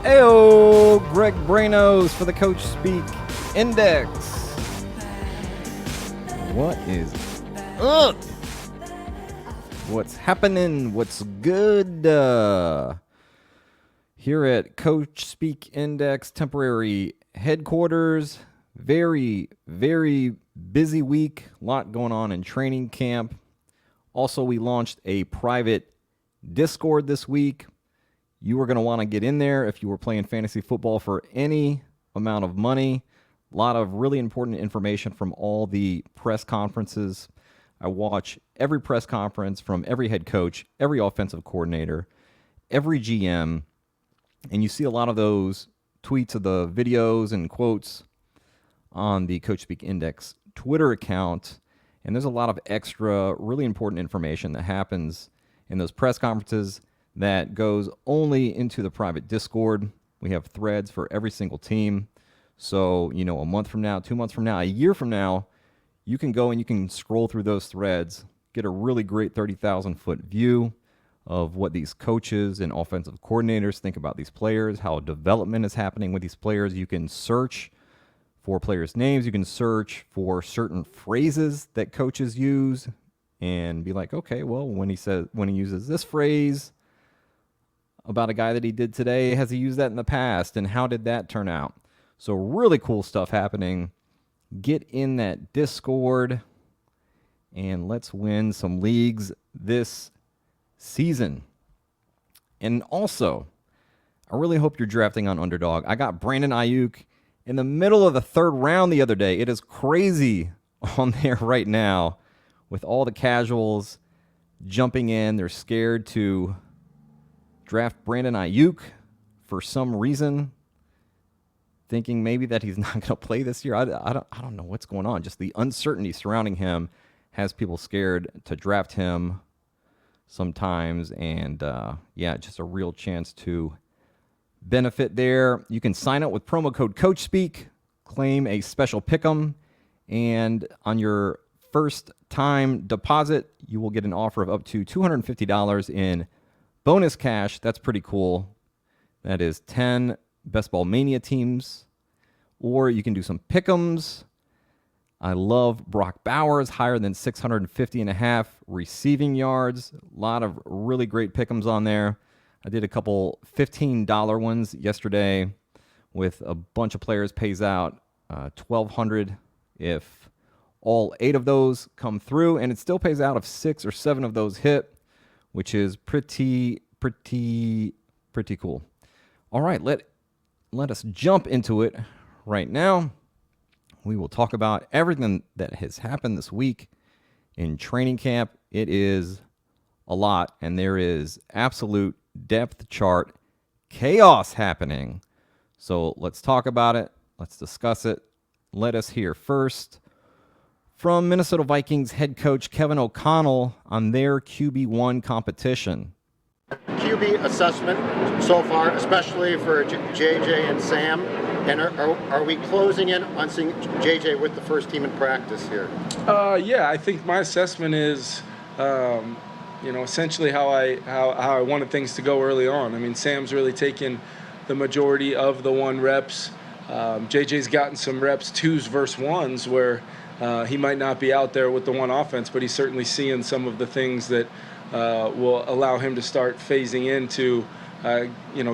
Ayo, Greg Branos for the Coachspeak Index. What is up? What's happening? What's good? Here at Coachspeak Index temporary headquarters. Very, very busy week. A lot going on in training camp. Also, we launched a private Discord this week. You are going to want to get in there if you were playing fantasy football for any amount of money. A lot of really important information from all the press conferences. I watch every press conference from every head coach, every offensive coordinator, every GM, and you see a lot of those tweets of the videos and quotes on the Coachspeak Index Twitter account. And there's a lot of extra, really important information that happens in those press conferences that goes only into the private Discord. We have threads for every single team. So, a month from now, 2 months from now, a year from now, you can go and you can scroll through those threads, get a really great 30,000-foot view of what these coaches and offensive coordinators think about these players, how development is happening with these players. You can search for players' names. You can search for certain phrases that coaches use and be like, okay, well, when he uses this phrase about a guy that he did today, has he used that in the past, and how did that turn out? So really cool stuff happening. Get in that Discord, and let's win some leagues this season. And also, I really hope you're drafting on Underdog. I got Brandon Ayuk in the middle of the third round the other day. It is crazy on there right now with all the casuals jumping in. They're scared to draft Brandon Ayuk for some reason, thinking maybe that he's not going to play this year. I don't know what's going on. Just the uncertainty surrounding him has people scared to draft him sometimes. And just a real chance to benefit there. You can sign up with promo code Coachspeak, claim a special pick'em, and on your first time deposit, you will get an offer of up to $250 in bonus cash. That's pretty cool. That is 10 Best Ball Mania teams. Or you can do some pick'ems. I love Brock Bowers, higher than 650.5 receiving yards. A lot of really great pick'ems on there. I did a couple $15 ones yesterday with a bunch of players. Pays out $1,200 if all 8 of those come through. And it still pays out if 6 or 7 of those hit, which is pretty cool. All right, let us jump into it right now. We will talk about everything that has happened this week in training camp. It is a lot, and there is absolute depth chart chaos happening. So let's talk about it. Let's discuss it. Let us hear first from Minnesota Vikings head coach Kevin O'Connell on their QB1 competition. QB assessment so far, especially for JJ and Sam, and are we closing in on seeing JJ with the first team in practice here? I think my assessment is, essentially how I wanted things to go early on. I mean, Sam's really taken the majority of the 1 reps. JJ's gotten some reps 2s versus 1s where he might not be out there with the 1 offense, but he's certainly seeing some of the things that will allow him to start phasing into,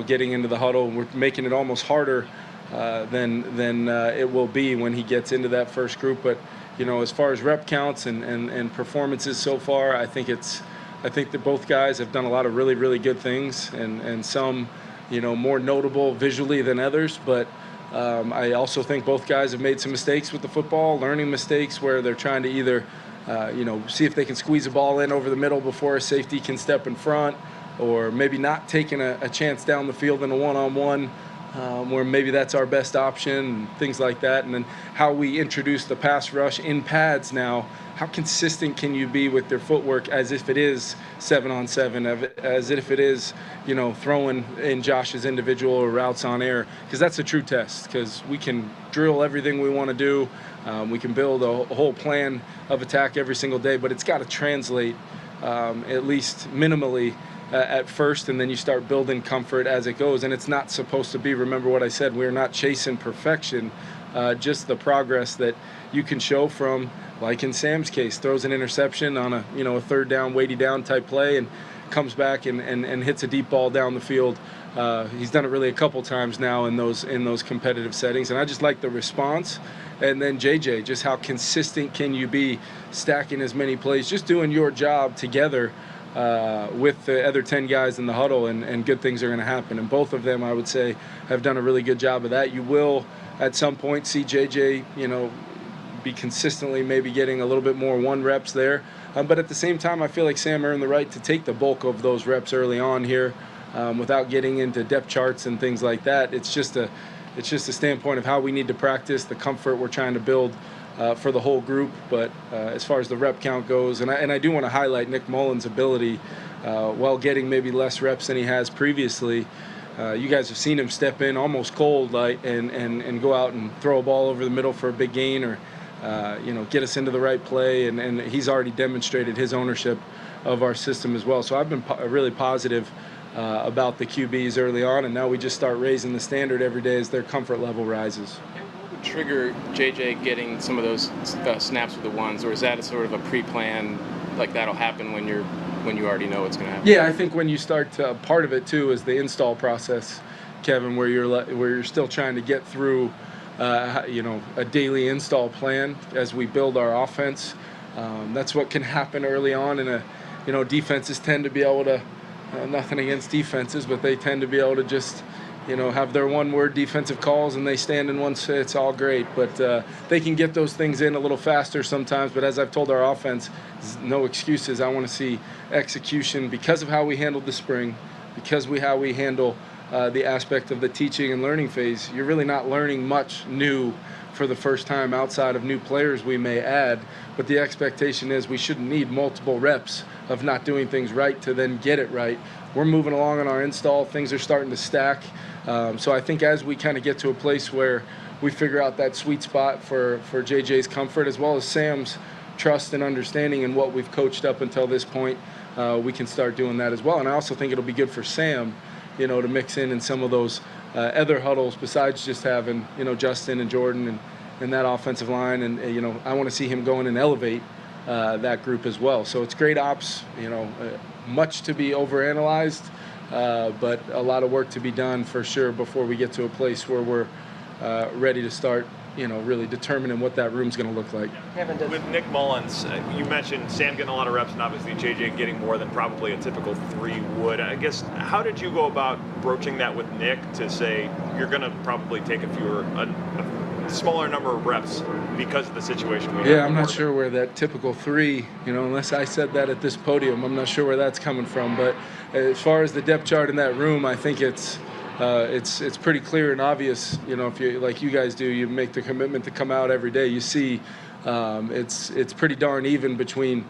getting into the huddle. We're making it almost harder than it will be when he gets into that first group. But, as far as rep counts and performances so far, I think that both guys have done a lot of really, really good things, and some, more notable visually than others. But I also think both guys have made some mistakes with the football, learning mistakes where they're trying to either see if they can squeeze a ball in over the middle before a safety can step in front, or maybe not taking a chance down the field in a one-on-one where maybe that's our best option, and things like that. And then how we introduce the pass rush in pads now, how consistent can you be with their footwork as if it is 7-on-7, as if it is, throwing in Josh's individual routes on air, because that's a true test, because we can drill everything we want to do. We can build a whole plan of attack every single day, but it's got to translate at least minimally at first, and then you start building comfort as it goes. And it's not supposed to be, remember what I said, we're not chasing perfection, just the progress that you can show from, like in Sam's case, throws an interception on a third down, weighty down type play, and comes back and hits a deep ball down the field. He's done it really a couple times now in those competitive settings, and I just like the response. And then JJ, just how consistent can you be, stacking as many plays, just doing your job together with the other 10 guys in the huddle, and good things are going to happen. And both of them, I would say, have done a really good job of that. You will, at some point, see JJ, be consistently maybe getting a little bit more one reps there. But at the same time, I feel like Sam earned the right to take the bulk of those reps early on here without getting into depth charts and things like that. It's just a standpoint of how we need to practice, the comfort we're trying to build for the whole group. But as far as the rep count goes, and I do want to highlight Nick Mullen's ability, while getting maybe less reps than he has previously. You guys have seen him step in almost cold, and go out and throw a ball over the middle for a big gain, or get us into the right play, and he's already demonstrated his ownership of our system as well. So I've been really positive about the QBs early on, and now we just start raising the standard every day as their comfort level rises. What would trigger JJ getting some of those snaps with the ones, or is that a sort of a pre-plan, like that'll happen when you already know what's going to happen? Yeah, I think when you start part of it too is the install process, Kevin, where you're still trying to get through a daily install plan as we build our offense. That's what can happen early on, and defenses tend to be able to, nothing against defenses, but they tend to be able to just have their one-word defensive calls, and they stand in one set. It's all great, but they can get those things in a little faster sometimes. But as I've told our offense, no excuses. I want to see execution because of how we handled the spring, because how we handle the aspect of the teaching and learning phase. You're really not learning much new for the first time outside of new players we may add, but the expectation is we shouldn't need multiple reps of not doing things right to then get it right. We're moving along on our install. Things are starting to stack. So I think as we kind of get to a place where we figure out that sweet spot for JJ's comfort, as well as Sam's trust and understanding in what we've coached up until this point, we can start doing that as well. And I also think it'll be good for Sam, to mix in some of those other huddles besides just having, Justin and Jordan and that offensive line. And, I want to see him go in and elevate that group as well. So it's great ops, much to be overanalyzed, but a lot of work to be done for sure before we get to a place where we're ready to start, really determining what that room's going to look like. With Nick Mullins, you mentioned Sam getting a lot of reps and obviously JJ getting more than probably a typical 3 would. I guess, how did you go about broaching that with Nick to say you're going to probably take a smaller number of reps because of the situation we have? Yeah, I'm not sure where that typical 3, unless I said that at this podium, I'm not sure where that's coming from. But as far as the depth chart in that room, I think it's pretty clear and obvious. If you, like you guys do, you make the commitment to come out every day. You see, it's pretty darn even between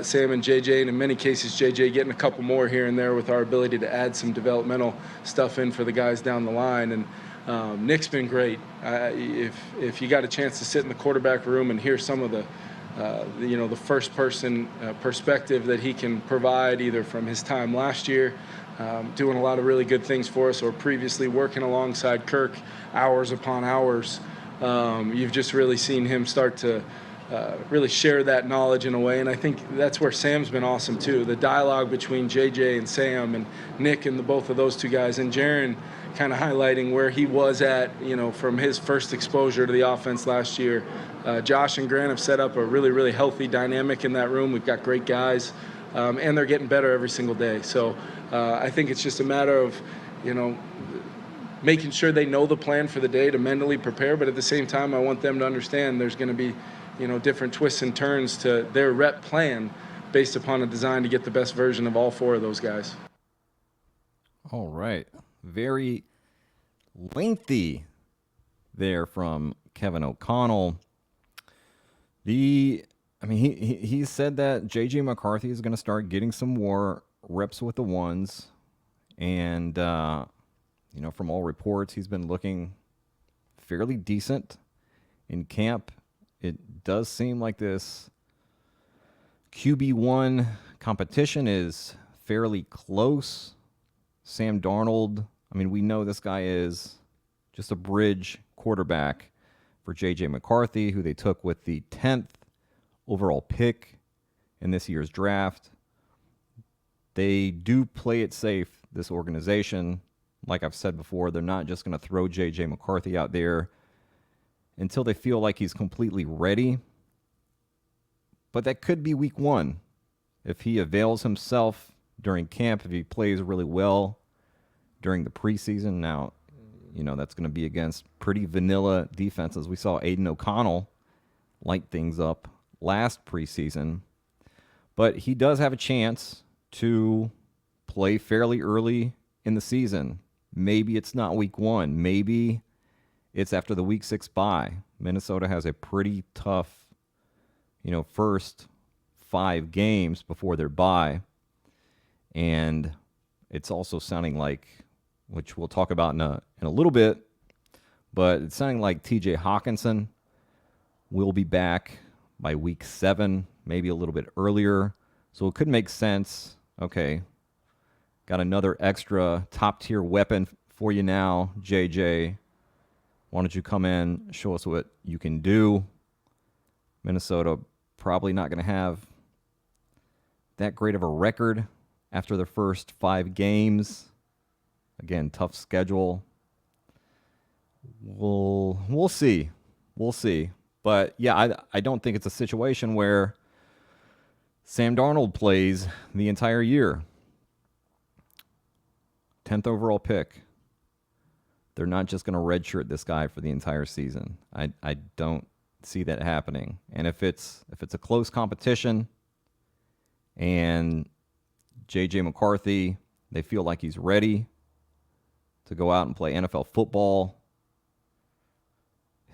Sam and JJ, and in many cases JJ getting a couple more here and there with our ability to add some developmental stuff in for the guys down the line. And Nick's been great. If you got a chance to sit in the quarterback room and hear some of the first person perspective that he can provide, either from his time last year, doing a lot of really good things for us, or previously working alongside Kirk hours upon hours, you've just really seen him start to really share that knowledge in a way. And I think that's where Sam's been awesome too. The dialogue between JJ and Sam and Nick and both of those two guys, and Jaron kind of highlighting where he was at, from his first exposure to the offense last year. Josh and Grant have set up a really, really healthy dynamic in that room. We've got great guys, and they're getting better every single day. So I think it's just a matter of, making sure they know the plan for the day to mentally prepare. But at the same time, I want them to understand there's going to be, different twists and turns to their rep plan based upon a design to get the best version of all 4 of those guys. All right. Very lengthy there from Kevin O'Connell. He said that J.J. McCarthy is going to start getting some more reps with the ones. And, from all reports, he's been looking fairly decent in camp. It does seem like this QB1 competition is fairly close. Sam Darnold, I mean, we know this guy is just a bridge quarterback for J.J. McCarthy, who they took with the 10th overall pick in this year's draft. They do play it safe, this organization. Like I've said before, they're not just going to throw J.J. McCarthy out there until they feel like he's completely ready. But that could be week 1. If he avails himself during camp, if he plays really well during the preseason. Now, that's going to be against pretty vanilla defenses. We saw Aiden O'Connell light things up last preseason. But he does have a chance to play fairly early in the season. Maybe it's not week 1. Maybe it's after the week 6 bye. Minnesota has a pretty tough, first 5 games before their bye. And it's also sounding like, which we'll talk about in a little bit, but it's sounding like TJ Hawkinson will be back by week 7, maybe a little bit earlier. So it could make sense. Okay, got another extra top-tier weapon for you now, JJ. Why don't you come in, show us what you can do? Minnesota probably not going to have that great of a record after their first 5 games. Again, tough schedule. We'll see. We'll see. But, yeah, I don't think it's a situation where Sam Darnold plays the entire year. 10th overall pick. They're not just going to redshirt this guy for the entire season. I don't see that happening. And if it's a close competition and J.J. McCarthy, they feel like he's ready to go out and play NFL football,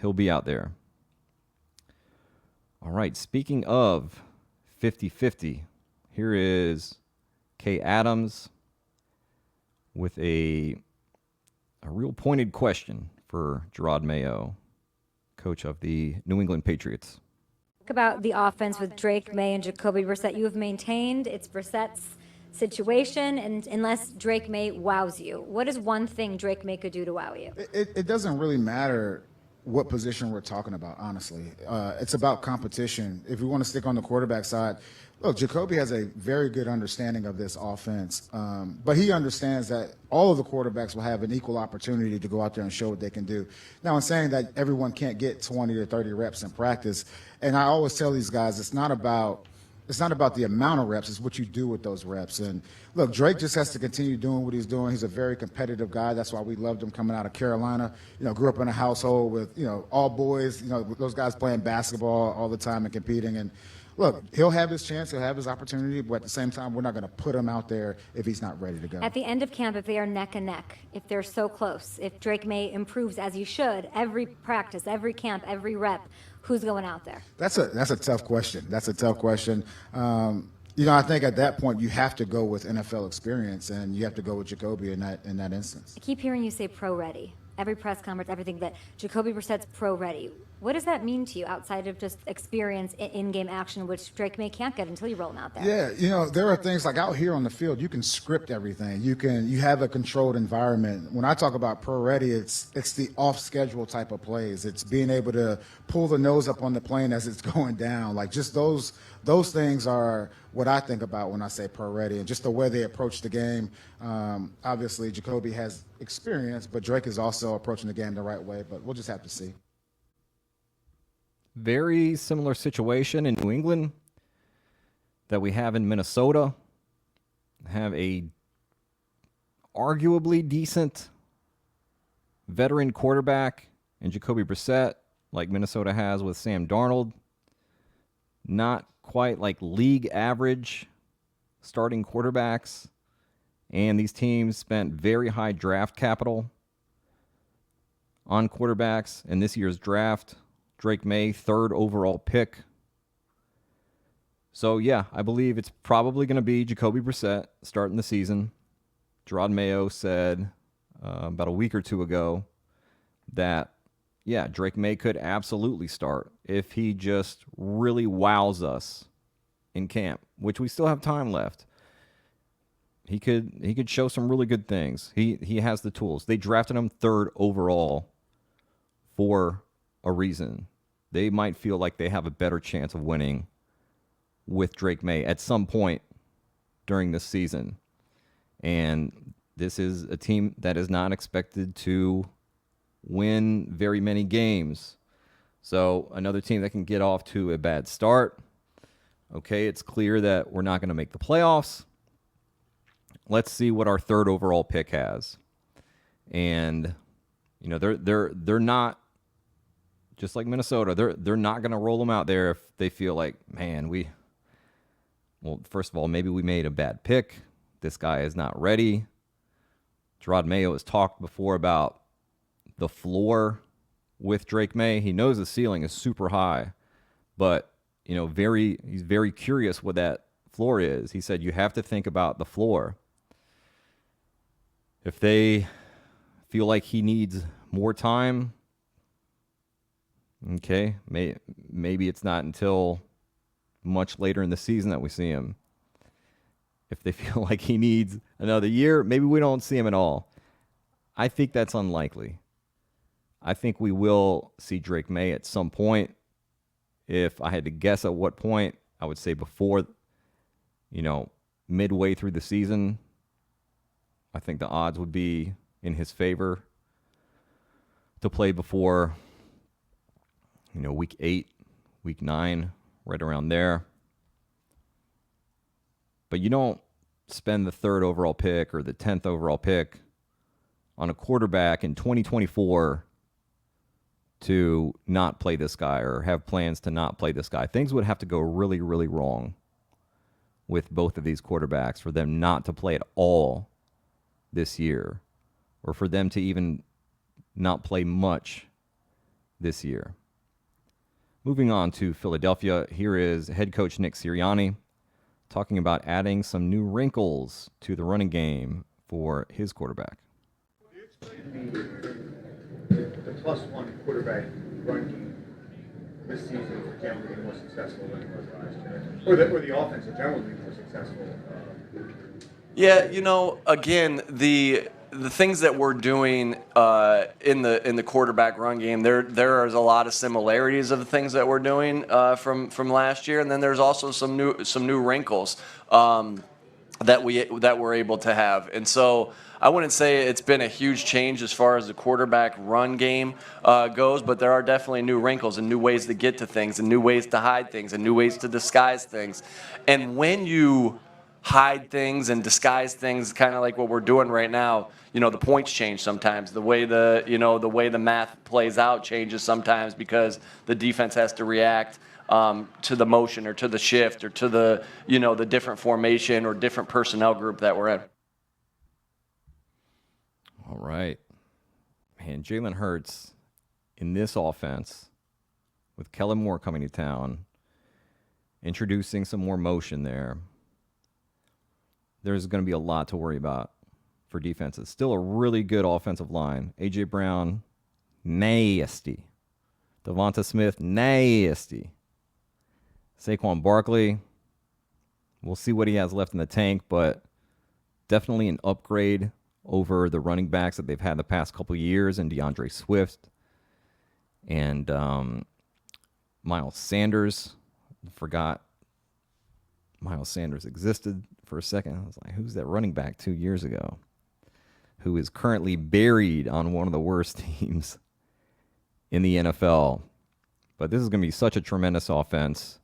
he'll be out there. All right, speaking of 50-50, here is Kay Adams with a real pointed question for Drake Maye, coach of the New England Patriots. Talk about the offense with Drake Maye and Jacoby Brissett. You have maintained it's Brissett's situation, and unless Drake Maye wows you, what is one thing Drake Maye could do to wow you? It doesn't really matter what position we're talking about, honestly. It's about competition. If we want to stick on the quarterback side, look, Jacoby has a very good understanding of this offense, but he understands that all of the quarterbacks will have an equal opportunity to go out there and show what they can do. Now, in saying that everyone can't get 20 or 30 reps in practice, and I always tell these guys it's not about the amount of reps, it's what you do with those reps. And look, Drake just has to continue doing what he's doing. He's a very competitive guy. That's why we loved him coming out of Carolina. Grew up in a household with, all boys, those guys playing basketball all the time and competing. And look, he'll have his chance, he'll have his opportunity, but at the same time, we're not going to put him out there if he's not ready to go. At the end of camp, if they are neck and neck, if they're so close, if Drake Maye improves as he should, every practice, every camp, every rep, who's going out there? That's a tough question. That's a tough question. I think at that point you have to go with NFL experience, and you have to go with Jacoby in that instance. I keep hearing you say pro ready. Every press conference, everything, that Jacoby Brissett's pro ready. What does that mean to you outside of just experience in-game action, which Drake Maye can't get until you roll him out there? Yeah, there are things like out here on the field, you can script everything. You have a controlled environment. When I talk about pro ready, it's the off-schedule type of plays. It's being able to pull the nose up on the plane as it's going down. Like, just those things are what I think about when I say pro ready, and just the way they approach the game. Obviously, Jacoby has experience, but Drake is also approaching the game the right way, but we'll just have to see. Very similar situation in New England that we have in Minnesota. Have a arguably decent veteran quarterback in Jacoby Brissett, like Minnesota has with Sam Darnold. Not quite like league average starting quarterbacks. And these teams spent very high draft capital on quarterbacks in this year's draft. Drake Maye, 3rd overall pick. So, yeah, I believe it's probably going to be Jacoby Brissett starting the season. Drake Maye said about a week or two ago that, yeah, Drake Maye could absolutely start if he just really wows us in camp, which we still have time left. he could show some really good things. He has the tools. They drafted him 3rd overall for a reason. They might feel like they have a better chance of winning with Drake Maye at some point during this season. And this is a team that is not expected to win very many games. So another team that can get off to a bad start. Okay, it's clear that we're not going to make the playoffs. Let's see what our 3rd overall pick has. And you know, they're not, just like Minnesota, they're not going to roll them out there if they feel like, man, well, first of all, maybe we made a bad pick. This guy is not ready. Drake Maye has talked before about the floor with Drake Maye. He knows the ceiling is super high, but you know, he's very curious what that floor is. He said you have to think about the floor. If they feel like he needs more time, okay, maybe it's not until much later in the season that we see him. If they feel like he needs another year, maybe we don't see him at all. I think that's unlikely. I think we will see Drake Maye at some point. If I had to guess at what point, I would say before, midway through the season. I think the odds would be in his favor to play before, week 8, week 9, right around there. But you don't spend the 3rd overall pick or the 10th overall pick on a quarterback in 2024 to not play this guy or have plans to not play this guy. Things would have to go really, really wrong with both of these quarterbacks for them not to play at all this year, or for them to even not play much this year. Moving on to Philadelphia, here is head coach Nick Sirianni talking about adding some new wrinkles to the running game for his quarterback. The +1 quarterback run game this season for Tampa to be more successful than it was last year, or the offense in general to be more successful. Yeah, again, the things that we're doing in the quarterback run game, there is a lot of similarities of the things that we're doing from last year, and then there's also some new wrinkles that we're able to have, and so I wouldn't say it's been a huge change as far as the quarterback run game goes, but there are definitely new wrinkles and new ways to get to things and new ways to hide things and new ways to disguise things, and when you hide things and disguise things, kind of like what we're doing right now. The points change sometimes. The way the math plays out changes sometimes because the defense has to react to the motion or to the shift or to the different formation or different personnel group that we're in. All right, man. Jalen Hurts in this offense with Kellen Moore coming to town, introducing some more motion there. There's going to be a lot to worry about for defenses. Still a really good offensive line. A.J. Brown, nasty. Devonta Smith, nasty. Saquon Barkley, we'll see what he has left in the tank, but definitely an upgrade over the running backs that they've had the past couple years, and DeAndre Swift and Miles Sanders. Forgot Miles Sanders existed for a second. I was like, who's that running back 2 years ago who is currently buried on one of the worst teams in the NFL? But this is going to be such a tremendous offense.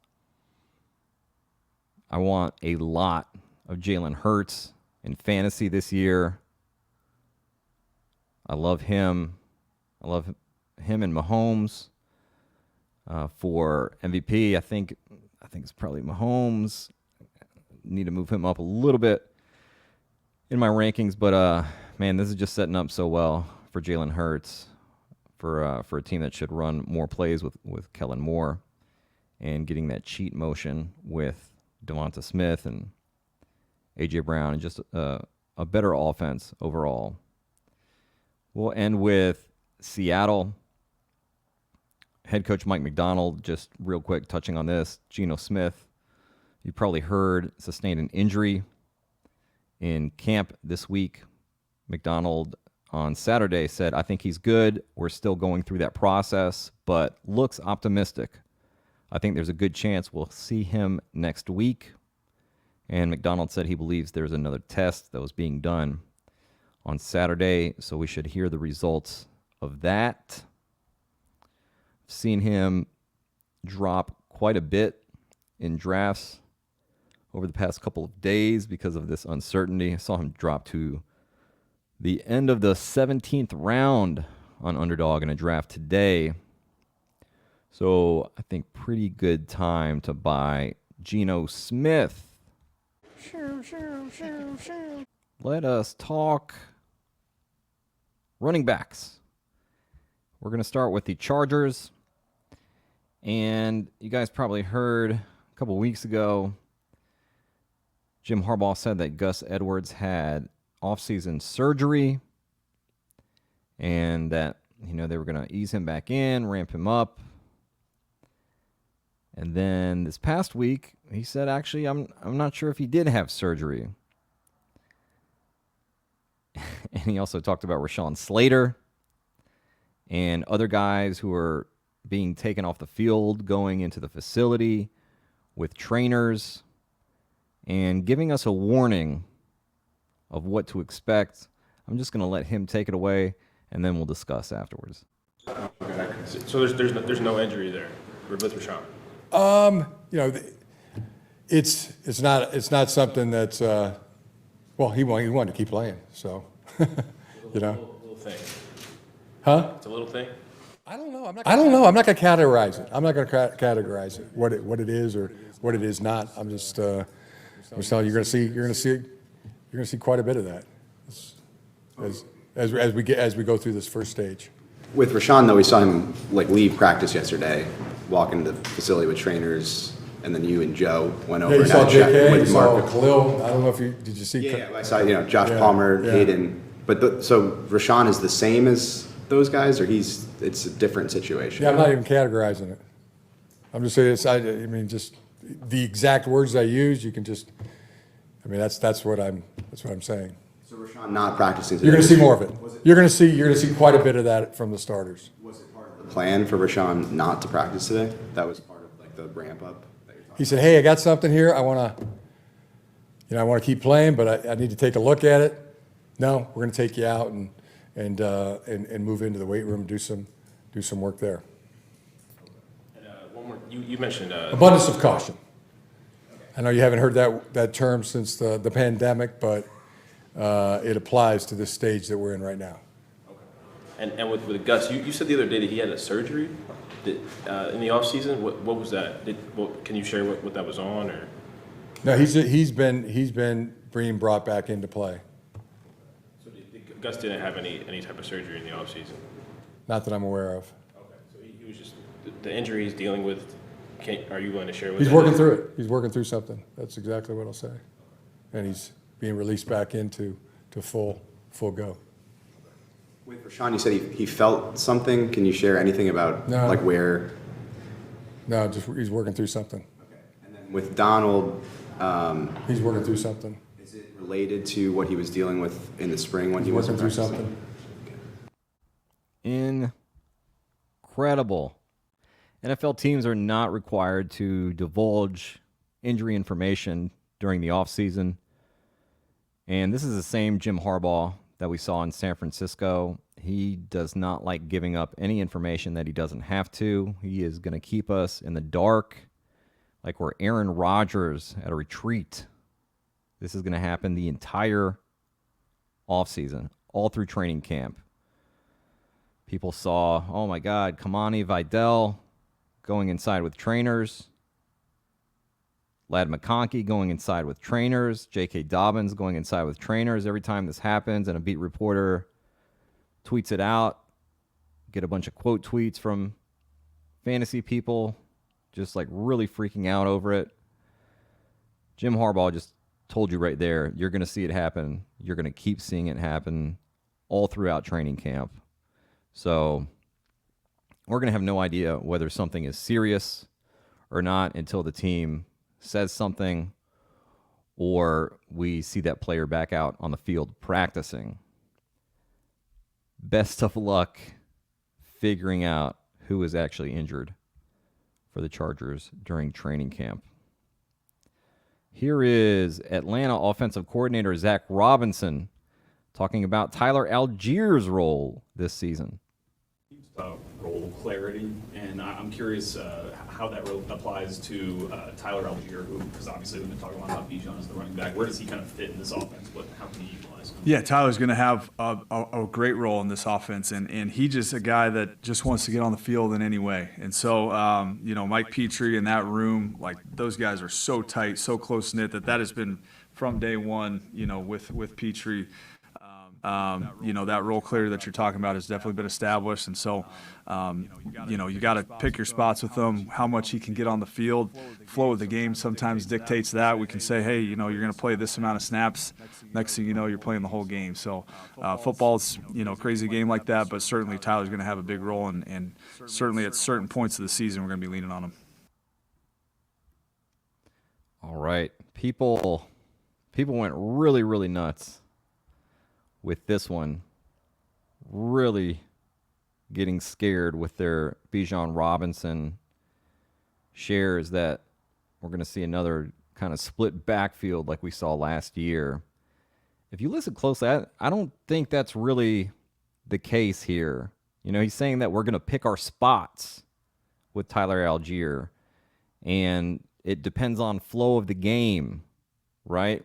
I want a lot of Jalen Hurts in fantasy this year. I love him. I love him and Mahomes for MVP. I think it's probably Mahomes. Need to move him up a little bit in my rankings, but man, this is just setting up so well for Jalen Hurts for a team that should run more plays with Kellen Moore and getting that cheat motion with Devonta Smith and A.J. Brown, and just a better offense overall. We'll end with Seattle. Head coach Mike McDonald, just real quick touching on this. Geno Smith, you probably heard, sustained an injury in camp this week. McDonald on Saturday said, I think he's good. We're still going through that process, but looks optimistic. I think there's a good chance we'll see him next week. And McDonald said he believes there's another test that was being done on Saturday, so we should hear the results of that. I've seen him drop quite a bit in drafts over the past couple of days because of this uncertainty. I saw him drop to the end of the 17th round on Underdog in a draft today. So I think pretty good time to buy Geno Smith. Let us talk running backs. We're going to start with the Chargers. And you guys probably heard a couple weeks ago, Jim Harbaugh said that Gus Edwards had offseason surgery and that, they were going to ease him back in, ramp him up. And then this past week, he said, actually, I'm not sure if he did have surgery. And he also talked about Rashawn Slater and other guys who are being taken off the field, going into the facility with trainers, and giving us a warning of what to expect. I'm just going to let him take it away, and then we'll discuss afterwards. So there's no injury there with Rashawn? It's not something that's he wanted to keep playing, so Little thing. Huh? It's a little thing. I don't know. I'm not going to categorize it. I'm not going to categorize it. What it is or what it is not. I'm just telling you, you're going to see quite a bit of that as we go through this first stage. With Rashawn, though, we saw him leave practice yesterday, walk into the facility with trainers, and then you and Joe went over You and saw had a chat JK, you with saw Mark. Khalil. I don't know if did you see? Yeah, I saw Josh Palmer, yeah. Hayden. But so Rashawn is the same as those guys, or it's a different situation? Yeah, I'm not even categorizing it. I'm just saying just the exact words I use. You can just, that's what I'm saying. So Rashawn not practicing today. You're going to see more of it. You're going to see quite a bit of that from the starters. Was it part of the plan for Rashawn not to practice today? That was part of the ramp up that you're talking He said, "Hey, I got something here. I want to keep playing, but I need to take a look at it. No, we're going to take you out and move into the weight room and do some work there." And one more, you mentioned Abundance of caution. I know you haven't heard that term since the pandemic, but it applies to this stage that we're in right now. Okay. And with Gus, you said the other day that he had a surgery in the off season. What was that? Can you share what that was on or? No, he's been being brought back into play. So Gus didn't have any type of surgery in the off season? Not that I'm aware of. Okay, so he was just the injury he's dealing with. Are you going to share with? He's working through it. He's working through something. That's exactly what I'll say. And he's being released back into full go. With Rashawn, you said he felt something. Can you share anything about where? No, just he's working through something. Okay. And then with Donald, he's working through something. Is it related to what he was dealing with in the spring when he was wasn't working through practicing? something? Incredible. NFL teams are not required to divulge injury information during the offseason. And this is the same Jim Harbaugh that we saw in San Francisco. He does not like giving up any information that he doesn't have to. He is going to keep us in the dark like we're Aaron Rodgers at a retreat. This is going to happen the entire offseason, all through training camp. People saw, oh my God, Kamani Vidal going inside with trainers. Lad McConkey going inside with trainers. J.K. Dobbins going inside with trainers. Every time this happens and a beat reporter tweets it out, get a bunch of quote tweets from fantasy people just really freaking out over it. Jim Harbaugh just told you right there, you're going to see it happen. You're going to keep seeing it happen all throughout training camp. So we're going to have no idea whether something is serious or not until the team says something or we see that player back out on the field practicing. Best of luck figuring out who is actually injured for the Chargers during training camp. Here is Atlanta offensive coordinator Zach Robinson talking about Tyler Algier's role this season. Role clarity, and I'm curious how that role applies to Tyler Algier, who, because obviously we've been talking a lot about Bijan as the running back. Where does he kind of fit in this offense? How can he utilize him? Yeah, Tyler's going to have a great role in this offense, and he just a guy that just wants to get on the field in any way. And so, Mike Petrie in that room, like those guys are so tight, so close knit that has been from day one. With Petrie. That role clarity that you're talking about has definitely been established. And so, you got to pick your spots with him, how much he can get on the field. Flow of the game sometimes dictates that. We can say, hey, you're going to play this amount of snaps. Next thing you know, you're playing the whole game. So football's, crazy game like that, but certainly Tyler's going to have a big role. And certainly at certain points of the season, we're going to be leaning on him. All right. People went really, really nuts with this one, really getting scared with their Bijan Robinson shares that we're going to see another kind of split backfield like we saw last year. If you listen closely, I don't think that's really the case here. He's saying that we're going to pick our spots with Tyler Algier, and it depends on flow of the game, right?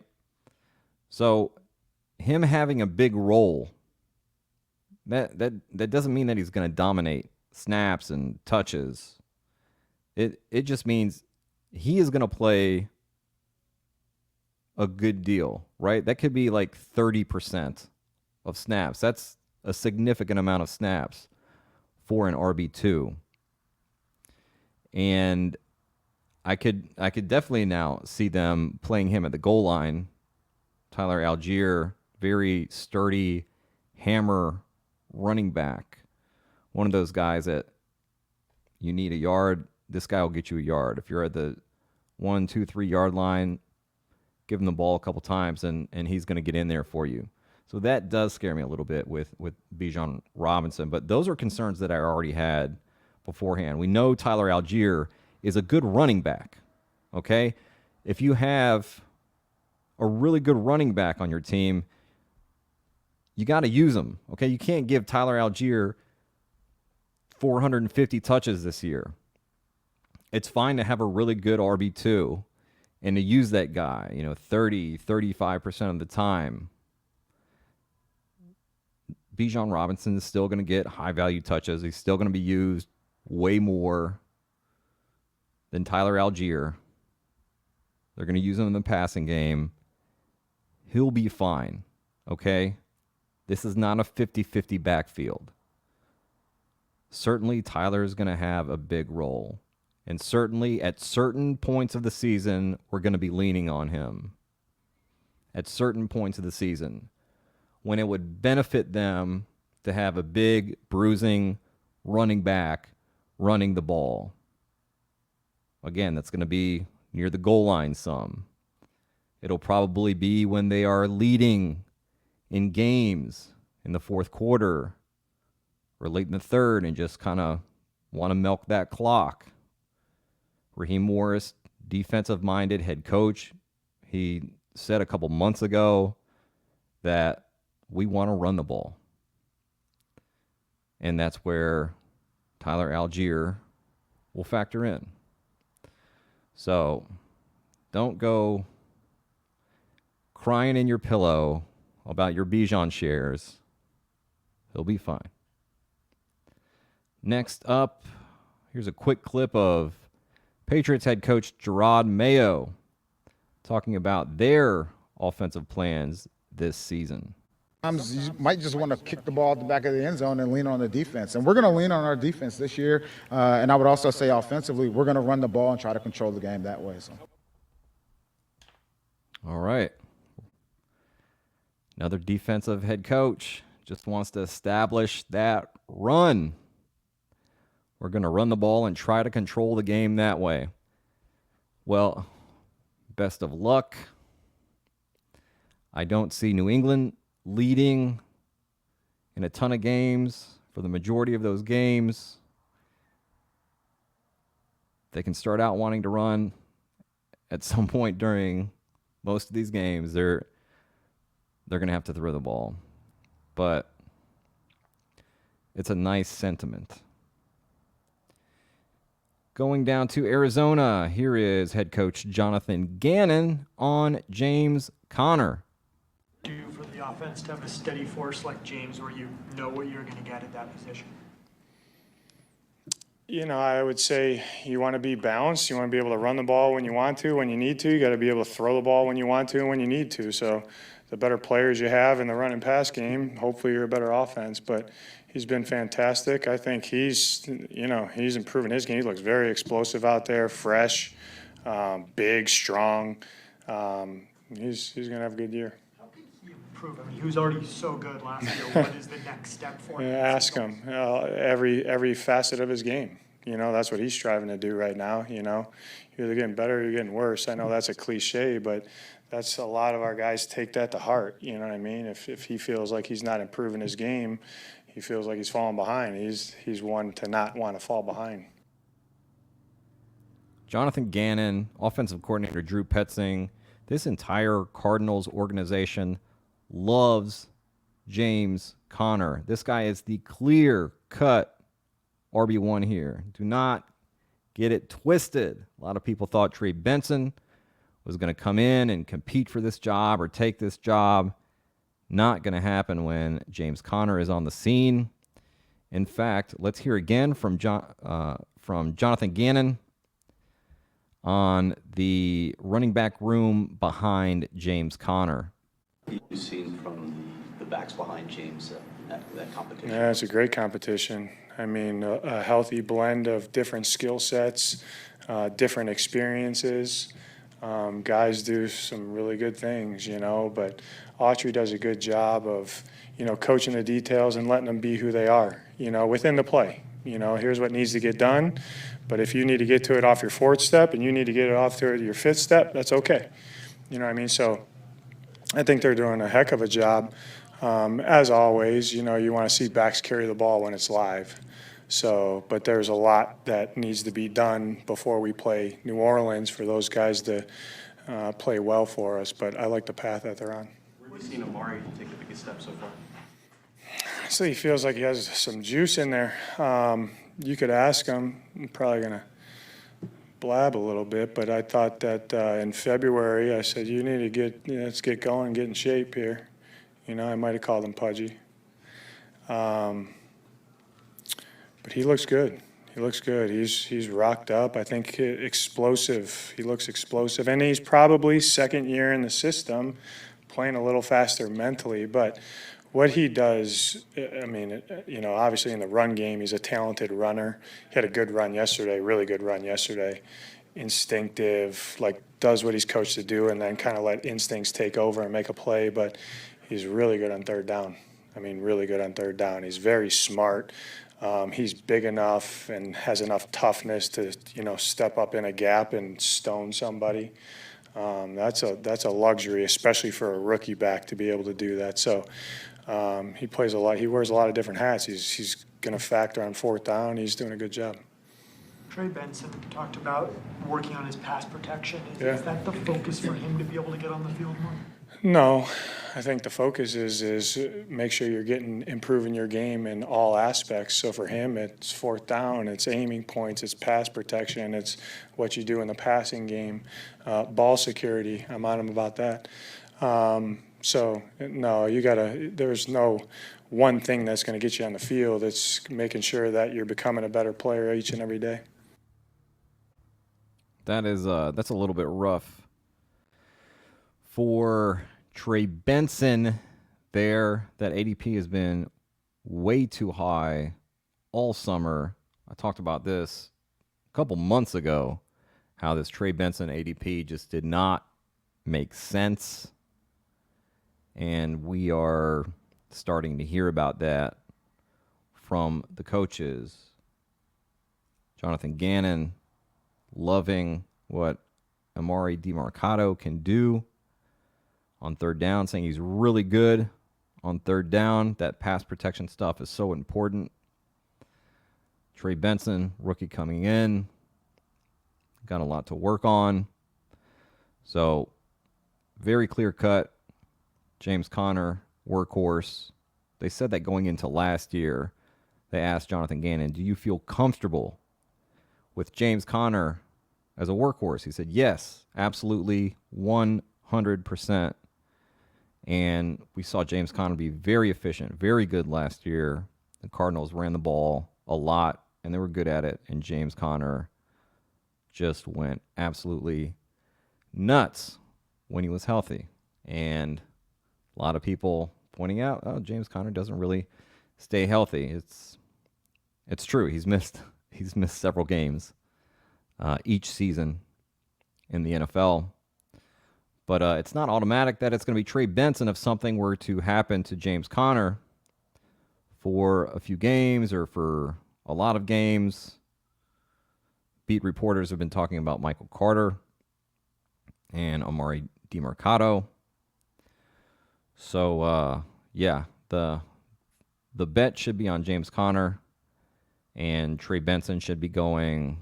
So him having a big role, that doesn't mean that he's going to dominate snaps and touches. It just means he is going to play a good deal, right? That could be like 30% of snaps. That's a significant amount of snaps for an RB2. And I could definitely now see them playing him at the goal line. Tyler Algier, very sturdy hammer running back. One of those guys that you need a yard, this guy will get you a yard. If you're at the 1, 2, 3 yard line, give him the ball a couple times and he's going to get in there for you. So that does scare me a little bit with Bijan Robinson. But those are concerns that I already had beforehand. We know Tyler Algier is a good running back, okay? If you have a really good running back on your team, you got to use him, okay? You can't give Tyler Algier 450 touches this year. It's fine to have a really good RB2 and to use that guy, 30, 35% of the time. Bijan Robinson is still going to get high-value touches. He's still going to be used way more than Tyler Algier. They're going to use him in the passing game. He'll be fine, okay? This is not a 50-50 backfield. Certainly, Tyler is going to have a big role. And certainly, at certain points of the season, we're going to be leaning on him. At certain points of the season, when it would benefit them to have a big, bruising running back running the ball. Again, that's going to be near the goal line some. It'll probably be when they are leading in games in the fourth quarter or late in the third and just kind of want to milk that clock. Raheem Morris, defensive-minded head coach, he said a couple months ago that we want to run the ball. And that's where Tyler Algier will factor in. So don't go crying in your pillow about your Bijan shares. He'll be fine. Next up, here's a quick clip of Patriots head coach Drake Maye talking about their offensive plans this season. You might just want to kick the ball at the back of the end zone and lean on the defense. And we're going to lean on our defense this year. And I would also say offensively, we're going to run the ball and try to control the game that way. So. All right. Another defensive head coach just wants to establish that run. We're going to run the ball and try to control the game that way. Well, best of luck. I don't see New England leading in a ton of games for the majority of those games. They can start out wanting to run at some point during most of these games. They're going to have to throw the ball. But it's a nice sentiment. Going down to Arizona, here is head coach Jonathan Gannon on James Conner. Do for the offense to have a steady force like James where you know what you're going to get at that position? I would say you want to be balanced. You want to be able to run the ball when you want to, when you need to. You got to be able to throw the ball when you want to and when you need to. So the better players you have in the run and pass game, hopefully you're a better offense. But he's been fantastic. I think he's improving his game. He looks very explosive out there, fresh, big, strong. He's going to have a good year. Improve. I mean, he was already so good last year. What is the next step for him? Ask him every facet of his game. That's what he's striving to do right now. You're either getting better or you're getting worse. I know that's a cliche, but that's a lot of our guys take that to heart. You know what I mean? If he feels like he's not improving his game, he feels like he's falling behind. He's one to not want to fall behind. Jonathan Gannon, offensive coordinator Drew Petzing, this entire Cardinals organization loves James Conner. This guy is the clear-cut RB1 here. Do not get it twisted. A lot of people thought Trey Benson was going to come in and compete for this job or take this job. Not going to happen when James Conner is on the scene. In fact, let's hear again from Jonathan Gannon on the running back room behind James Conner. You've seen from the backs behind James that competition? Yeah, it's a great competition. I mean, a healthy blend of different skill sets, different experiences. Guys do some really good things, but Autry does a good job of, coaching the details and letting them be who they are, within the play. Here's what needs to get done. But if you need to get to it off your fourth step and you need to get it off to your fifth step, that's okay. You know what I mean? So I think they're doing a heck of a job. As always, you want to see backs carry the ball when it's live. But there's a lot that needs to be done before we play New Orleans for those guys to play well for us. But I like the path that they're on. Where have you seen Amari take the biggest step so far? So he feels like he has some juice in there. You could ask him. I'm probably going to blab a little bit, but I thought that in February I said, you need to let's get going, get in shape here. I might have called him pudgy. But he looks good. He looks good. He's rocked up. I think explosive. He looks explosive. And he's probably second year in the system, playing a little faster mentally. But what he does, obviously in the run game, he's a talented runner. He had a good run yesterday, really good run yesterday. Instinctive, does what he's coached to do and then kind of let instincts take over and make a play. But he's really good on third down. Really good on third down. He's very smart. He's big enough and has enough toughness to, step up in a gap and stone somebody. That's a luxury, especially for a rookie back to be able to do that. So he plays a lot. He wears a lot of different hats. He's going to factor on fourth down. He's doing a good job. Trey Benson talked about working on his pass protection. Yeah. Is that the focus for him to be able to get on the field more? No, I think the focus is make sure you're improving your game in all aspects. So for him, it's fourth down, it's aiming points, it's pass protection, it's what you do in the passing game, ball security. I'm on him about that. So no, there's no one thing that's going to get you on the field. It's making sure that you're becoming a better player each and every day. That's a little bit rough for Trey Benson there. That ADP has been way too high all summer. I talked about this a couple months ago, how this Trey Benson ADP just did not make sense. And we are starting to hear about that from the coaches. Jonathan Gannon loving what Amari DiMercato can do on third down, saying he's really good on third down. That pass protection stuff is so important. Trey Benson, rookie coming in, got a lot to work on. So, very clear cut. James Conner, workhorse. They said that going into last year, they asked Jonathan Gannon, do you feel comfortable with James Conner as a workhorse? He said, yes, absolutely, 100%. And we saw James Conner be very efficient, very good last year. The Cardinals ran the ball a lot, and they were good at it. And James Conner just went absolutely nuts when he was healthy. And a lot of people pointing out, oh, James Conner doesn't really stay healthy. It's true. He's missed several games each season in the NFL. But it's not automatic that it's going to be Trey Benson if something were to happen to James Conner for a few games or for a lot of games. Beat reporters have been talking about Michael Carter and Amari DiMercato. So, yeah, the bet should be on James Conner, and Trey Benson should be going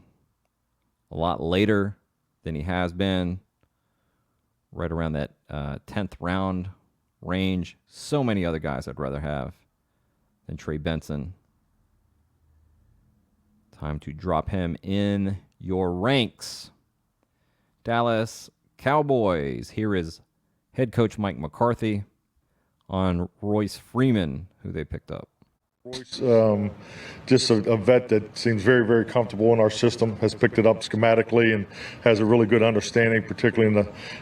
a lot later than he has been, right around that 10th round range. So many other guys I'd rather have than Trey Benson. Time to drop him in your ranks. Dallas Cowboys. Here is head coach Mike McCarthy on Royce Freeman, who they picked up. Royce, just a vet that seems very, very comfortable in our system, has picked it up schematically and has a really good understanding, particularly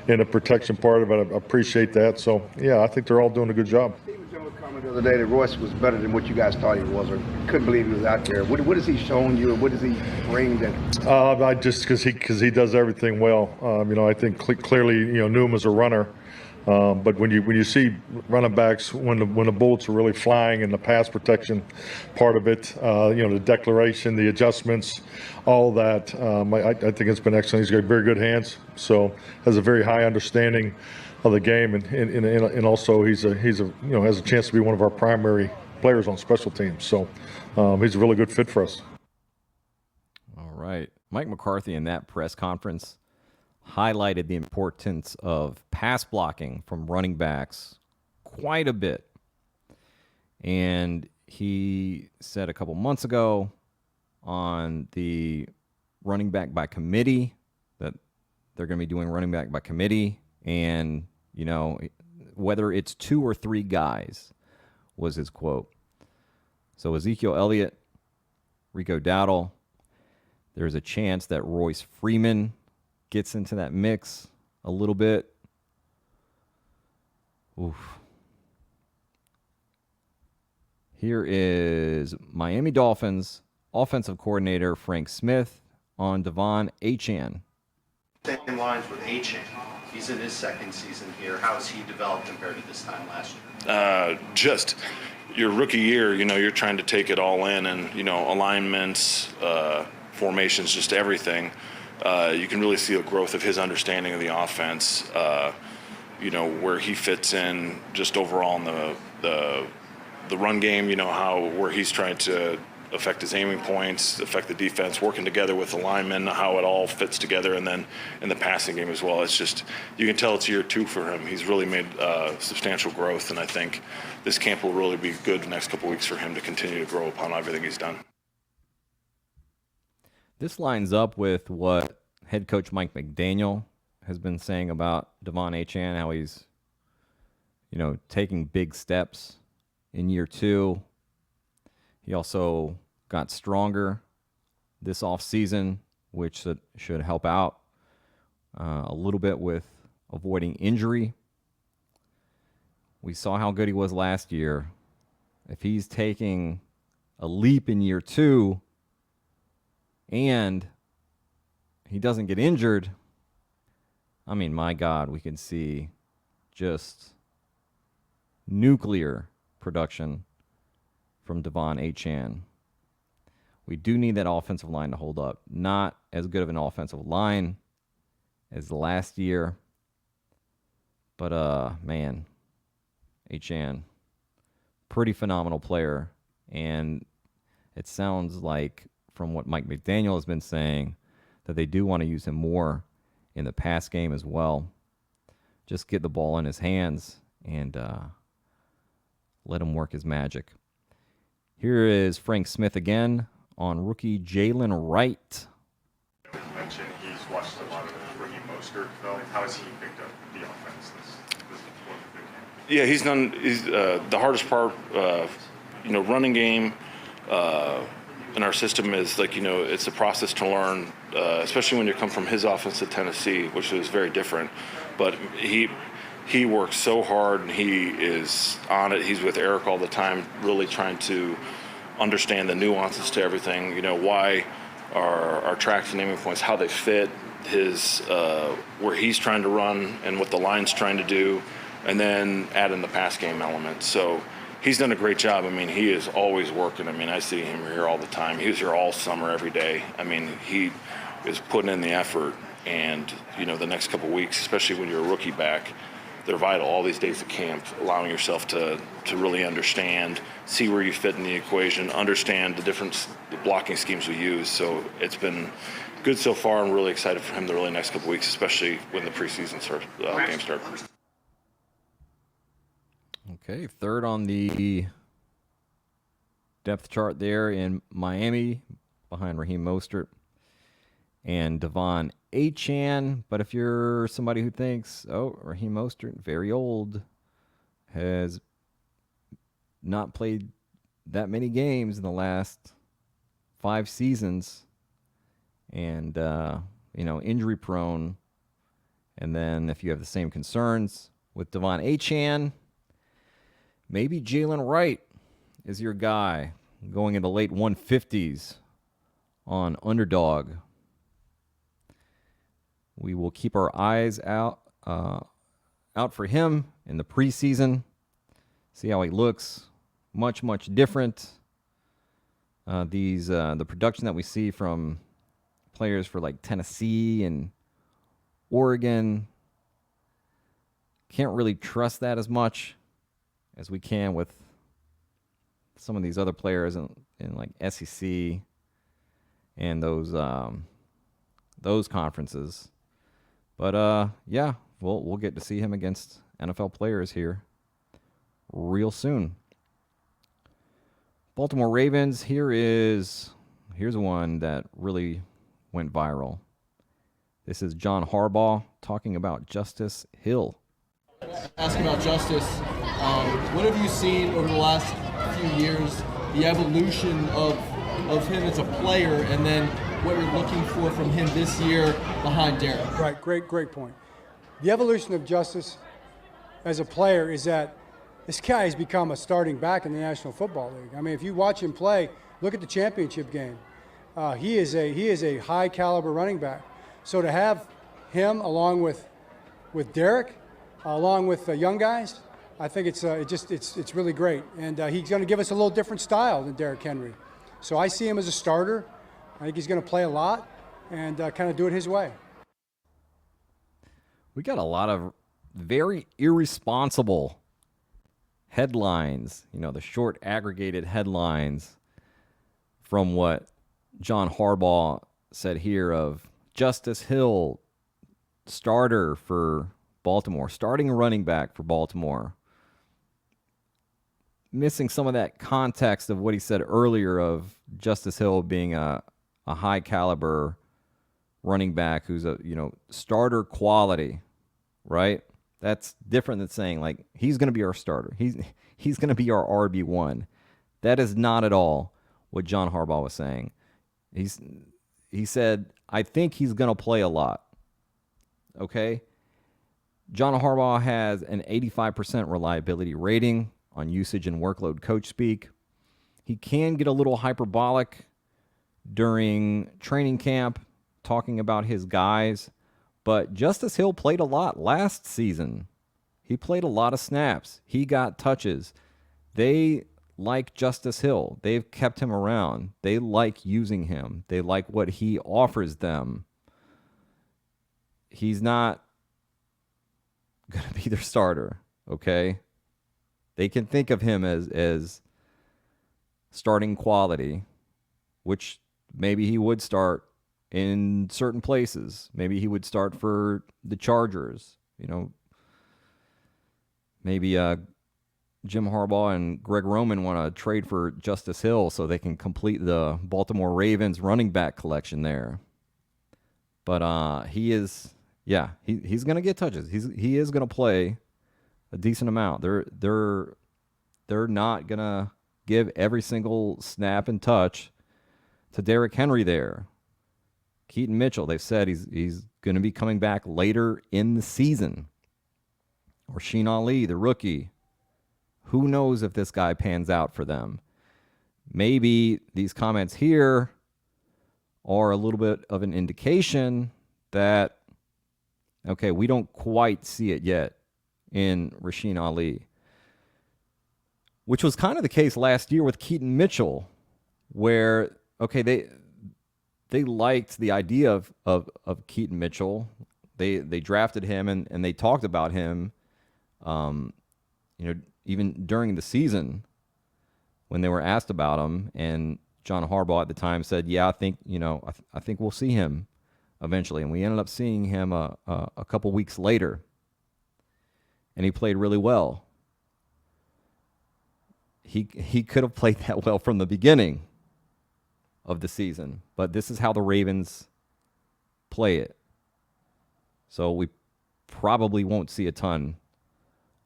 in the protection part of it. I appreciate that. So, yeah, I think they're all doing a good job. The other day that Royce was better than what you guys thought he was, or couldn't believe he was out there. What has he shown you, or what does he bring that? I just because he does everything well. I think clearly knew him as a runner. But when you see running backs when the bullets are really flying and the pass protection part of it, the declaration, the adjustments, all that, I think it's been excellent. He's got very good hands, so has a very high understanding of the game, and also he's has a chance to be one of our primary players on special teams. So he's a really good fit for us. All right, Mike McCarthy in that press conference highlighted the importance of pass blocking from running backs quite a bit. And he said a couple months ago on the running back by committee that they're going to be doing running back by committee. And, whether it's 2 or 3 guys was his quote. So Ezekiel Elliott, Rico Dowdle, there's a chance that Royce Freeman gets into that mix a little bit. Oof. Here is Miami Dolphins offensive coordinator Frank Smith on Devon Achane. Same lines with Achane. He's in his second season here. How has he developed compared to this time last year? Just your rookie year, you're trying to take it all in, and alignments, formations, just everything. You can really see the growth of his understanding of the offense, where he fits in just overall in the run game, where he's trying to affect his aiming points, affect the defense, working together with the linemen, how it all fits together, and then in the passing game as well. It's just, you can tell it's year 2 for him. He's really made substantial growth, and I think this camp will really be good the next couple weeks for him to continue to grow upon everything he's done. This lines up with what head coach Mike McDaniel has been saying about Devon Achane, how he's, taking big steps in year 2. He also got stronger this offseason, which should help out a little bit with avoiding injury. We saw how good he was last year. If he's taking a leap in year 2 and he doesn't get injured, I mean, my God, we can see just nuclear production from Devon Achane. We do need that offensive line to hold up. Not as good of an offensive line as last year, But man, Achane, pretty phenomenal player. And it sounds like, from what Mike McDaniel has been saying, that they do want to use him more in the pass game as well. Just get the ball in his hands and let him work his magic. Here is Frank Smith again on rookie Jalen Wright. You mentioned he's watched a lot of Raheem Mostert film. How has he picked up the offense this one big game? Yeah, he's the hardest part. Running game in our system is it's a process to learn, especially when you come from his offense at Tennessee, which is very different. But he works so hard and he is on it. He's with Eric all the time, really trying to understand the nuances to everything. Why our tracks and aiming points, how they fit, his where he's trying to run and what the line's trying to do, and then add in the pass game element. So he's done a great job. I mean, he is always working. I mean, I see him here all the time. He was here all summer, every day. I mean, he is putting in the effort. And, the next couple of weeks, especially when you're a rookie back, they're vital. All these days of camp, allowing yourself to really understand, see where you fit in the equation, understand the different blocking schemes we use. So it's been good so far. I'm really excited for him the really next couple of weeks, especially when the preseason games start. Okay, third on the depth chart there in Miami, behind Raheem Mostert and Devon Achane. But if you're somebody who thinks, Raheem Mostert, very old, has not played that many games in the last 5 seasons, and, injury prone, and then if you have the same concerns with Devon Achane, maybe Jalen Wright is your guy going in the late 150s on Underdog. We will keep our eyes out for him in the preseason. See how he looks. Much, much different. The production that we see from players for like Tennessee and Oregon, can't really trust that as much as we can with some of these other players in like SEC and those conferences. But yeah, we'll get to see him against NFL players here real soon. Baltimore Ravens, here's one that really went viral. This is John Harbaugh talking about Justice Hill. Asking about Justice, what have you seen over the last few years, the evolution of him as a player, and then what you're looking for from him this year behind Derek? Right, great point. The evolution of Justice as a player is that this guy has become a starting back in the National Football League. I mean, if you watch him play, look at the championship game. He is a high caliber running back. So to have him along with Derek, along with young guys, I think it's really great. And he's going to give us a little different style than Derrick Henry. So I see him as a starter. I think he's going to play a lot and kind of do it his way. We got a lot of very irresponsible headlines, the short aggregated headlines from what John Harbaugh said here of Justice Hill, starter for Baltimore, starting running back for Baltimore. Missing some of that context of what he said earlier of Justice Hill being a high caliber running back who's a starter quality, right? That's different than saying like he's going to be our starter. He's going to be our RB1. That is not at all what John Harbaugh was saying. He said, I think he's going to play a lot. Okay? John Harbaugh has an 85% reliability rating on usage and workload Coachspeak. He can get a little hyperbolic during training camp, talking about his guys, but Justice Hill played a lot last season. He played a lot of snaps. He got touches. They like Justice Hill. They've kept him around. They like using him. They like what he offers them. He's not going to be their starter, okay? They can think of him as starting quality, which maybe he would start in certain places. Maybe he would start for the Chargers, Maybe Jim Harbaugh and Greg Roman want to trade for Justice Hill so they can complete the Baltimore Ravens running back collection there. But he's going to get touches. He is going to play a decent amount. They're not going to give every single snap and touch to Derrick Henry there. Keaton Mitchell, they've said he's going to be coming back later in the season. Or Sheen Ali, the rookie. Who knows if this guy pans out for them? Maybe these comments here are a little bit of an indication that, okay, we don't quite see it yet in Rasheen Ali. Which was kind of the case last year with Keaton Mitchell, where, okay, they liked the idea of Keaton Mitchell. They drafted him and they talked about him, even during the season when they were asked about him. And John Harbaugh at the time said, yeah, I think we'll see him eventually. And we ended up seeing him a couple weeks later. And he played really well. He could have played that well from the beginning of the season, but this is how the Ravens play it. So we probably won't see a ton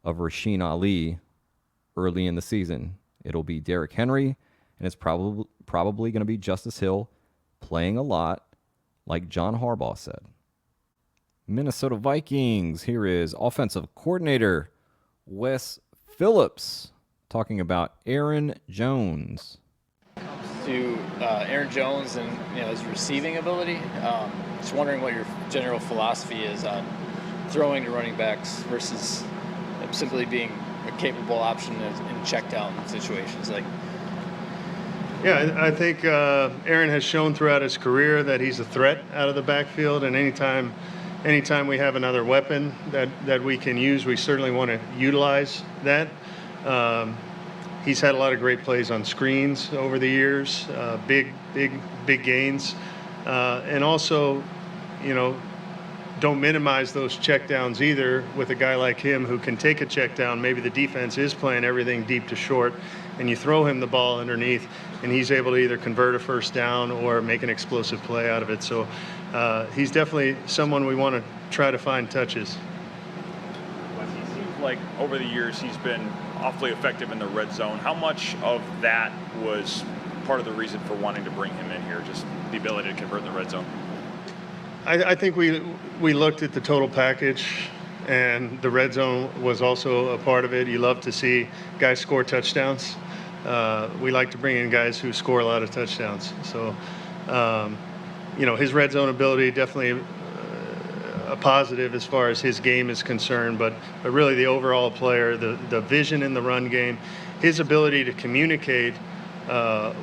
of Rasheen Ali early in the season. It'll be Derrick Henry, and it's probably going to be Justice Hill playing a lot, like John Harbaugh said. Minnesota Vikings, here is offensive coordinator Wes Phillips talking about Aaron Jones. To Aaron Jones and his receiving ability, just wondering what your general philosophy is on throwing to running backs versus simply being a capable option in check down situations. Yeah, I think Aaron has shown throughout his career that he's a threat out of the backfield, and anytime we have another weapon that we can use, we certainly want to utilize that. He's had a lot of great plays on screens over the years, big gains, and also, don't minimize those checkdowns either with a guy like him who can take a check down. Maybe the defense is playing everything deep to short, and you throw him the ball underneath, and he's able to either convert a first down or make an explosive play out of it. So he's definitely someone we want to try to find touches. It seems like over the years he's been awfully effective in the red zone. How much of that was part of the reason for wanting to bring him in here, just the ability to convert in the red zone? I think we looked at the total package, and the red zone was also a part of it. You love to see guys score touchdowns. We like to bring in guys who score a lot of touchdowns. So, his red zone ability definitely a positive as far as his game is concerned, but really the overall player, the vision in the run game, his ability to communicate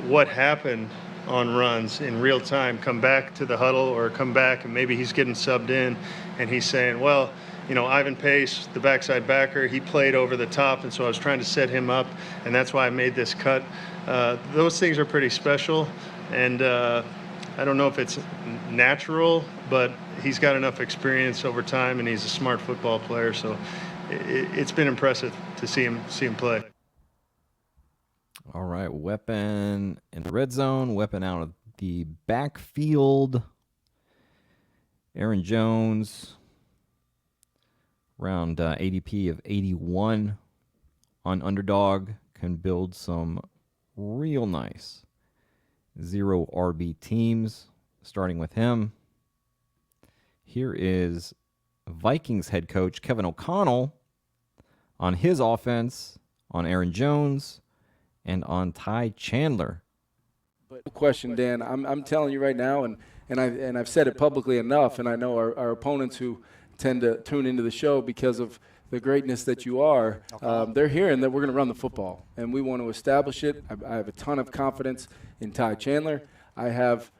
what happened on runs in real time, come back to the huddle or come back and maybe he's getting subbed in and he's saying, well, Ivan Pace, the backside backer, he played over the top, and so I was trying to set him up, and that's why I made this cut. Those things are pretty special, and I don't know if it's natural, but he's got enough experience over time, and he's a smart football player, so it's been impressive to see him play. All right, weapon in the red zone, weapon out of the backfield. Aaron Jones, around ADP of 81 on Underdog, can build some real nice 0 RB teams, starting with him. Here is Vikings head coach Kevin O'Connell on his offense, on Aaron Jones, and on Ty Chandler. But question, Dan, I'm telling you right now, and I've said it publicly enough, and I know our opponents who tend to tune into the show because of the greatness that you are, they're hearing that we're going to run the football, and we want to establish it. I have a ton of confidence in Ty Chandler. I have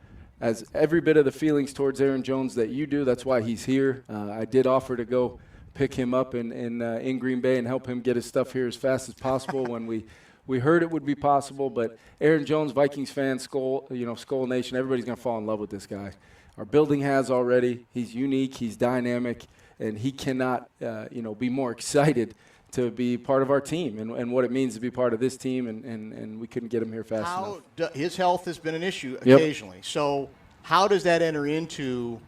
as every bit of the feelings towards Aaron Jones that you do. That's why he's here. I did offer to go pick him up in Green Bay and help him get his stuff here as fast as possible when we heard it would be possible. But Aaron Jones, Vikings fans, Skull Nation, everybody's going to fall in love with this guy. Our building has already. He's unique. He's dynamic. And he cannot, be more excited to be part of our team and what it means to be part of this team. And we couldn't get him here fast enough. His health has been an issue Yep. occasionally. So how does that enter into,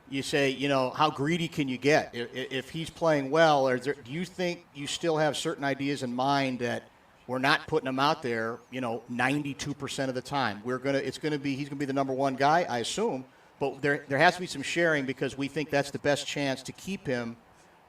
you say, how greedy can you get? If he's playing well, do you think you still have certain ideas in mind that we're not putting him out there, 92% of the time? He's going to be the number one guy, I assume. But there has to be some sharing because we think that's the best chance to keep him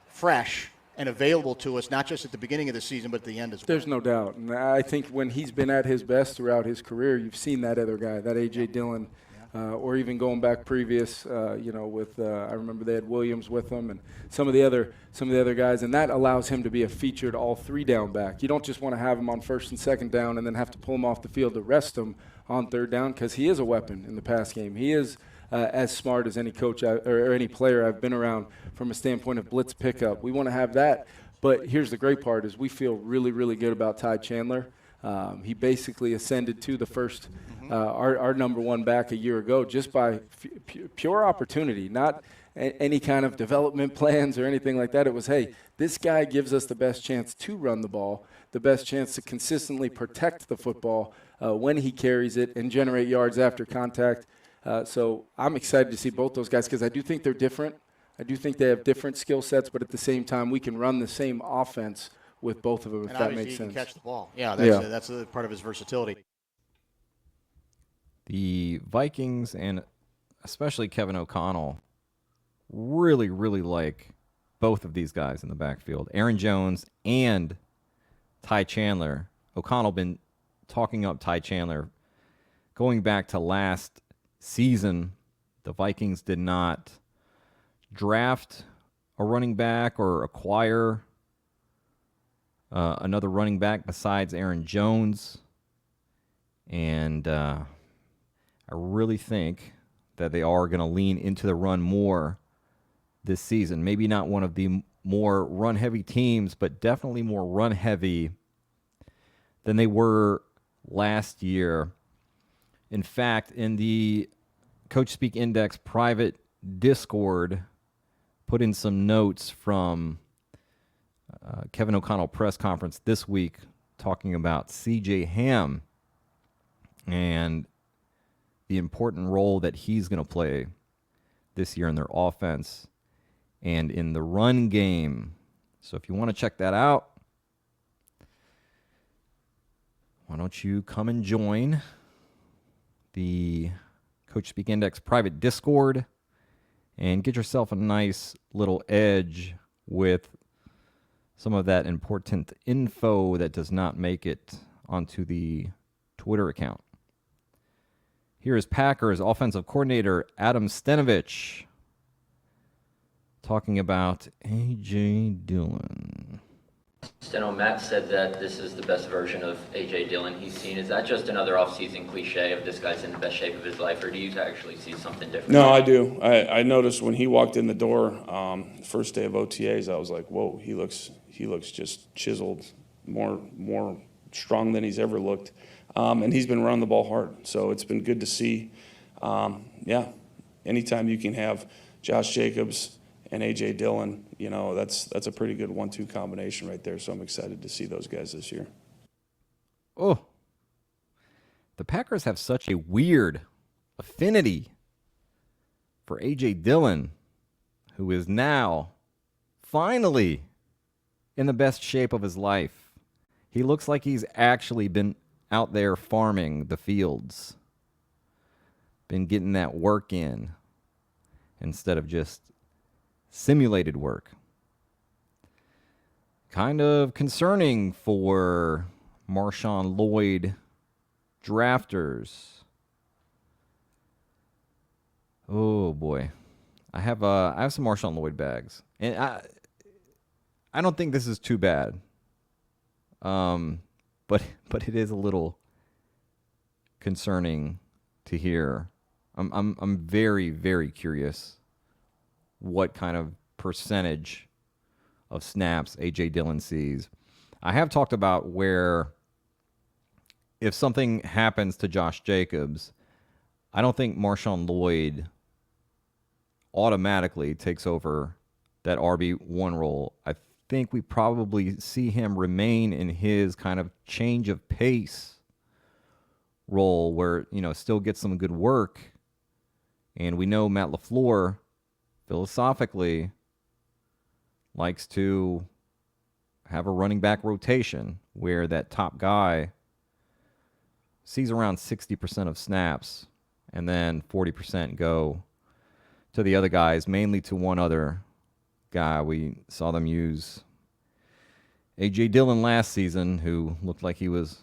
fresh and available to us, not just at the beginning of the season, but at the end as well. There's no doubt. And I think when he's been at his best throughout his career, you've seen that other guy, that A.J. Dillon, or even going back previous, with I remember they had Williams with them and some of the other guys, and that allows him to be a featured all three down back. You don't just want to have him on first and second down and then have to pull him off the field to rest him on third down because he is a weapon in the pass game. He is as smart as any coach or any player I've been around from a standpoint of blitz pickup. We want to have that. But here's the great part is we feel really, really good about Ty Chandler. He basically ascended to the first, our number one back a year ago just by pure opportunity, not any kind of development plans or anything like that. It was, hey, this guy gives us the best chance to run the ball, the best chance to consistently protect the football when he carries it and generate yards after contact. So I'm excited to see both those guys because I do think they're different. I do think they have different skill sets, but at the same time, we can run the same offense with both of them, if that makes sense. And he can catch the ball. Yeah, that's a part of his versatility. The Vikings and especially Kevin O'Connell really, really like both of these guys in the backfield, Aaron Jones and Ty Chandler. O'Connell been talking up Ty Chandler going back to last season. The Vikings did not draft a running back or acquire another running back besides Aaron Jones. And I really think that they are going to lean into the run more this season. Maybe not one of the more run-heavy teams, but definitely more run-heavy than they were last year. In fact, in the Coachspeak Index private Discord, put in some notes from Kevin O'Connell press conference this week talking about C.J. Ham and the important role that he's going to play this year in their offense and in the run game. So if you want to check that out, why don't you come and join the Coachspeak Index private Discord and get yourself a nice little edge with some of that important info that does not make it onto the Twitter account. Here is Packers offensive coordinator Adam Stenovich talking about A.J. Dillon. Steno, Matt said that this is the best version of A.J. Dillon he's seen. Is that just another offseason cliche of this guy's in the best shape of his life, or do you actually see something different? No, I do. I noticed when he walked in the door, first day of OTAs, I was like, whoa, he looks just chiseled, more strong than he's ever looked. And he's been running the ball hard, so it's been good to see. Anytime you can have Josh Jacobs and A.J. Dillon, that's a pretty good 1-2 combination right there. So I'm excited to see those guys this year. Oh, the Packers have such a weird affinity for A.J. Dillon, who is now finally in the best shape of his life. He looks like he's actually been out there farming the fields, been getting that work in instead of just simulated work. Kind of concerning for Marshawn Lloyd drafters. Oh boy, I have some Marshawn Lloyd bags, and I don't think this is too bad. But it is a little concerning to hear. I'm very, very curious what kind of percentage of snaps A.J. Dillon sees. I have talked about where if something happens to Josh Jacobs, I don't think Marshawn Lloyd automatically takes over that RB1 role. I think we probably see him remain in his kind of change of pace role where, still gets some good work. And we know Matt LaFleur philosophically likes to have a running back rotation where that top guy sees around 60% of snaps and then 40% go to the other guys, mainly to one other guy. We saw them use A.J. Dillon last season, who looked like he was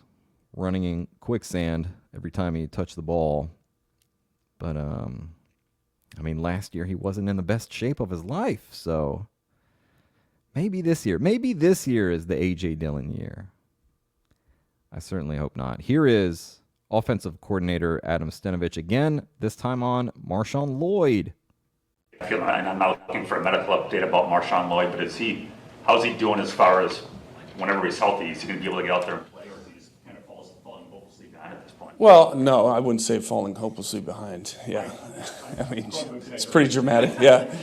running in quicksand every time he touched the ball. But, last year he wasn't in the best shape of his life, so maybe this year is the A.J. Dillon year. I certainly hope not. Here is offensive coordinator Adam Stenovich again, this time on Marshawn Lloyd. And I'm not looking for a medical update about Marshawn Lloyd, but how's he doing as far as whenever he's healthy? Is he going to be able to get out there and play, or is he just kind of falling hopelessly behind at this point? Well, no, I wouldn't say falling hopelessly behind. Yeah, it's pretty dramatic. Yeah.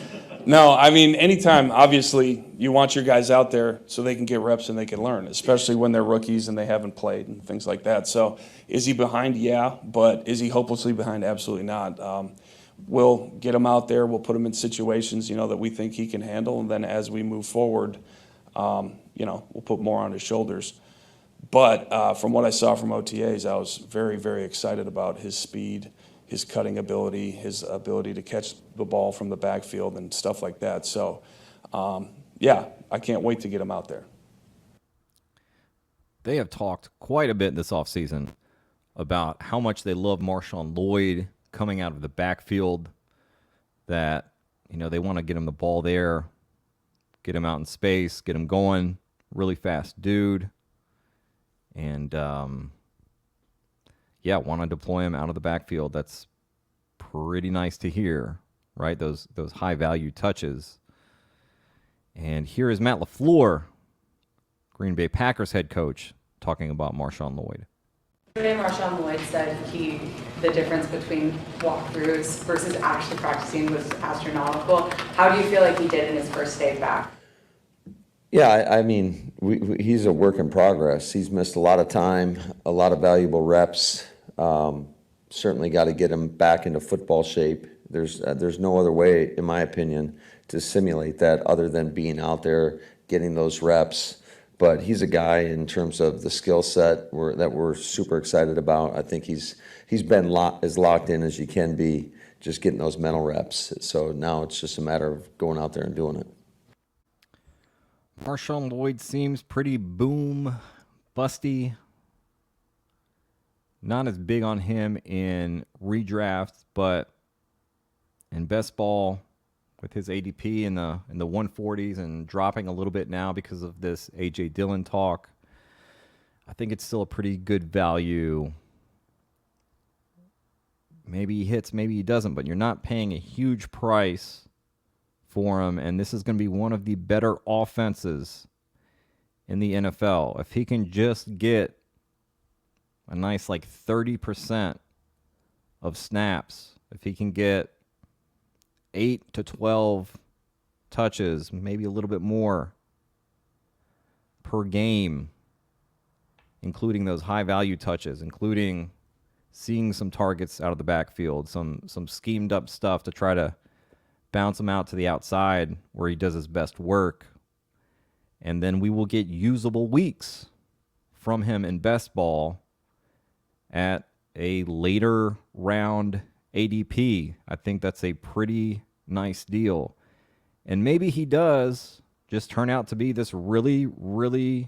No, anytime, obviously, you want your guys out there so they can get reps and they can learn, especially when they're rookies and they haven't played and things like that. So is he behind? Yeah, but is he hopelessly behind? Absolutely not. We'll get him out there. We'll put him in situations, that we think he can handle. And then as we move forward, we'll put more on his shoulders. But from what I saw from OTAs, I was very, very excited about his speed, his cutting ability, his ability to catch the ball from the backfield and stuff like that. So, I can't wait to get him out there. They have talked quite a bit this offseason about how much they love Marshawn Lloyd coming out of the backfield, that, they want to get him the ball there, get him out in space, get him going, really fast dude. And, want to deploy him out of the backfield. That's pretty nice to hear, right? Those high-value touches. And here is Matt LaFleur, Green Bay Packers head coach, talking about Marshawn Lloyd. Today, Marshawn Lloyd said the difference between walkthroughs versus actually practicing was astronomical. How do you feel like he did in his first day back? Yeah, he's a work in progress. He's missed a lot of time, a lot of valuable reps. Certainly got to get him back into football shape. There's no other way, in my opinion, to simulate that other than being out there, getting those reps. But he's a guy in terms of the skill set that we're super excited about. I think he's been as locked in as you can be, just getting those mental reps. So now it's just a matter of going out there and doing it. Marshawn Lloyd seems pretty boom busty. Not as big on him in redraft, but in best ball with his ADP in the 140s and dropping a little bit now because of this A.J. Dillon talk, I think it's still a pretty good value. Maybe he hits, maybe he doesn't, but you're not paying a huge price for him, and this is going to be one of the better offenses in the NFL. If he can just get a nice 30% of snaps, if he can get 8 to 12 touches, maybe a little bit more per game, including those high-value touches, including seeing some targets out of the backfield, some schemed up stuff to try to bounce him out to the outside where he does his best work. And then we will get usable weeks from him in best ball at a later round ADP. I think that's a pretty nice deal. And maybe he does just turn out to be this really, really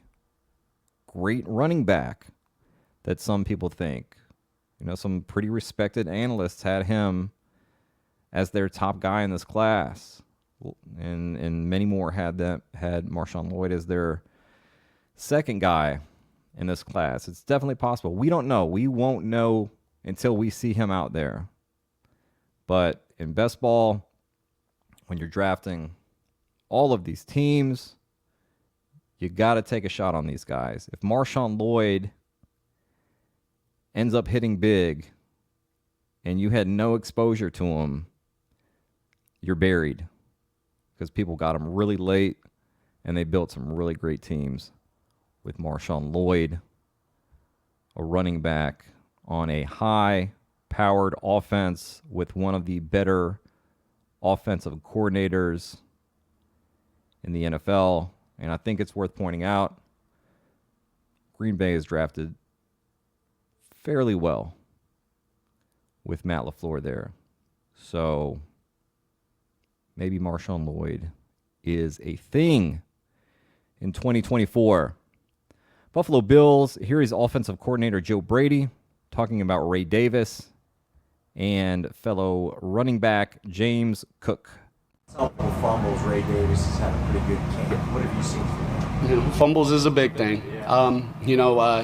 great running back that some people think. Some pretty respected analysts had him as their top guy in this class, and many more had Marshawn Lloyd as their second guy in this class. It's definitely possible. We don't know. We won't know until we see him out there. But in best ball, when you're drafting all of these teams, You got to take a shot on these guys. If Marshawn Lloyd ends up hitting big and you had no exposure to him, you're buried because people got him really late and they built some really great teams with Marshawn Lloyd, a running back on a high-powered offense with one of the better offensive coordinators in the NFL. And I think it's worth pointing out, Green Bay is drafted fairly well with Matt LaFleur there. So maybe Marshawn Lloyd is a thing in 2024. Buffalo Bills, here is offensive coordinator Joe Brady talking about Ray Davis and fellow running back James Cook. Couple fumbles, Ray Davis has had a pretty good camp. What have you seen from him? Fumbles is a big thing.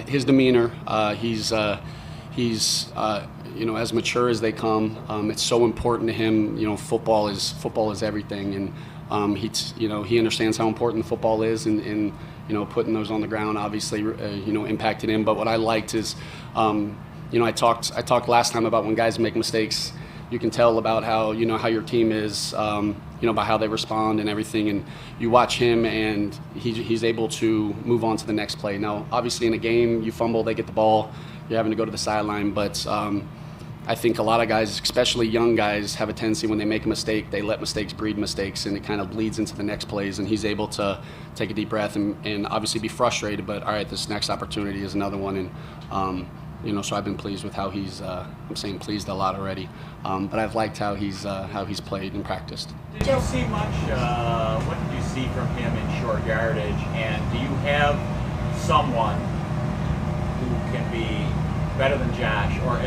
His demeanor, he's as mature as they come. It's so important to him. Football is everything, and he understands how important the football is, and putting those on the ground obviously impacted him. But what I liked is, I talked last time about when guys make mistakes, you can tell about how your team is, by how they respond and everything. And you watch him, and he's able to move on to the next play. Now, obviously, in a game, you fumble, they get the ball, you're having to go to the sideline. But I think a lot of guys, especially young guys, have a tendency when they make a mistake, they let mistakes breed mistakes, and it kind of bleeds into the next plays. And he's able to take a deep breath and obviously be frustrated, but all right, this next opportunity is another one. And so I've been pleased with how he's. I'm saying pleased a lot already, but I've liked how he's played and practiced. Did you see much? What did you see from him in short yardage? And do you have someone who can be better than Josh, or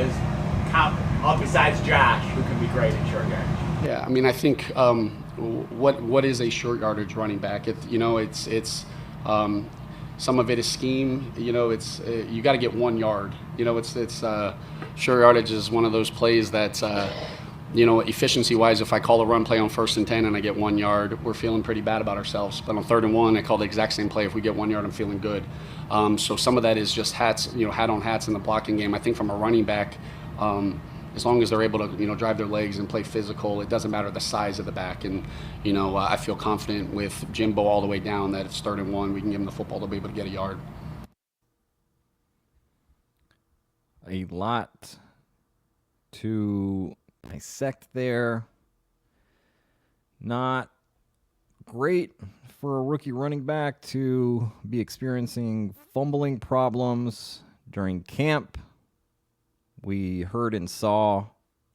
besides Josh, who can be great in short yardage? Yeah, I mean, I think what is a short yardage running back? It's some of it is scheme. It's you got to get 1 yard. It's short yardage is one of those plays that efficiency-wise, if I call a run play on 1st and 10 and I get 1 yard, we're feeling pretty bad about ourselves. But on 3rd and 1, I call the exact same play. If we get 1 yard, I'm feeling good. So some of that is just hats, hat on hats in the blocking game. I think from a running back, as long as they're able to, drive their legs and play physical, it doesn't matter the size of the back. And, I feel confident with Jimbo all the way down that it's 3rd and 1, we can give him the football to be able to get a yard. A lot to dissect there. Not great for a rookie running back to be experiencing fumbling problems during camp. We heard and saw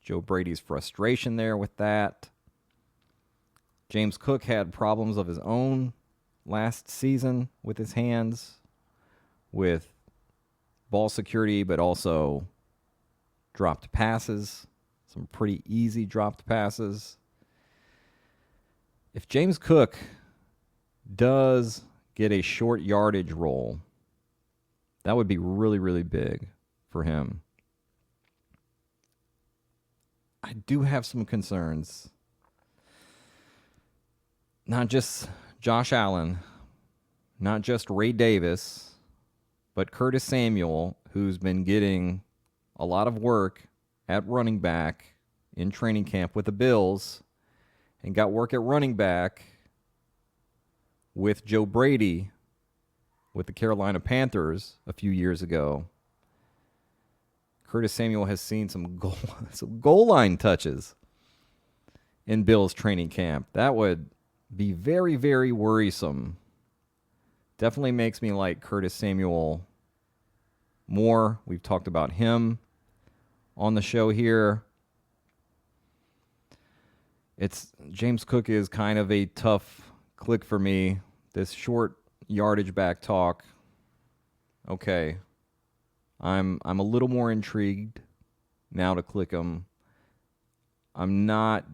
Joe Brady's frustration there with that. James Cook had problems of his own last season with his hands, with ball security, but also dropped passes, some pretty easy dropped passes. If James Cook does get a short yardage role, that would be really, really big for him. I do have some concerns. Not just Josh Allen, not just Ray Davis, but Curtis Samuel, who's been getting a lot of work at running back in training camp with the Bills and got work at running back with Joe Brady with the Carolina Panthers a few years ago. Curtis Samuel has seen some goal line touches in Bills training camp. That would be very, very worrisome. Definitely makes me like Curtis Samuel more. We've talked about him on the show here. James Cook is kind of a tough click for me. This short yardage back talk. Okay. I'm a little more intrigued now to click him. I'm not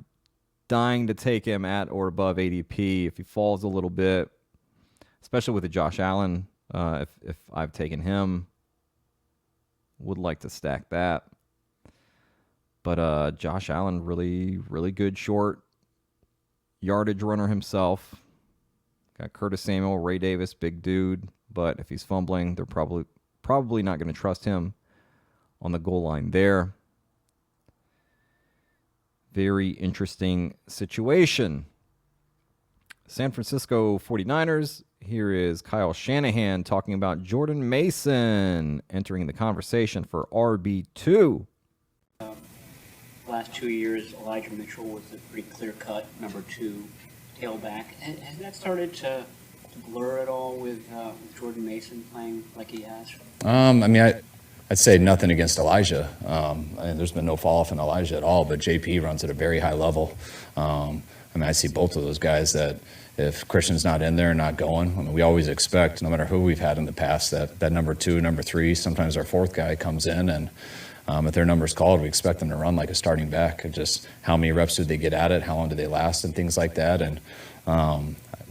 dying to take him at or above ADP. If he falls a little bit, especially with the Josh Allen, if I've taken him, would like to stack that. But Josh Allen, really, really good short yardage runner himself. Got Curtis Samuel, Ray Davis, big dude. But if he's fumbling, they're probably not going to trust him on the goal line there. Very interesting situation. San Francisco 49ers. Here is Kyle Shanahan talking about Jordan Mason entering the conversation for RB2. Last 2 years, Elijah Mitchell was a pretty clear-cut number 2 tailback. Has that started to blur at all with Jordan Mason playing like he has? I'd say nothing against Elijah. There's been no fall off in Elijah at all, but JP runs at a very high level. I see both of those guys that if Christian's not in there and not going, we always expect, no matter who we've had in the past, that number 2, number 3, sometimes our 4th guy comes in, and if their number's called, we expect them to run like a starting back. Just how many reps do they get at it, how long do they last, and things like that. And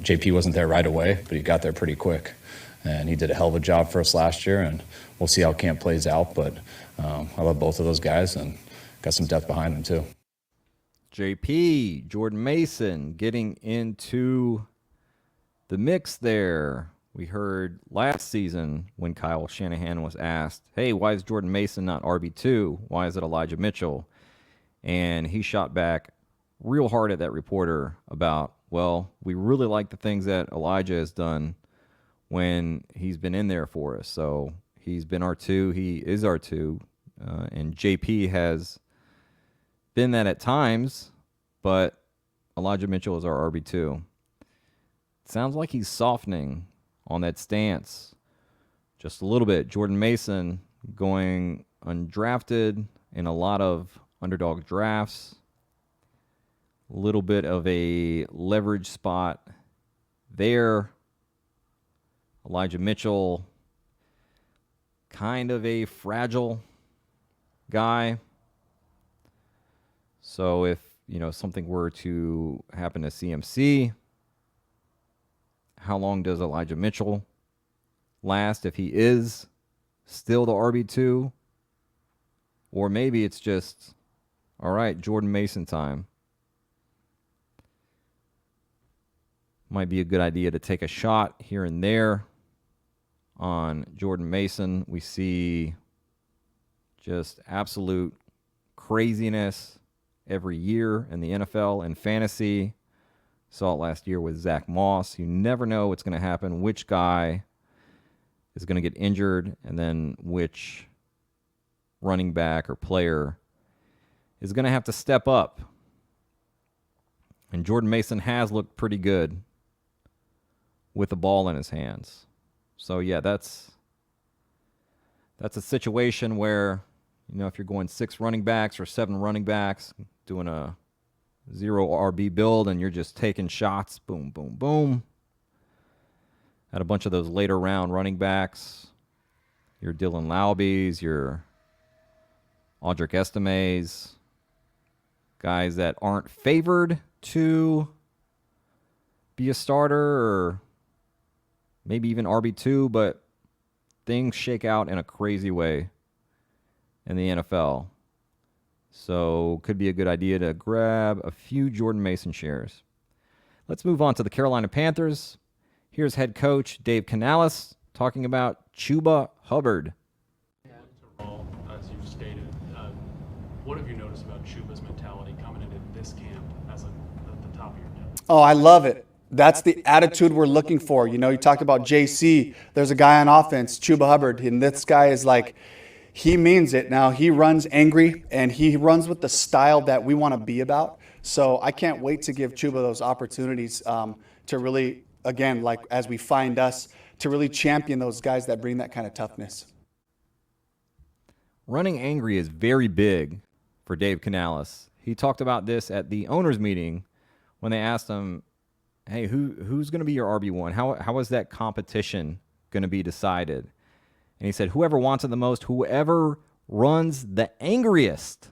JP wasn't there right away, but he got there pretty quick. And he did a hell of a job for us last year, and we'll see how camp plays out. But I love both of those guys and got some depth behind them too. JP, Jordan Mason getting into the mix there. We heard last season when Kyle Shanahan was asked, hey, why is Jordan Mason not RB2? Why is it Elijah Mitchell? And he shot back real hard at that reporter about, well, we really like the things that Elijah has done when he's been in there for us. So he's been R2, he is R2, and JP has been that at times, but Elijah Mitchell is our RB2. It sounds like he's softening on that stance just a little bit. Jordan Mason going undrafted in a lot of underdog drafts. A little bit of a leverage spot there. Elijah Mitchell, kind of a fragile guy. So if, something were to happen to CMC, how long does Elijah Mitchell last if he is still the RB2? Or maybe it's just, all right, Jordan Mason time. Might be a good idea to take a shot here and there on Jordan Mason. We see just absolute craziness every year in the NFL and fantasy. Saw it last year with Zach Moss. You never know what's going to happen, which guy is going to get injured, and then which running back or player is going to have to step up. And Jordan Mason has looked pretty good with the ball in his hands. So, yeah, that's a situation where, if you're going 6 running backs or 7 running backs, doing a 0 RB build, and you're just taking shots, boom, boom, boom, at a bunch of those later round running backs, your Dylan Laubes, your Audric Estimes, guys that aren't favored to be a starter or maybe even RB2, but things shake out in a crazy way in the NFL. So could be a good idea to grab a few Jordan Mason shares. Let's move on to the Carolina Panthers. Here's head coach Dave Canales talking about Chuba Hubbard. As you've stated, what have you noticed about Chuba's mentality coming into this camp as at the top of your depth? Oh, I love it. That's the attitude we're looking for. You talked about JC. There's a guy on offense, Chuba Hubbard, and this guy is like, he means it. Now, he runs angry, and he runs with the style that we want to be about. So I can't wait to give Chuba those opportunities to really, again, like as we find us, to really champion those guys that bring that kind of toughness. Running angry is very big for Dave Canales. He talked about this at the owners' meeting when they asked him, hey, who's going to be your RB1? How is that competition going to be decided? And he said, whoever wants it the most, whoever runs the angriest,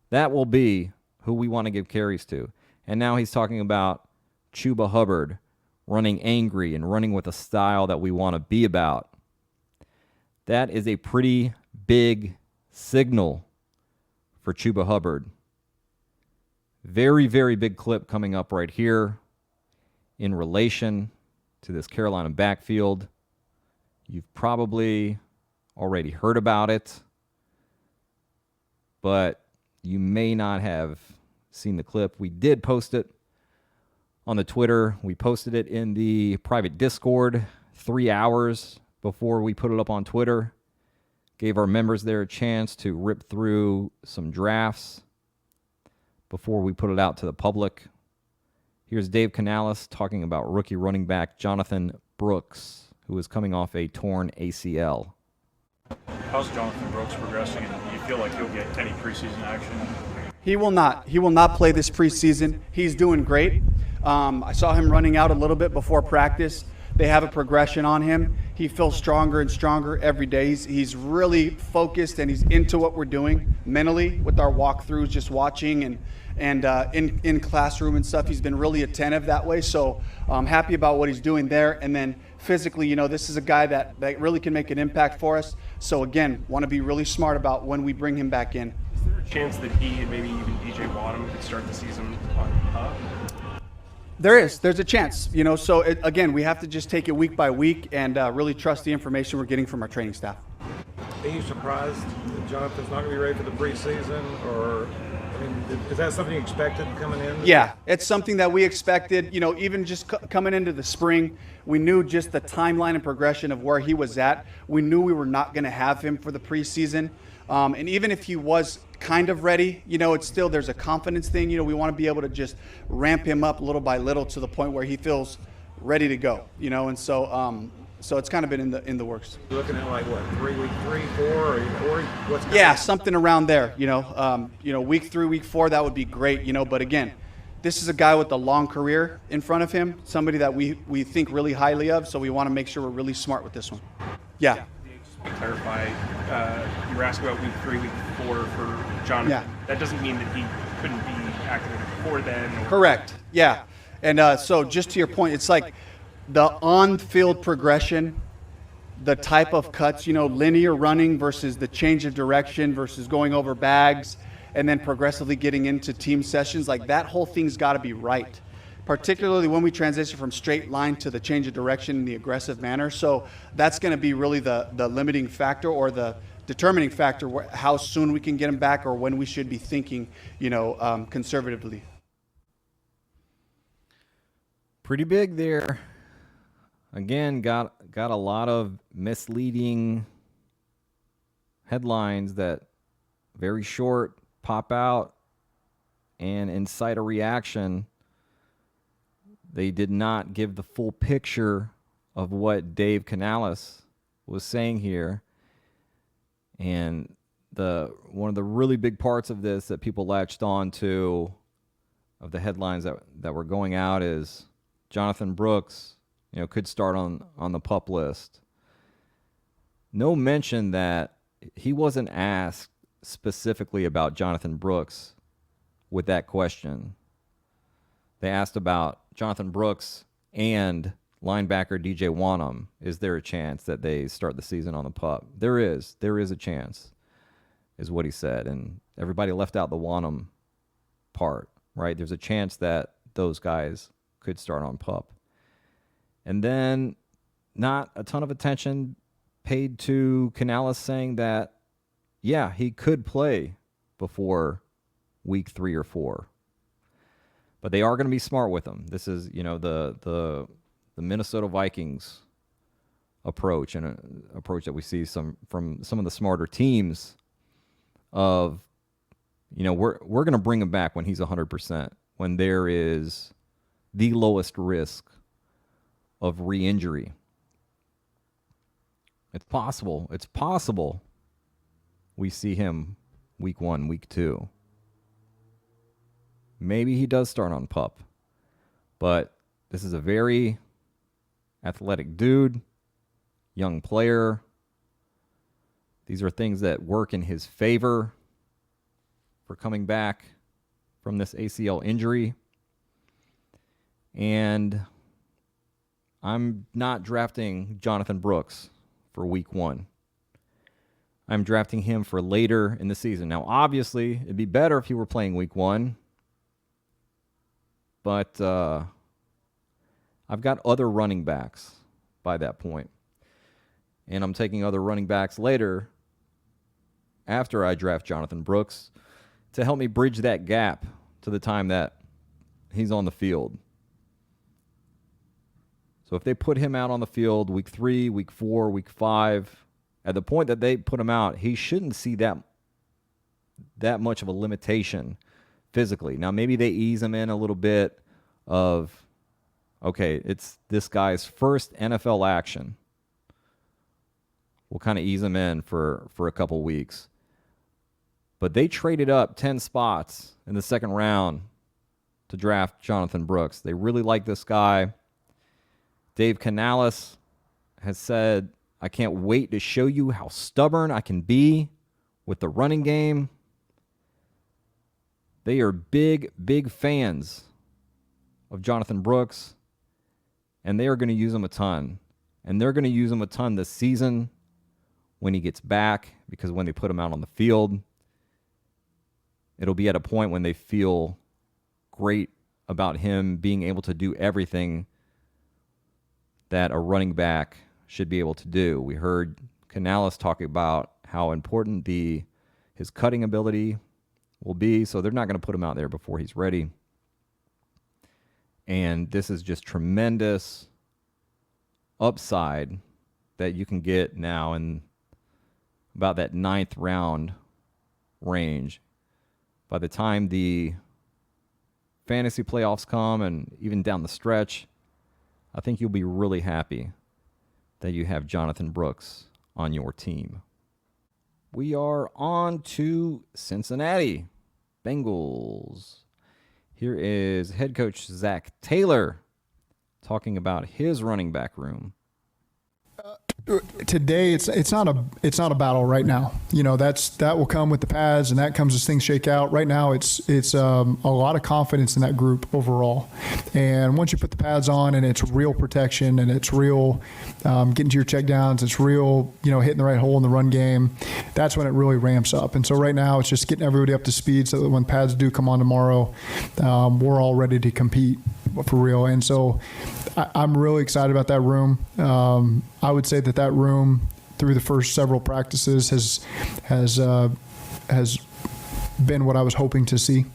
that will be who we want to give carries to. And now he's talking about Chuba Hubbard running angry and running with a style that we want to be about. That is a pretty big signal for Chuba Hubbard. Very, very big clip coming up right here. in relation to this Carolina backfield. You've probably already heard about it, but you may not have seen the clip. We did post it on the Twitter. We posted it in the private Discord 3 hours before we put it up on Twitter. Gave our members there a chance to rip through some drafts before we put it out to the public. Here's Dave Canales talking about rookie running back Jonathon Brooks, who is coming off a torn ACL. How's Jonathon Brooks progressing, and do you feel like he'll get any preseason action? He will not. He will not play this preseason. He's doing great. I saw him running out a little bit before practice. They have a progression on him. He feels stronger and stronger every day. He's really focused, and he's into what we're doing mentally with our walkthroughs, just watching and in classroom and stuff. He's been really attentive that way. So I'm happy about what he's doing there. And then physically, this is a guy that really can make an impact for us. So again, want to be really smart about when we bring him back in. Is there a chance that he and maybe even DJ Wadham could start the season on There's a chance, so again, we have to just take it week by week and really trust the information we're getting from our training staff. Are you surprised that Jonathan's not going to be ready for the preseason, or is that something you expected coming in? Yeah, it's something that we expected, even just coming into the spring. We knew just the timeline and progression of where he was at. We knew we were not going to have him for the preseason. And even if he was kind of ready, it's still, there's a confidence thing. We want to be able to just ramp him up little by little to the point where he feels ready to go, and so it's kind of been in the works. You're looking at like what, 3 week 3, 4, or what's something around there, week 3, week 4, that would be great, but again, this is a guy with a long career in front of him, somebody that we think really highly of, so we want to make sure we're really smart with this one. Yeah. To clarify, you were asked about week 3, week 4 for Jonathan. Yeah. That doesn't mean that he couldn't be activated before then? Correct. Yeah. And so just to your point, it's like the on-field progression, the type of cuts, linear running versus the change of direction versus going over bags and then progressively getting into team sessions, like that whole thing's got to be right, particularly when we transition from straight line to the change of direction in the aggressive manner. So that's going to be really the limiting factor or the determining factor, how soon we can get him back or when we should be thinking, conservatively. Pretty big there. Again, got a lot of misleading headlines that very short, pop out, and incite a reaction. They did not give the full picture of what Dave Canales was saying here. And one of the really big parts of this that people latched on to, of the headlines that were going out, is Jonathon Brooks, could start on the PUP list. No mention that he wasn't asked specifically about Jonathon Brooks with that question. They asked about Jonathon Brooks and linebacker DJ Wadham. Is there a chance that they start the season on the PUP? There is a chance, is what he said. And everybody left out the Wadham part, right? There's a chance that those guys could start on PUP. And then not a ton of attention paid to Canales saying that, yeah, he could play before week 3 or 4. But they are going to be smart with him. This is, the Minnesota Vikings approach, and an approach that we see from some of the smarter teams of, we're going to bring him back when he's 100%, when there is the lowest risk of re-injury. It's possible we see him week 1, week 2. Maybe he does start on PUP. But this is a very athletic dude, young player. These are things that work in his favor for coming back from this ACL injury. And I'm not drafting Jonathon Brooks for week 1. I'm drafting him for later in the season. Now, obviously, it'd be better if he were playing week 1. But I've got other running backs by that point. And I'm taking other running backs later after I draft Jonathon Brooks to help me bridge that gap to the time that he's on the field. So if they put him out on the field week 3, week 4, week 5, at the point that they put him out, he shouldn't see that much of a limitation physically. Now, maybe they ease him in a little bit of, okay, it's this guy's first NFL action. We'll kind of ease him in for a couple weeks. But they traded up 10 spots in the second round to draft Jonathon Brooks. They really like this guy. Dave Canales has said, I can't wait to show you how stubborn I can be with the running game. They are big, big fans of Jonathon Brooks, and they are going to use him a ton. And they're going to use him a ton this season when he gets back, because when they put him out on the field, it'll be at a point when they feel great about him being able to do everything that a running back should be able to do. We heard Canales talk about how important his cutting ability will be, so they're not going to put him out there before he's ready. And this is just tremendous upside that you can get now in about that 9th round range. By the time the fantasy playoffs come and even down the stretch, I think you'll be really happy that you have Jonathon Brooks on your team. We are on to Cincinnati Bengals. Here is head coach Zach Taylor talking about his running back room. Today it's not a battle right now. You know, that will come with the pads, and that comes as things shake out. Right now it's a lot of confidence in that group overall. And once you put the pads on and it's real protection and it's real getting to your checkdowns, it's real, hitting the right hole in the run game, that's when it really ramps up. And so right now it's just getting everybody up to speed so that when pads do come on tomorrow, we're all ready to compete for real. And so I'm really excited about that room. I would say that room through the first several practices has been what I was hoping to see.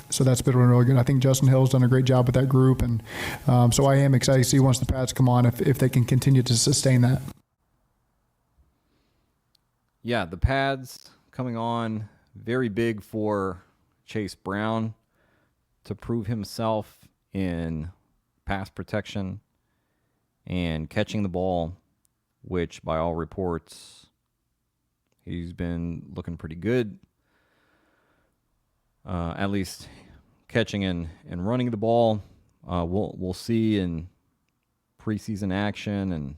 So that's been really good. I think Justin Hill's done a great job with that group, and so I am excited to see once the pads come on if they can continue to sustain that. Yeah, the pads coming on, very big for Chase Brown to prove himself in pass protection and catching the ball, which by all reports, he's been looking pretty good. At least catching and running the ball. We'll see in preseason action and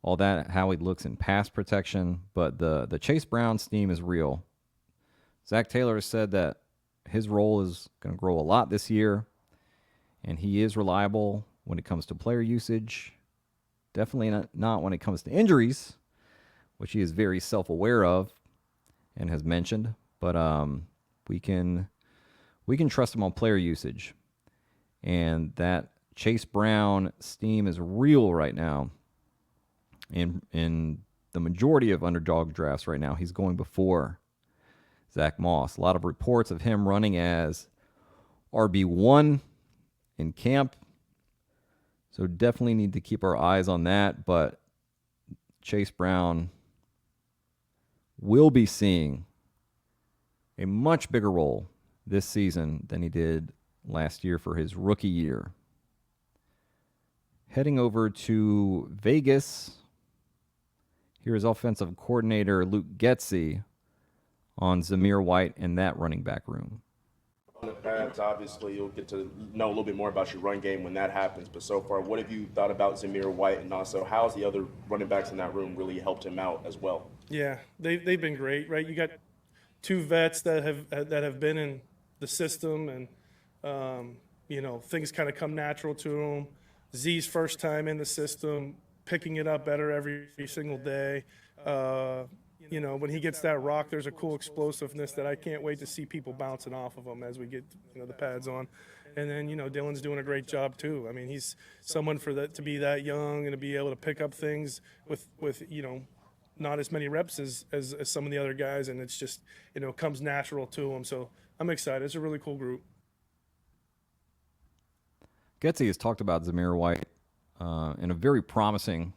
all that, how he looks in pass protection. But the Chase Brown steam is real. Zach Taylor said that his role is going to grow a lot this year, and he is reliable when it comes to player usage. Definitely not when it comes to injuries, which he is very self-aware of and has mentioned. But we can trust him on player usage. And that Chase Brown steam is real right now. In the majority of underdog drafts right now, he's going before Zach Moss. A lot of reports of him running as RB1 in camp. So definitely need to keep our eyes on that. But Chase Brown will be seeing a much bigger role this season than he did last year for his rookie year. Heading over to Vegas, here's offensive coordinator Luke Getsy on Zamir White and that running back room. On the pads, obviously, you'll get to know a little bit more about your run game when that happens. But so far, what have you thought about Zamir White, and also how's the other running backs in that room really helped him out as well? Yeah, they've been great, right? You got two vets that have been in the system, and things kind of come natural to them. Z's first time in the system, picking it up better every single day. When he gets that rock, there's a cool explosiveness that I can't wait to see people bouncing off of him as we get the pads on. And then, Dylan's doing a great job too. I mean, he's someone to be that young and to be able to pick up things with not as many reps as some of the other guys. And it's just, comes natural to him. So I'm excited. It's a really cool group. Getsy has talked about Zamir White in a very promising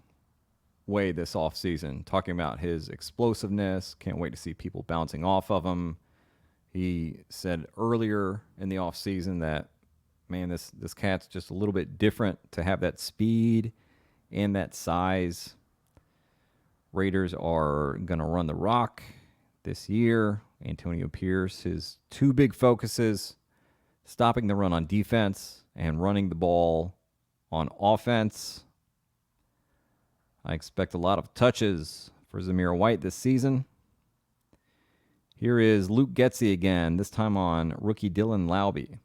way this offseason, talking about his explosiveness. Can't wait to see people bouncing off of him. He said earlier in the offseason that, man, this cat's just a little bit different to have that speed and that size. Raiders are going to run the rock this year. Antonio Pierce, his two big focuses, stopping the run on defense and running the ball on offense. I expect a lot of touches for Zamir White this season. Here is Luke Getsy again, this time on rookie Dylan Laube.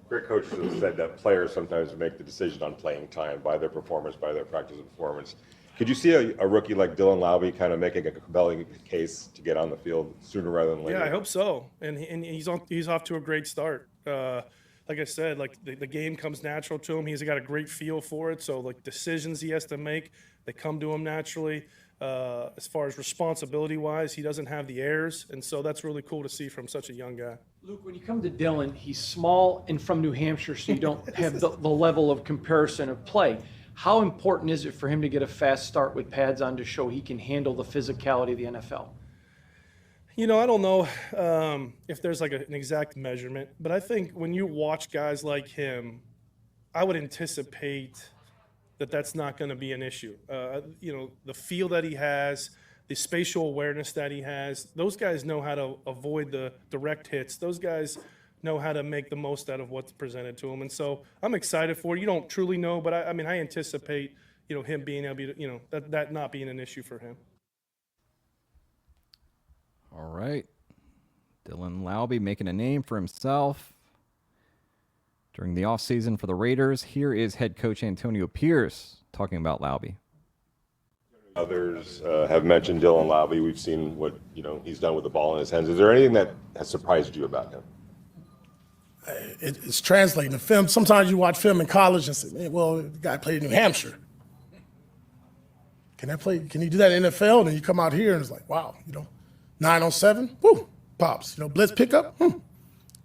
Great coaches have said that players sometimes make the decision on playing time by their performance, by their practice and performance. Could you see a rookie like Dylan Laube kind of making a compelling case to get on the field sooner rather than later? Yeah, I hope so. And he's off to a great start. Like I said, the game comes natural to him. He's got a great feel for it. So decisions he has to make, they come to him naturally. As far as responsibility-wise, he doesn't have the airs, and so that's really cool to see from such a young guy. Luke, when you come to Dylan, he's small and from New Hampshire, so you don't have the level of comparison of play. How important is it for him to get a fast start with pads on to show he can handle the physicality of the NFL? I don't know if there's an exact measurement, but I think when you watch guys like him, I would anticipate that's not going to be an issue. The feel that he has, the spatial awareness that he has, those guys know how to avoid the direct hits. Those guys know how to make the most out of what's presented to them. And so I'm excited for it. You don't truly know, but I anticipate, him being able to, that not being an issue for him. All right. Dylan Laube making a name for himself during the offseason for the Raiders. Here is head coach Antonio Pierce talking about Laube. Others have mentioned Dylan Laube. We've seen what he's done with the ball in his hands. Is there anything that has surprised you about him? It's translating the film. Sometimes you watch film in college and say, man, well, the guy played in New Hampshire. Can he do that in the NFL? And then you come out here and it's like, wow, 9 on 7, woo, pops. Blitz pickup,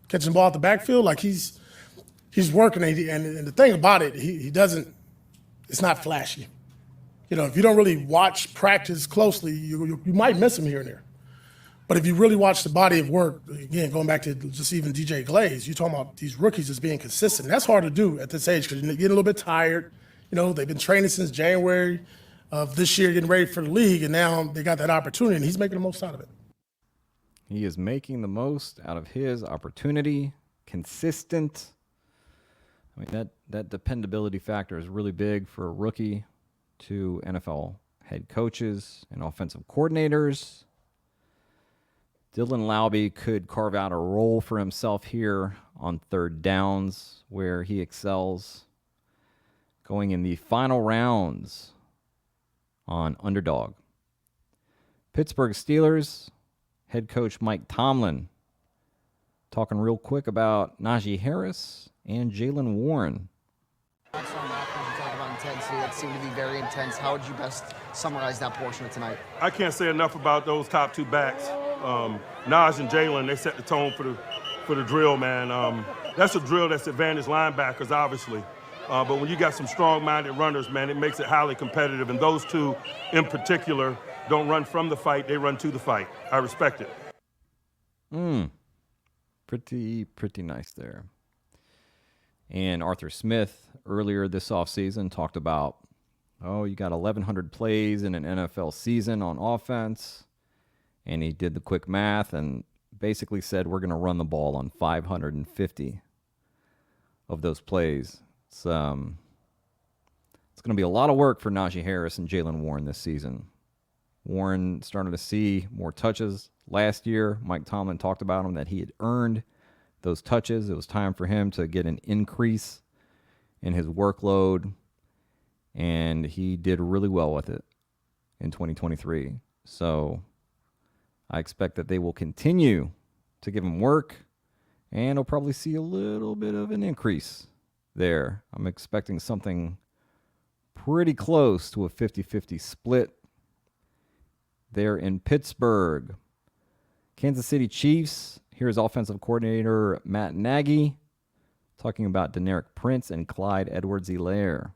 catching the ball out the backfield, he's working. And the thing about it, he doesn't. It's not flashy. If you don't really watch practice closely, you might miss him here and there. But if you really watch the body of work, again, going back to just even DJ Glaze, you're talking about these rookies as being consistent. That's hard to do at this age because you're getting a little bit tired. They've been training since January of this year, getting ready for the league, and now they got that opportunity, and he's making the most out of it. He is making the most out of his opportunity, consistent. That dependability factor is really big for a rookie to NFL head coaches and offensive coordinators. Dylan Laube could carve out a role for himself here on third downs where he excels, going in the final rounds on Underdog. Pittsburgh Steelers head coach Mike Tomlin talking real quick about Najee Harris and Jaylen Warren. Talk about intensity. That seemed to be very intense. How would you best summarize that portion of tonight? I can't say enough about those top two backs. Naj and Jaylen, they set the tone for the drill, man. That's a drill that's advantage linebackers, obviously. But when you got some strong-minded runners, man, it makes it highly competitive. And those two, in particular, don't run from the fight, they run to the fight. I respect it. Pretty nice there. And Arthur Smith, earlier this offseason, talked about, you got 1,100 plays in an NFL season on offense. And he did the quick math and basically said we're going to run the ball on 550 of those plays. It's going to be a lot of work for Najee Harris and Jaylen Warren this season. Warren started to see more touches last year. Mike Tomlin talked about him, that he had earned those touches. It was time for him to get an increase in his workload, and he did really well with it in 2023. So I expect that they will continue to give him work And we'll probably see a little bit of an increase there. I'm expecting something pretty close to a 50-50 split there in Pittsburgh. Kansas City Chiefs, here's offensive coordinator Matt Nagy talking about Deneric Prince and Clyde Edwards-Helaire.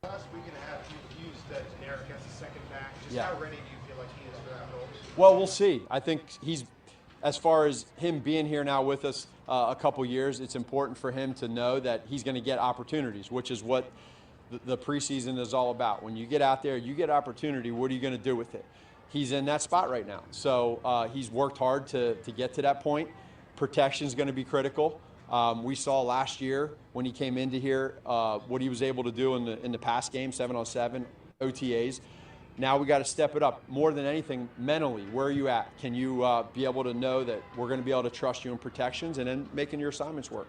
Last week and a half, you used Deneric as a second back. Just Yeah. how ready do you feel like he is for that role? Well, we'll see. I think he's, as far as him being here now with us a couple years, it's important for him to know that he's going to get opportunities, which is what the preseason is all about. When you get out there, you get opportunity. What are you going to do with it? He's in that spot right now. So he's worked hard to get to that point. Protection is going to be critical. We saw last year when he came into here what he was able to do in the pass game, 7-on-7, OTAs. Now we got to step it up. More than anything, mentally, where are you at? Can you be able to know that we're going to be able to trust you in protections and then making your assignments work?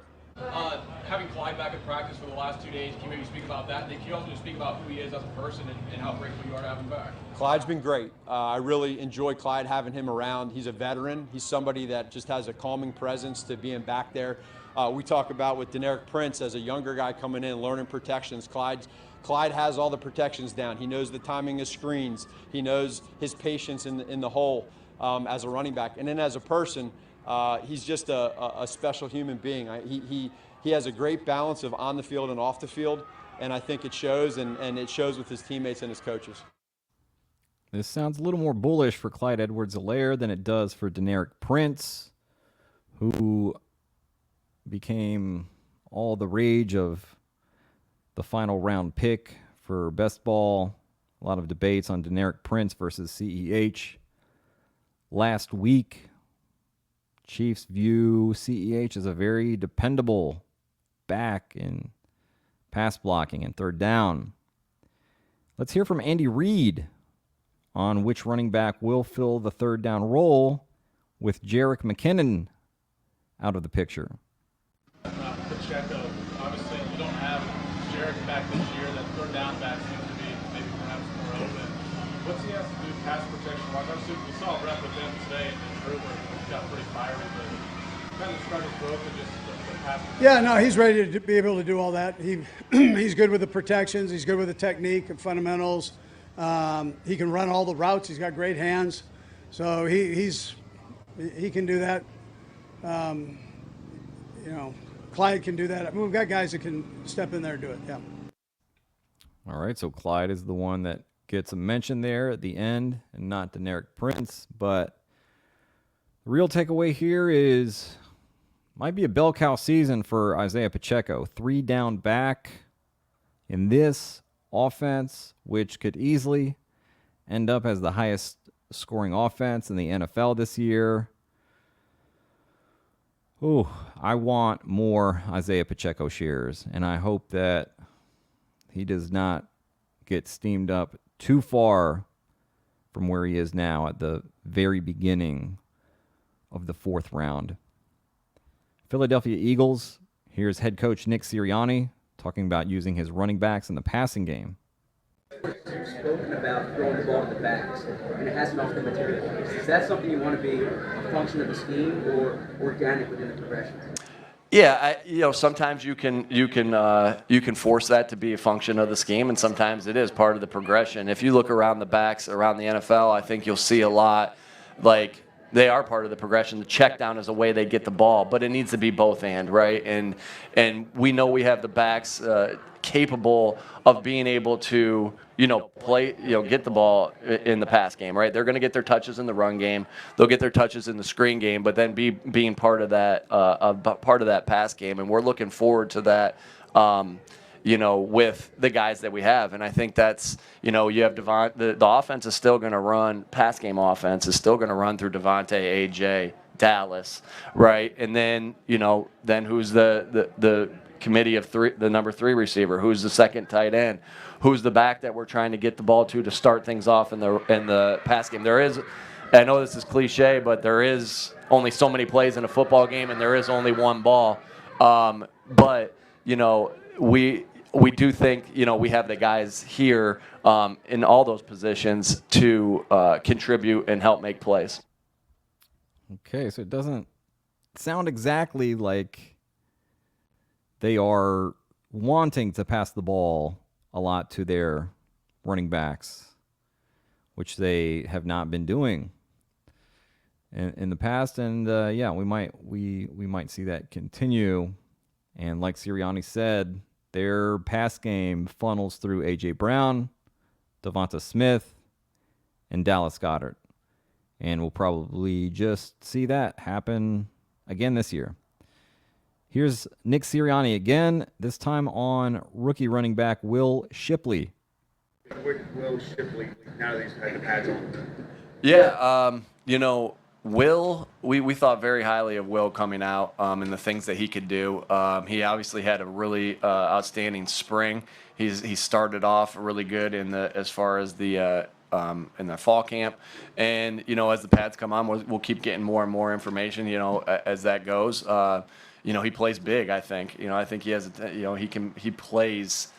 Having Clyde back in practice for the last 2 days, can you maybe speak about that? Can you also just speak about who he is as a person and how grateful you are to have him back? Clyde's been great. I really enjoy Clyde, having him around. He's a veteran. He's somebody that just has a calming presence to being back there. We talk about with Deneric Prince as a younger guy coming in, learning protections. Clyde has all the protections down. He knows the timing of screens. He knows his patience in the hole as a running back. And then as a person, he's just a special human being. He has a great balance of on the field and off the field, and I think it shows, and it shows with his teammates and his coaches. This sounds a little more bullish for Clyde Edwards-Helaire than it does for Deneric Prince, who became all the rage of the final round pick for best ball. A lot of debates on Deneric Prince versus CEH. Last week, Chiefs view CEH as a very dependable back in pass blocking and third down. Let's hear from Andy Reid on which running back will fill the third down role with Jerick McKinnon out of the picture. Pacheco, obviously you don't have Jerick back this year. That third down back seems to be maybe perhaps more open. What's he has to do pass protection wise? Obviously we saw a rep with him today in Drew where he got pretty fiery, but kind of describe his growth and just the pass protection. Yeah, no, he's ready to be able to do all that. He's good with the protections. He's good with the technique and fundamentals. He can run all the routes. He's got great hands. So he can do that. Clyde can do that. I mean, we've got guys that can step in there and do it, yeah. All right, so Clyde is the one that gets a mention there at the end and not Deneric Prince. But the real takeaway here is might be a bell cow season for Isaiah Pacheco. 3 down back in this offense, which could easily end up as the highest scoring offense in the NFL this year. Ooh, I want more Isaiah Pacheco shares, and I hope that he does not get steamed up too far from where he is now at the very beginning of the 4th round. Philadelphia Eagles, here's head coach Nick Sirianni talking about using his running backs in the passing game. You've spoken about throwing the ball to the backs, and it hasn't often materialized. Is that something you want to be a function of the scheme or organic within the progression? Yeah, sometimes you can force that to be a function of the scheme, and sometimes it is part of the progression. If you look around the backs around the NFL, I think you'll see a lot like they are part of the progression. The check down is a way they get the ball, but it needs to be both and, right? And we know we have the backs capable of being able to, play, get the ball in the pass game, right? They're going to get their touches in the run game. They'll get their touches in the screen game, but then being part of that pass game. And we're looking forward to that, with the guys that we have. And I think that's, you have the offense is still going to run, pass game offense is still going to run through Devontae, AJ, Dallas, right? And then, then who's the committee of 3, the number 3 receiver, who's the second tight end, who's the back that we're trying to get the ball to start things off in the pass game. There is, I know this is cliche, but there is only so many plays in a football game, and there is only one ball. But we do think we have the guys here in all those positions to contribute and help make plays. Okay, so it doesn't sound exactly like they are wanting to pass the ball a lot to their running backs, which they have not been doing in the past. And yeah, we might see that continue. And like Sirianni said, their pass game funnels through A.J. Brown, Devonta Smith, and Dallas Goedert. And we'll probably just see that happen again this year. Here's Nick Sirianni again, this time on rookie running back Will Shipley. Will Shipley, now that he's had the pads on. Yeah, Will, we thought very highly of Will coming out and the things that he could do. He obviously had a really outstanding spring. He started off really good as far as the in the fall camp, and as the pads come on, we'll keep getting more and more information. As that goes. He plays big. I think. I think he has. He plays.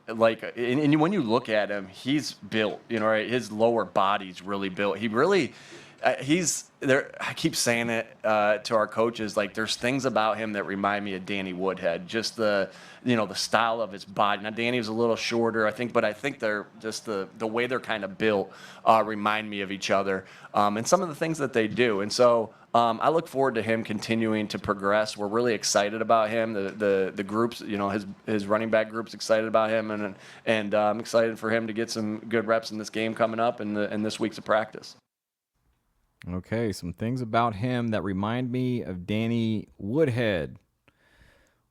Like, and when you look at him, he's built. Right? His lower body's really built. He really. He's there. I keep saying it to our coaches. Like, there's things about him that remind me of Danny Woodhead. Just the style of his body. Now, Danny was a little shorter, I think, but I think they're just the way they're kind of built remind me of each other, and some of the things that they do. And so I look forward to him continuing to progress. We're really excited about him. The groups, his running back group's excited about him, and I'm excited for him to get some good reps in this game coming up and this week's of practice. Okay, some things about him that remind me of Danny Woodhead.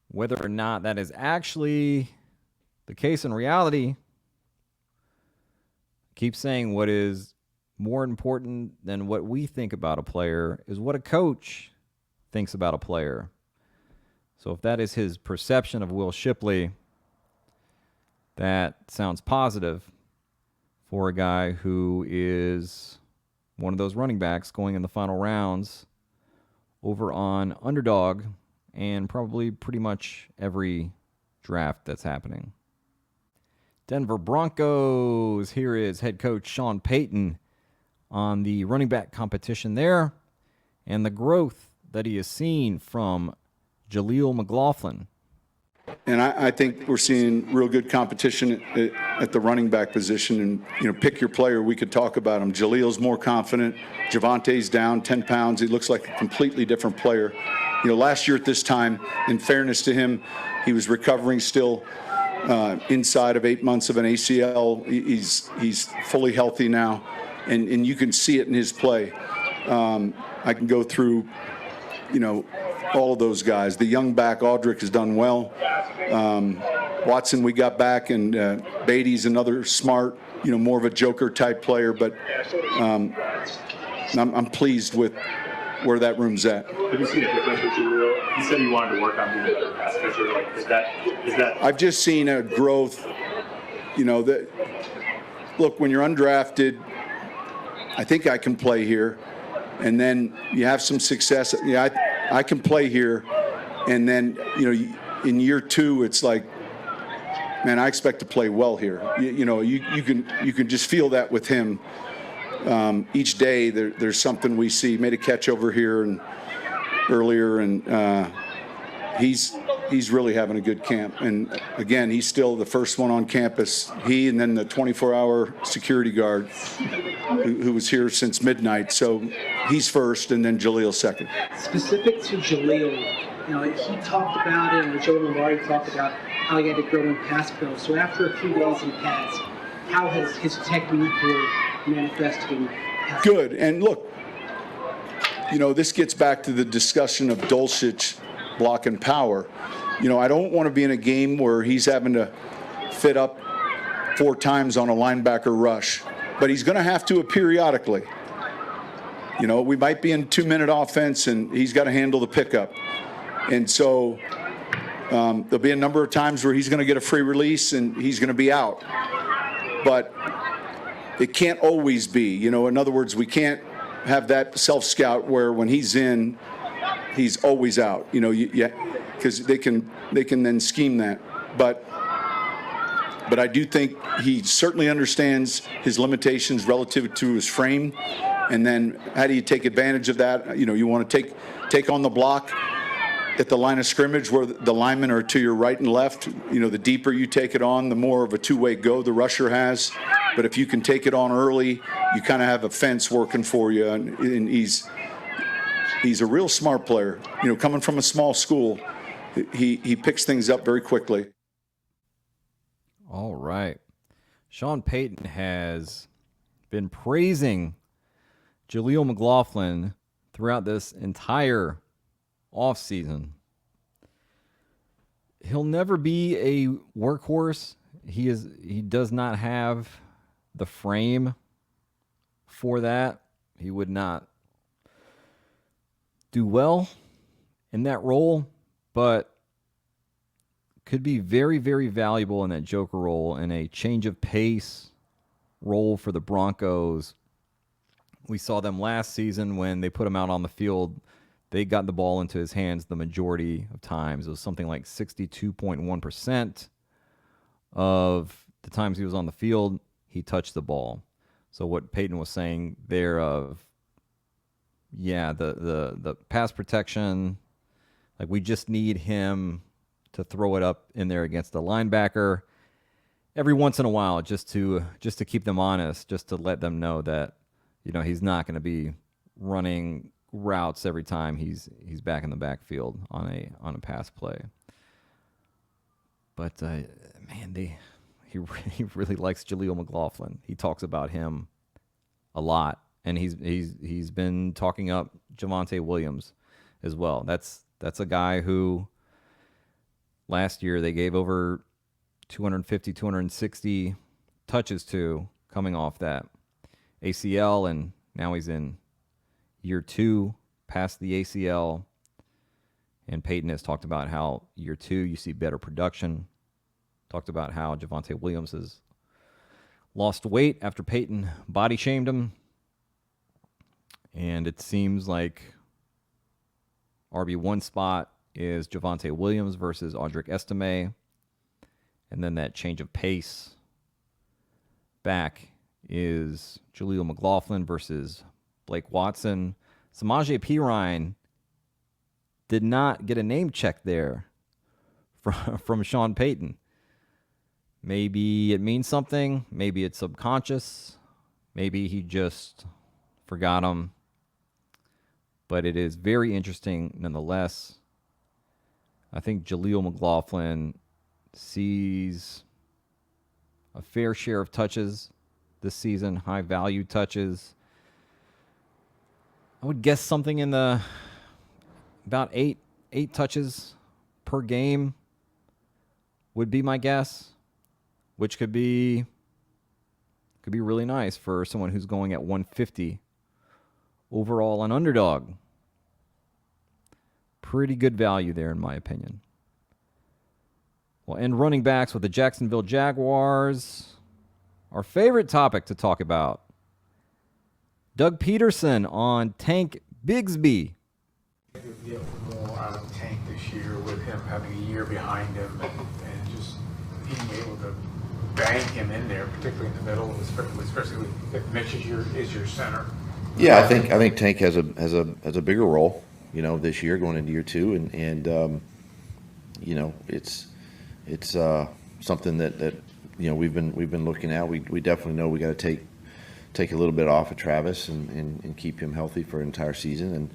Whether or not that is actually the case in reality, I keep saying what is more important than what we think about a player is what a coach thinks about a player. So if that is his perception of Will Shipley, that sounds positive for a guy who is one of those running backs going in the final rounds over on Underdog and probably pretty much every draft that's happening. Denver Broncos, here is head coach Sean Payton on the running back competition there and the growth that he has seen from Jaleel McLaughlin. And I think we're seeing real good competition at the running back position. And, pick your player. We could talk about him. Jaleel's more confident. Javante's down 10 pounds. He looks like a completely different player. Last year at this time, in fairness to him, he was recovering still inside of 8 months of an ACL. He's fully healthy now, and you can see it in his play. I can go through, all of those guys. The young back, Aldrich, has done well. Watson, we got back, and Beatty's another smart, more of a joker type player. But I'm pleased with where that room's at. Have you seen a difference with Jaleel? He said he wanted to work on being a better pass catcher. Like, is that? I've just seen a growth. Look, when you're undrafted, I think I can play here, and then you have some success. Yeah, I can play here, and then in year two, it's like, man, I expect to play well here. You can just feel that with him. Each day there's something we see. Made a catch over here and earlier, and he's really having a good camp. And again, he's still the first one on campus. He and then the 24-hour security guard who was here since midnight. So he's first, and then Jaleel second. Specific to Jaleel, he talked about it, and Joe Lombardi talked about how he had to grow in pass pro. So after a few days in pads, how has his technique manifested in pass? Good. And look, this gets back to the discussion of Dulcich block and power. I don't want to be in a game where he's having to fit up 4 times on a linebacker rush, but he's going to have to periodically. We might be in 2-minute offense, and he's got to handle the pickup. And so there'll be a number of times where he's going to get a free release and he's going to be out. But it can't always be. In other words, we can't have that self-scout where when he's in, he's always out. Because they can then scheme that. But I do think he certainly understands his limitations relative to his frame, And then how do you take advantage of that? You want to take on the block at the line of scrimmage where the linemen are to your right and left. The deeper you take it on, the more of a two-way go the rusher has. But if you can take it on early, you kind of have a fence working for you. And he's a real smart player. Coming from a small school, he picks things up very quickly. All right. Sean Payton has been praising Jaleel McLaughlin throughout this entire offseason. He'll never be a workhorse. He does not have the frame for that. He would not do well in that role, but could be very, very valuable in that joker role, in a change of pace role for the Broncos. We saw them last season when they put him out on the field. They got the ball into his hands the majority of times. It was something like 62.1% of the times he was on the field, he touched the ball. So what Peyton was saying there of, the pass protection, like we just need him to throw it up in there against the linebacker every once in a while, just to keep them honest, just to let them know that, he's not going to be running routes every time he's back in the backfield on a pass play. But he really likes Jaleel McLaughlin. He talks about him a lot, and he's been talking up Javonte Williams as well. That's a guy who last year they gave over 250, 260 touches to, coming off that ACL, and now he's in year 2 past the ACL. And Peyton has talked about how year 2 you see better production. Talked about how Javonte Williams has lost weight after Peyton body shamed him. And it seems like RB1 spot is Javonte Williams versus Audric Estime. And then that change of pace back is Jaleel McLaughlin versus Blake Watson. Samaje Perine did not get a name check there from Sean Payton. Maybe it means something. Maybe it's subconscious. Maybe he just forgot him. But it is very interesting nonetheless. I think Jaleel McLaughlin sees a fair share of touches this season, high value touches. I would guess something in the about eight touches per game would be my guess, which could be really nice for someone who's going at 150 overall on Underdog. Pretty good value there, in my opinion. Well, and running backs with the Jacksonville Jaguars, our favorite topic to talk about. Doug Peterson on Tank Bigsby. Get more out of Tank this year with him having a year behind him and just being able to bang him in there, particularly in the middle, especially if Mitch is your center. Yeah, I think Tank has a bigger role, this year going into year 2, and it's something that we've been looking at. We definitely know we got to take a little bit off of Travis and keep him healthy for an entire season,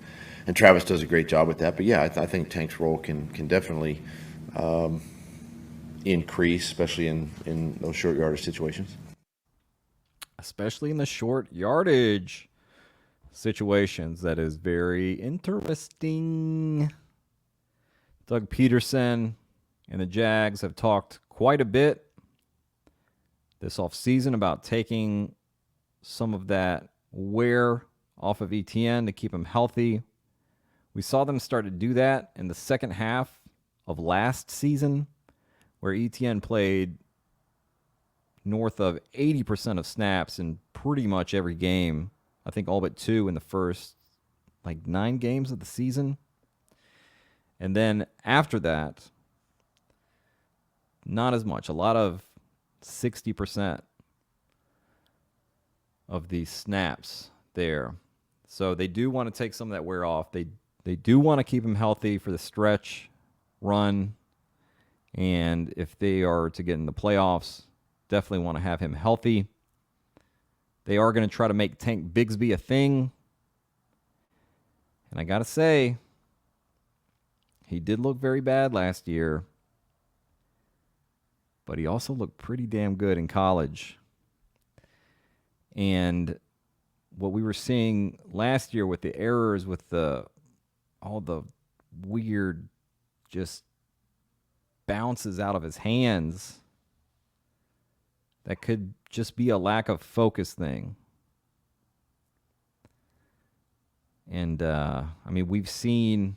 and Travis does a great job with that. But yeah, I think Tank's role can definitely increase, especially in those short yardage situations. Especially in the short yardage situations. That is very interesting. Doug Peterson and the Jags have talked quite a bit this offseason about taking some of that wear off of ETN to keep him healthy. We saw them start to do that in the second half of last season, where ETN played north of 80% of snaps in pretty much every game. I think all but 2 in the first 9 games of the season. And then after that, not as much. A lot of 60% of the snaps there. So they do want to take some of that wear off. They do want to keep him healthy for the stretch run. And if they are to get in the playoffs, definitely want to have him healthy. They are going to try to make Tank Bigsby a thing. And I got to say, he did look very bad last year. But he also looked pretty damn good in college. And what we were seeing last year with the errors, with all the weird just bounces out of his hands, that could just be a lack of focus thing. And, we've seen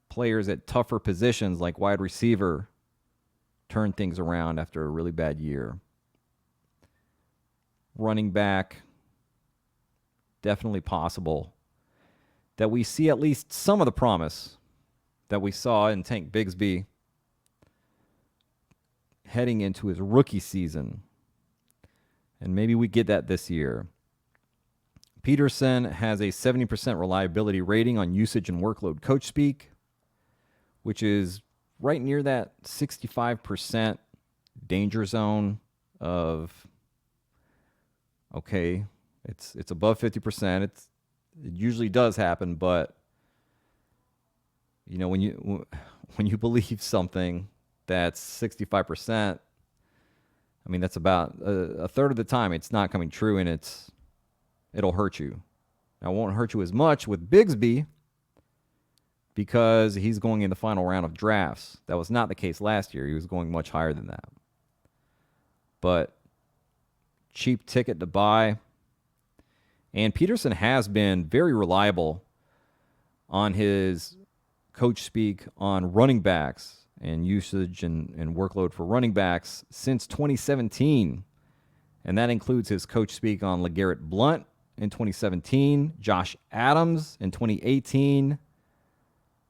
players at tougher positions like wide receiver turn things around after a really bad year. Running back, definitely possible that we see at least some of the promise that we saw in Tank Bigsby heading into his rookie season. And maybe we get that this year. Peterson has a 70% reliability rating on usage and workload Coachspeak, which is right near that 65% danger zone of, okay, it's above 50%. It usually does happen, but when you believe something that's 65%, that's about a third of the time it's not coming true, and it'll hurt you. Now, it won't hurt you as much with Bigsby because he's going in the final round of drafts. That was not the case last year. He was going much higher than that. But cheap ticket to buy. And Peterson has been very reliable on his Coachspeak on running backs and usage and workload for running backs since 2017. And that includes his Coachspeak on LeGarrette Blount in 2017, Josh Adams in 2018,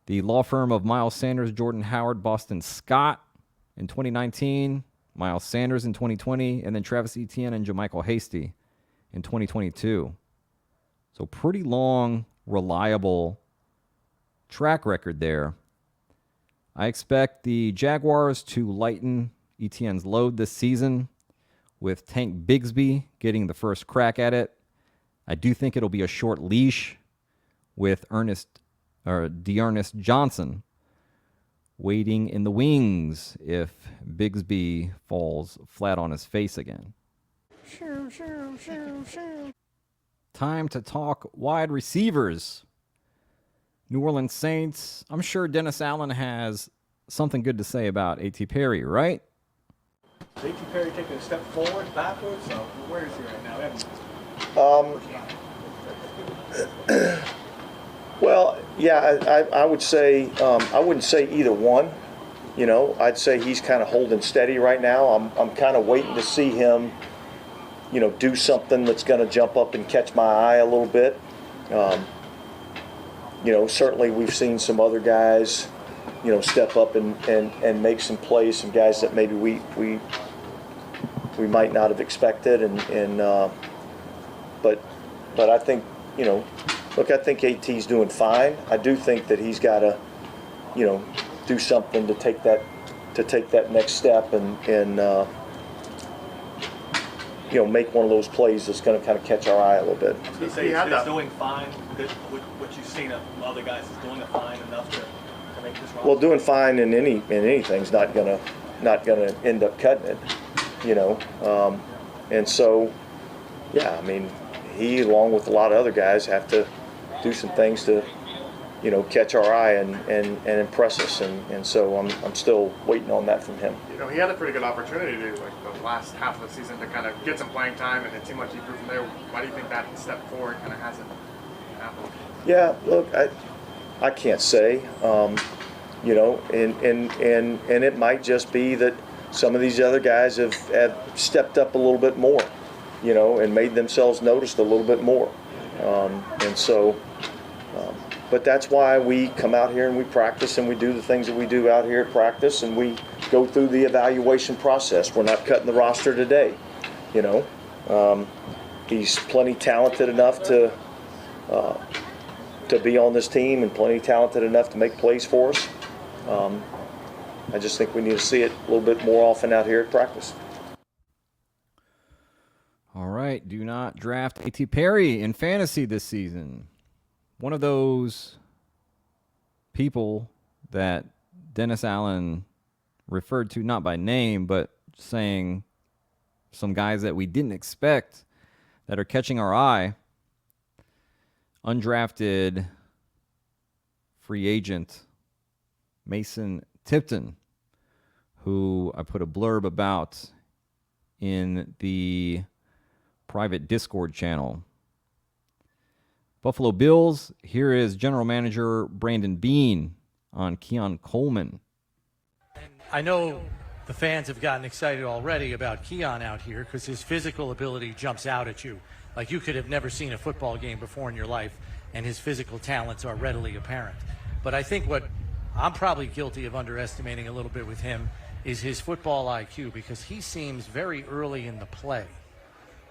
the law firm of Miles Sanders, Jordan Howard, Boston Scott in 2019, Miles Sanders in 2020, and then Travis Etienne and JaMychal Hasty in 2022. So pretty long, reliable track record there. I expect the Jaguars to lighten Etienne's load this season with Tank Bigsby getting the first crack at it. I do think it'll be a short leash with D'Ernest Johnson waiting in the wings if Bigsby falls flat on his face again. Time to talk wide receivers. New Orleans Saints. I'm sure Dennis Allen has something good to say about A.T. Perry, right? Is A.T. Perry taking a step forward, backwards? So where is he right now? Well, yeah, I would say I wouldn't say either one. I'd say he's kind of holding steady right now. I'm kind of waiting to see him, do something that's going to jump up and catch my eye a little bit. Certainly we've seen some other guys, step up and make some plays. Some guys that maybe we might not have expected, but I think I think AT's doing fine. I do think that he's got to, do something to take that next step and make one of those plays that's going to kind of catch our eye a little bit. He's doing fine. What you've seen of other guys is doing it fine enough to make this run. Well, doing fine in anything's not gonna end up cutting it, and so, yeah, he, along with a lot of other guys, have to do some things to, catch our eye and impress us, and so I'm still waiting on that from him. He had a pretty good opportunity to, the last half of the season to kind of get some playing time, and it seemed like he grew from there. Why do you think that step forward kind of hasn't happened? Yeah, look, I can't say, and it might just be that some of these other guys have stepped up a little bit more, and made themselves noticed a little bit more, and so. But that's why we come out here and we practice and we do the things that we do out here at practice, and we go through the evaluation process. We're not cutting the roster today, He's plenty talented enough to be on this team and plenty talented enough to make plays for us. I just think we need to see it a little bit more often out here at practice. All right, do not draft A.T. Perry in fantasy this season. One of those people that Dennis Allen referred to, not by name, but saying some guys that we didn't expect that are catching our eye. Undrafted free agent Mason Tipton, who I put a blurb about in the private Discord channel. Buffalo Bills, here is General Manager Brandon Beane on Keon Coleman. I know the fans have gotten excited already about Keon out here because his physical ability jumps out at you. Like you could have never seen a football game before in your life, and his physical talents are readily apparent. But I think what I'm probably guilty of underestimating a little bit with him is his football IQ, because he seems very early in the play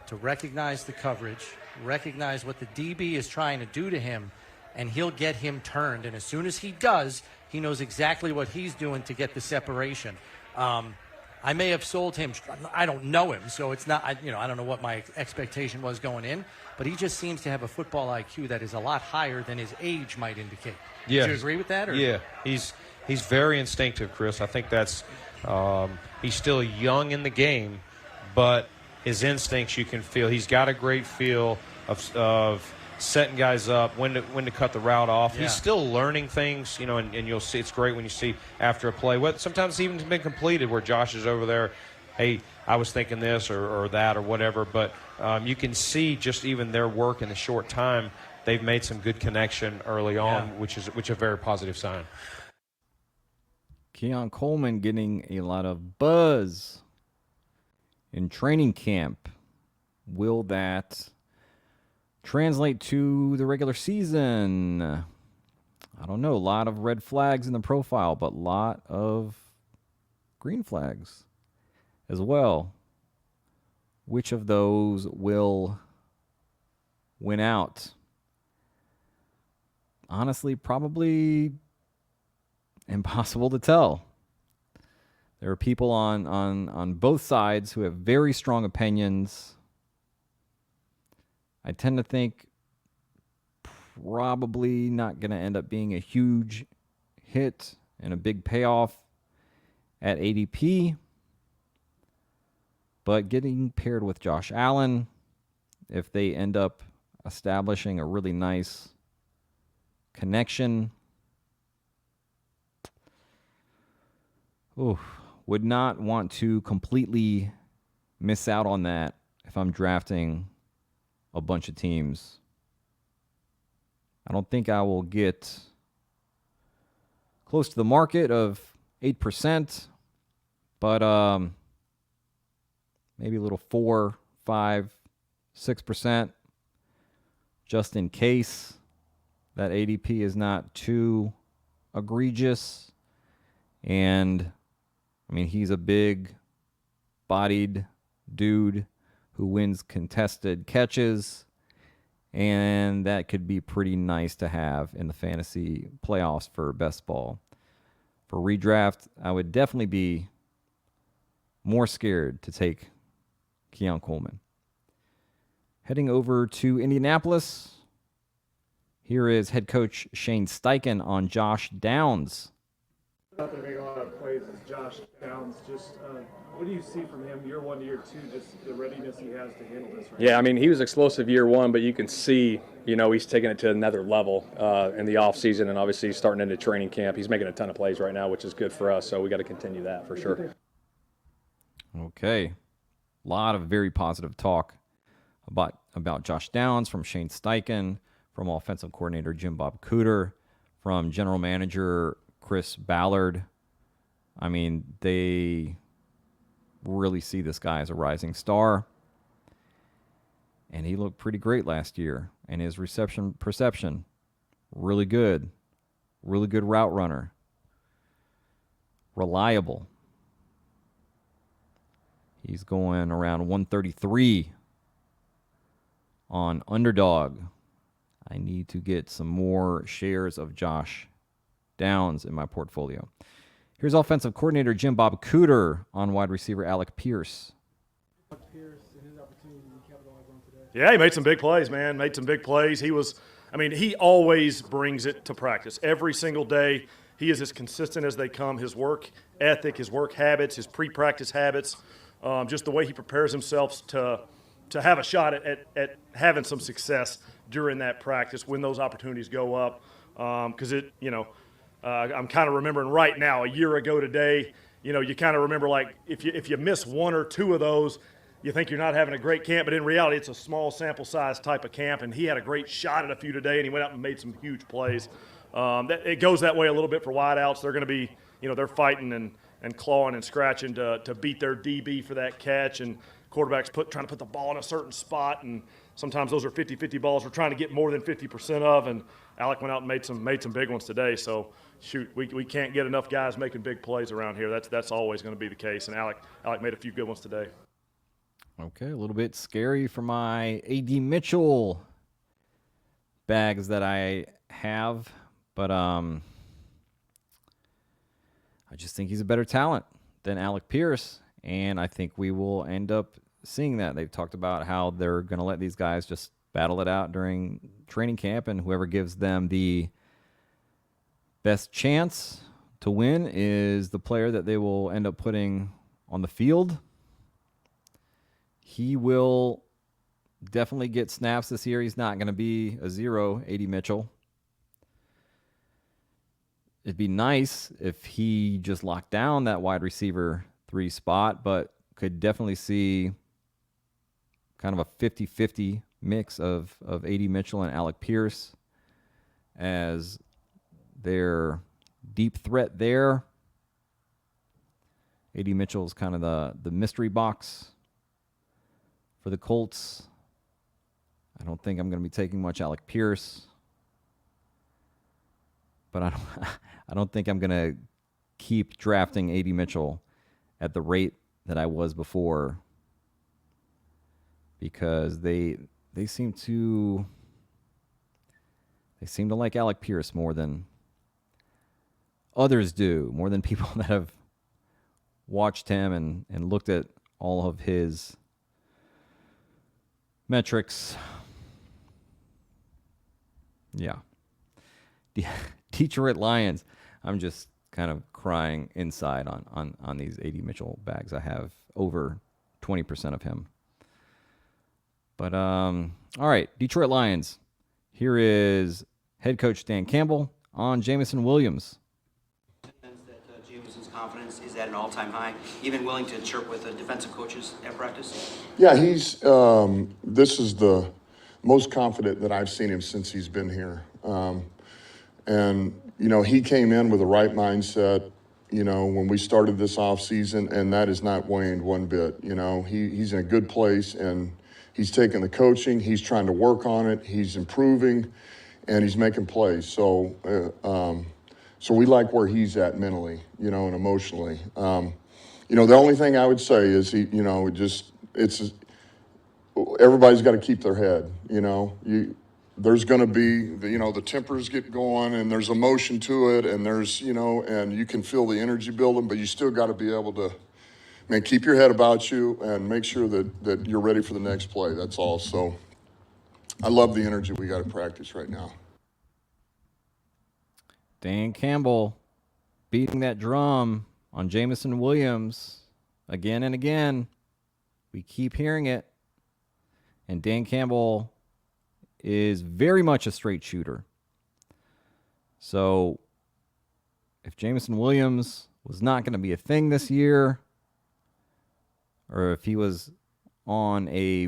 to recognize the coverage, recognize what the DB is trying to do to him, and he'll get him turned. And as soon as he does, he knows exactly what he's doing to get the separation. I may have sold him. I don't know him, so it's not, I don't know what my expectation was going in, but he just seems to have a football IQ that is a lot higher than his age might indicate. Yeah. Do you agree with that? Or? Yeah, he's very instinctive, Chris. I think that's he's still young in the game, but his instincts you can feel. He's got a great feel of setting guys up, when to cut the route off. Yeah. He's still learning things, and you'll see it's great when you see after a play. Sometimes it's even been completed where Josh is over there, hey, I was thinking this or that or whatever. But you can see just even their work in the short time, they've made some good connection early on, which is a very positive sign. Keon Coleman getting a lot of buzz in training camp. Will that translate to the regular season? I don't know. A lot of red flags in the profile, but a lot of green flags as well. Which of those will win out? Honestly, probably impossible to tell. There are people on both sides who have very strong opinions. I tend to think probably not going to end up being a huge hit and a big payoff at ADP. But getting paired with Josh Allen, if they end up establishing a really nice connection, would not want to completely miss out on that if I'm drafting a bunch of teams. I don't think I will get close to the market of 8%, but maybe a little 4, 5, 6%, just in case that ADP is not too egregious. And I mean, he's a big bodied dude who wins contested catches, and that could be pretty nice to have in the fantasy playoffs for best ball. For redraft, I would definitely be more scared to take Keon Coleman. Heading over to Indianapolis, here is head coach Shane Steichen on Josh Downs. Out there making a lot of plays is Josh Downs. Just what do you see from him year 1 to year 2, just the readiness he has to handle this? Yeah, I mean, he was explosive year 1, but you can see, he's taking it to another level in the offseason, and obviously he's starting into training camp. He's making a ton of plays right now, which is good for us, so we got to continue that for sure. Okay. A lot of very positive talk about Josh Downs from Shane Steichen, from offensive coordinator Jim Bob Cooter, from general manager Chris Ballard. I mean, they really see this guy as a rising star. And he looked pretty great last year. And his reception perception, really good. Really good route runner. Reliable. He's going around 133 on Underdog. I need to get some more shares of Josh Downs in my portfolio. Here's offensive coordinator Jim Bob Cooter on wide receiver Alec Pierce. Yeah, he made some big plays, man. Made some big plays. He always brings it to practice. Every single day, he is as consistent as they come. His work ethic, his work habits, his pre-practice habits, just the way he prepares himself to have a shot at having some success during that practice when those opportunities go up. I'm kind of remembering right now, a year ago today, you kind of remember, like, if you miss one or two of those, you think you're not having a great camp, but in reality, it's a small sample size type of camp, and he had a great shot at a few today, and he went out and made some huge plays. It goes that way a little bit for wideouts. They're going to be, they're fighting and clawing and scratching to beat their DB for that catch, and quarterbacks trying to put the ball in a certain spot, and sometimes those are 50-50 balls we're trying to get more than 50% of, and Alec went out and made some big ones today. So, shoot, we can't get enough guys making big plays around here. That's always going to be the case, and Alec made a few good ones today. Okay, a little bit scary for my A.D. Mitchell bags that I have, but I just think he's a better talent than Alec Pierce, and I think we will end up seeing that. They've talked about how they're going to let these guys just battle it out during training camp, and whoever gives them the best chance to win is the player that they will end up putting on the field. He will definitely get snaps this year. He's not going to be a zero, A.D. Mitchell. It'd be nice if he just locked down that wide receiver 3 spot, but could definitely see kind of a 50-50 mix of A.D. Mitchell and Alec Pierce as their deep threat there. A.D. Mitchell is kind of the mystery box for the Colts. I don't think I'm going to be taking much Alec Pierce, but I don't think I'm going to keep drafting A.D. Mitchell at the rate that I was before, because they seem to like Alec Pierce more than others do, more than people that have watched him and looked at all of his metrics. Yeah. Detroit Lions. I'm just kind of crying inside on these A.D. Mitchell bags. I have over 20% of him. But, all right, Detroit Lions. Here is head coach Dan Campbell on Jamison Williams. Jamison's confidence is at an all-time high, even willing to chirp with the defensive coaches at practice? Yeah, he's this is the most confident that I've seen him since he's been here. And, he came in with the right mindset, when we started this offseason, and that has not waned one bit. He's in a good place, and he's taking the coaching, he's trying to work on it, he's improving, and he's making plays. So we like where he's at mentally, and emotionally. The only thing I would say is everybody's got to keep their head. There's going to be the tempers get going, and there's emotion to it, and there's and you can feel the energy building, but you still got to be able to, keep your head about you and make sure that you're ready for the next play. That's all. So I love the energy we got in practice right now. Dan Campbell beating that drum on Jamison Williams again and again. We keep hearing it. And Dan Campbell is very much a straight shooter. So if Jamison Williams was not going to be a thing this year, or if he was on a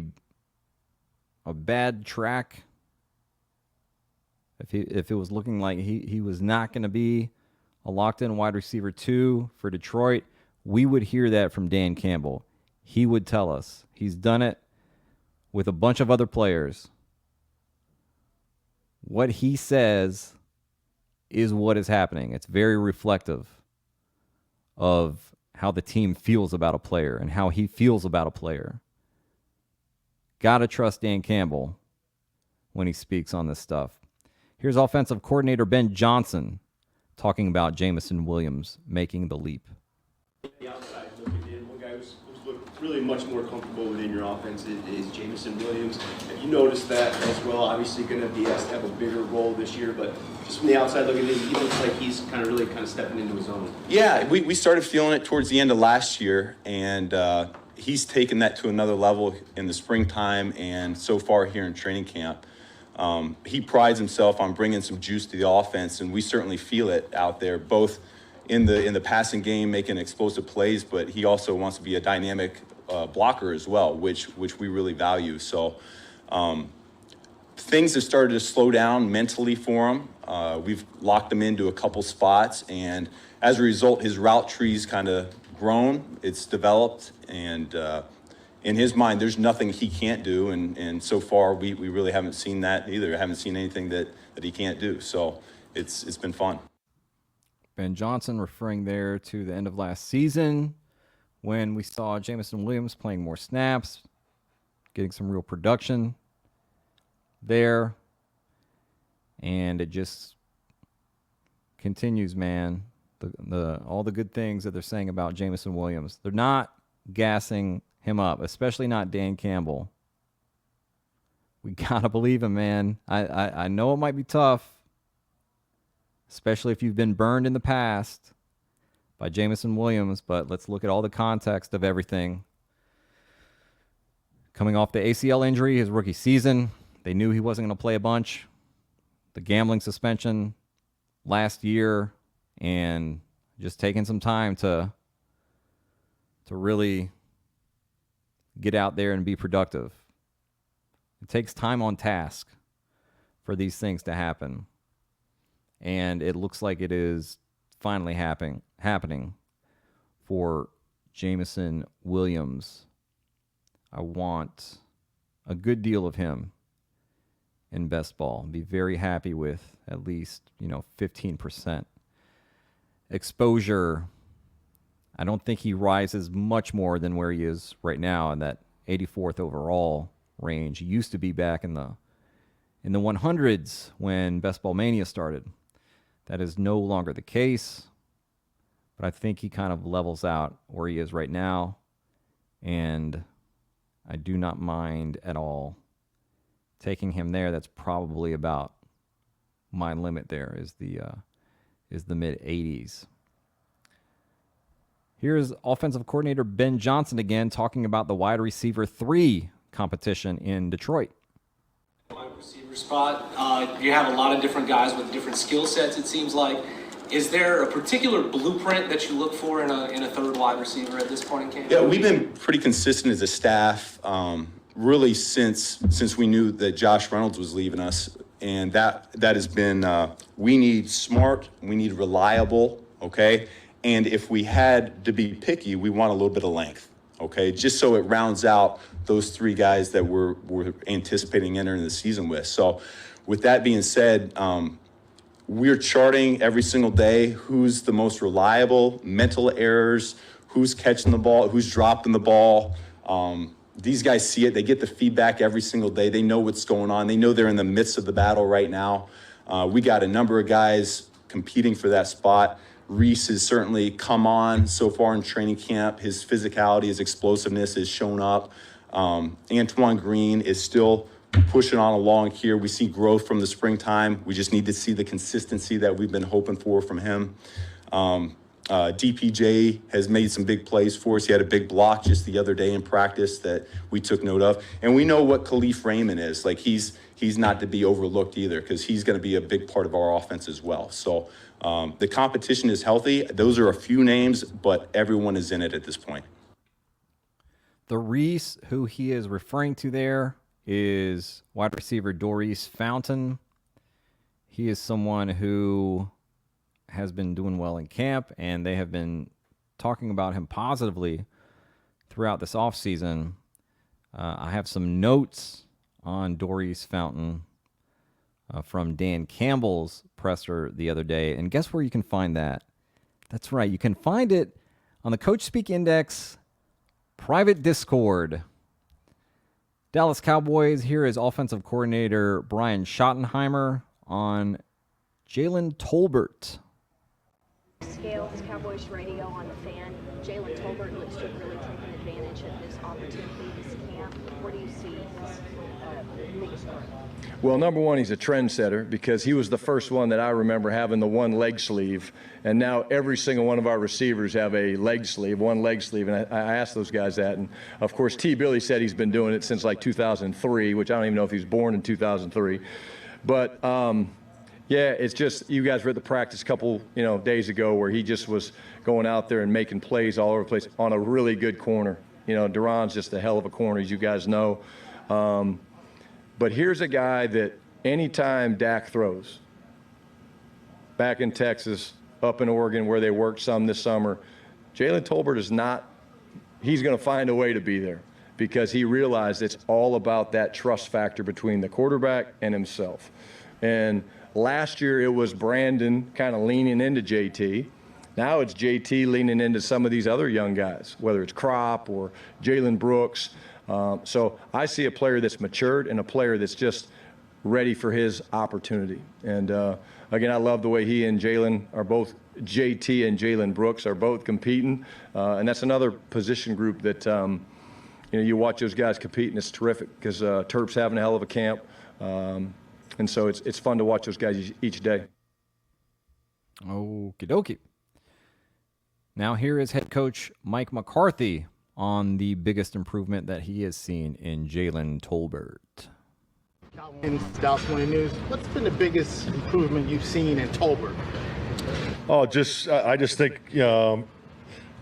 bad track, if it was looking like he was not going to be a locked-in wide receiver 2 for Detroit, we would hear that from Dan Campbell. He would tell us. He's done it with a bunch of other players. What he says is what is happening. It's very reflective of how the team feels about a player and how he feels about a player. Gotta trust Dan Campbell when he speaks on this stuff. Here's offensive coordinator Ben Johnson talking about Jameson Williams making the leap. The outside looking in, one guy who's looked really much more comfortable within your offense is Jameson Williams. Have you noticed that as well? Obviously going to be asked to have a bigger role this year, but just from the outside looking in, he looks like he's really stepping into his own. Yeah, we started feeling it towards the end of last year, and he's taken that to another level in the springtime and so far here in training camp. He prides himself on bringing some juice to the offense, and we certainly feel it out there, both in the passing game, making explosive plays, but he also wants to be a dynamic blocker as well, which we really value. So things have started to slow down mentally for him. We've locked him into a couple spots, and as a result, his route tree's kind of grown, it's developed, and in his mind, there's nothing he can't do, and so far, we really haven't seen that either. I haven't seen anything that he can't do, so it's been fun. Ben Johnson referring there to the end of last season when we saw Jameson Williams playing more snaps, getting some real production there, and it just continues, man. All the good things that they're saying about Jameson Williams. They're not gassing him up, especially not Dan Campbell. We gotta believe him, man. I know it might be tough, especially if you've been burned in the past by Jameson Williams, but let's look at all the context of everything. Coming off the ACL injury, his rookie season, they knew he wasn't going to play a bunch. The gambling suspension last year, and just taking some time to really get out there and be productive. It takes time on task for these things to happen. And it looks like it is finally happening for Jameson Williams. I want a good deal of him in best ball. Be very happy with at least 15% exposure. I don't think he rises much more than where he is right now in that 84th overall range. He used to be back in the 100s when Best Ball Mania started. That is no longer the case, but I think he kind of levels out where he is right now, and I do not mind at all taking him there. That's probably about my limit there, is the mid-80s. Here's offensive coordinator Ben Johnson again talking about the wide receiver 3 competition in Detroit. Wide receiver spot. You have a lot of different guys with different skill sets, it seems like. Is there a particular blueprint that you look for in a third wide receiver at this point in camp? Yeah, we've been pretty consistent as a staff, really since we knew that Josh Reynolds was leaving us, and that has been we need smart, we need reliable, okay, and if we had to be picky, we want a little bit of length, okay, just so it rounds out those 3 guys that we're anticipating entering the season with. So, with that being said, we're charting every single day who's the most reliable, mental errors, who's catching the ball, who's dropping the ball. These guys see it. They get the feedback every single day. They know what's going on. They know they're in the midst of the battle right now. We got a number of guys competing for that spot. Reese has certainly come on so far in training camp. His physicality, his explosiveness has shown up. Antoine Green is still pushing on along here. We see growth from the springtime. We just need to see the consistency that we've been hoping for from him. DPJ has made some big plays for us. He had a big block just the other day in practice that we took note of. And we know what Khalif Raymond is. Like, he's not to be overlooked either, because he's going to be a big part of our offense as well. So the competition is healthy. Those are a few names, but everyone is in it at this point. The Reese who he is referring to there is wide receiver Doris Fountain. He is someone who has been doing well in camp, and they have been talking about him positively throughout this offseason. I have some notes on Doris Fountain from Dan Campbell's presser the other day, and guess where you can find that? That's right, you can find it on the Coachspeak Index private Discord. Dallas Cowboys, here is offensive coordinator Brian Schottenheimer on Jalen Tolbert. Scales Cowboys radio on the Fan. Jalen Tolbert looks to have really taken advantage of this opportunity this camp. Where do you see his biggest growth? Well, number one, he's a trendsetter because he was the first one that I remember having the one leg sleeve, and now every single one of our receivers have a leg sleeve, one leg sleeve, and I asked those guys that, and of course T. Billy said he's been doing it since like 2003, which I don't even know if he was born in 2003, but yeah, it's just, you guys were at the practice a couple days ago where he just was going out there and making plays all over the place on a really good corner. Duran's just a hell of a corner, as you guys know. But here's a guy that anytime Dak throws, back in Texas, up in Oregon where they worked some this summer, Jalen Tolbert is not, he's going to find a way to be there because he realized it's all about that trust factor between the quarterback and himself. And last year it was Brandon kind of leaning into JT. Now it's JT leaning into some of these other young guys, whether it's Crop or Jalen Brooks. So I see a player that's matured and a player that's just ready for his opportunity. And again, I love the way he and Jalen are both, JT and Jalen Brooks are both competing. And that's another position group that, you watch those guys compete and it's terrific because Terp's having a hell of a camp. And so it's fun to watch those guys each day. Okie dokie. Now here is head coach Mike McCarthy on the biggest improvement that he has seen in Jalen Tolbert. In Dallas Morning News, what's been the biggest improvement you've seen in Tolbert? Oh, I just think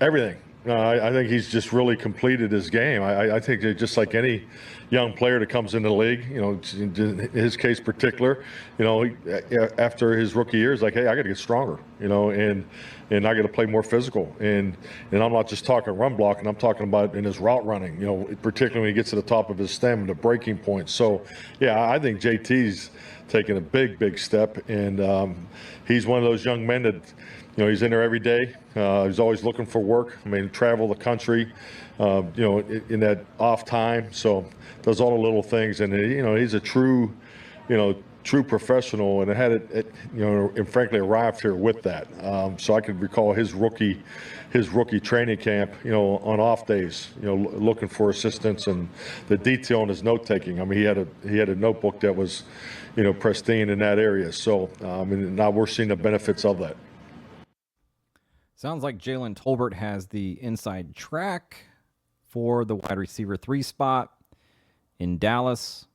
everything. I think he's just really completed his game. I think that just like any young player that comes into the league, in his case particular, after his rookie year, he's like, hey, I got to get stronger, and I got to play more physical. And I'm not just talking run blocking, I'm talking about in his route running, particularly when he gets to the top of his stem and the breaking point. So, yeah, I think JT's taken a big step, and he's one of those young men that, he's in there every day. He's always looking for work. Travel the country, in that off time. So does all the little things, and he's a true professional, and and frankly arrived here with that. So I can recall his rookie training camp, on off days, looking for assistance and the detail in his note taking. He had a notebook that was, pristine in that area. So now we're seeing the benefits of that. Sounds like Jalen Tolbert has the inside track for the wide receiver 3 spot in Dallas.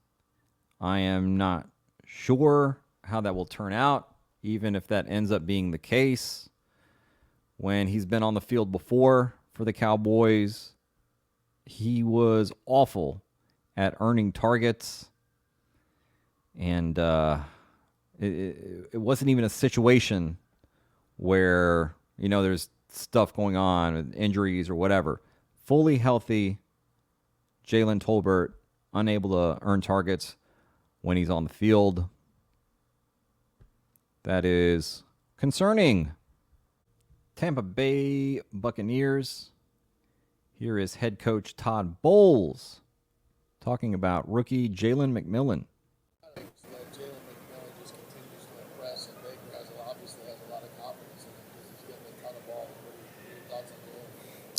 I am not sure how that will turn out, even if that ends up being the case. When he's been on the field before for the Cowboys, he was awful at earning targets. And it wasn't even a situation where there's stuff going on with injuries or whatever. Fully healthy Jalen Tolbert, unable to earn targets when he's on the field. That is concerning. Tampa Bay Buccaneers. Here is head coach Todd Bowles talking about rookie Jalen McMillan.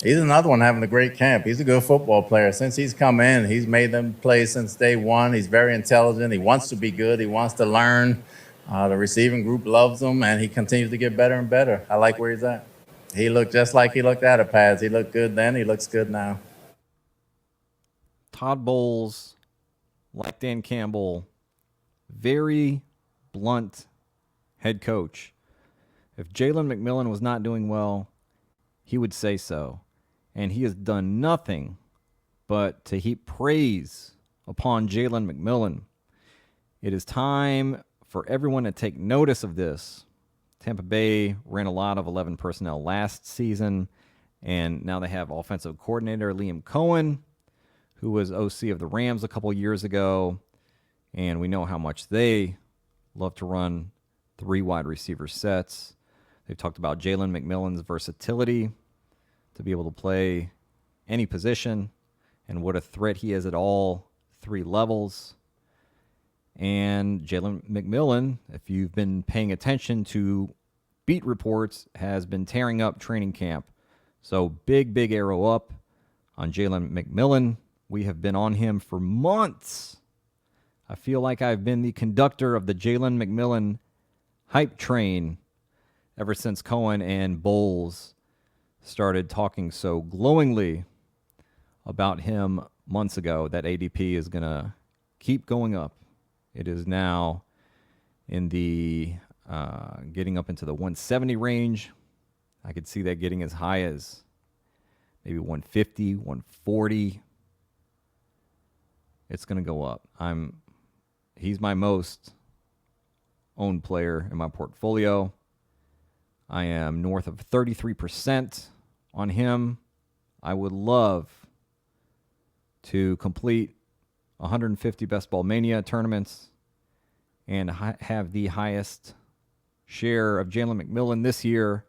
He's another one having a great camp. He's a good football player. Since he's come in, he's made them play since day one. He's very intelligent. He wants to be good. He wants to learn. The receiving group loves him, and he continues to get better and better. I like where he's at. He looked just like he looked out of pads. He looked good then. He looks good now. Todd Bowles, like Dan Campbell, very blunt head coach. If Jalen McMillan was not doing well, he would say so. And he has done nothing but to heap praise upon Jalen McMillan. It is time for everyone to take notice of this. Tampa Bay ran a lot of 11 personnel last season, and now they have offensive coordinator Liam Cohen, who was OC of the Rams a couple years ago, and we know how much they love to run 3 wide receiver sets. They've talked about Jalen McMillan's versatility to be able to play any position and what a threat he is at all 3 levels. And Jalen McMillan, if you've been paying attention to beat reports, has been tearing up training camp. So big arrow up on Jalen McMillan. We have been on him for months. I feel like I've been the conductor of the Jalen McMillan hype train ever since Cohen and Bowles started talking so glowingly about him months ago. That ADP is going to keep going up. It is now in the getting up into the 170 range. I could see that getting as high as maybe 150, 140. It's going to go up. He's my most owned player in my portfolio. I am north of 33% on him. I would love to complete 150 Best Ball Mania tournaments and have the highest share of Jalen McMillan this year.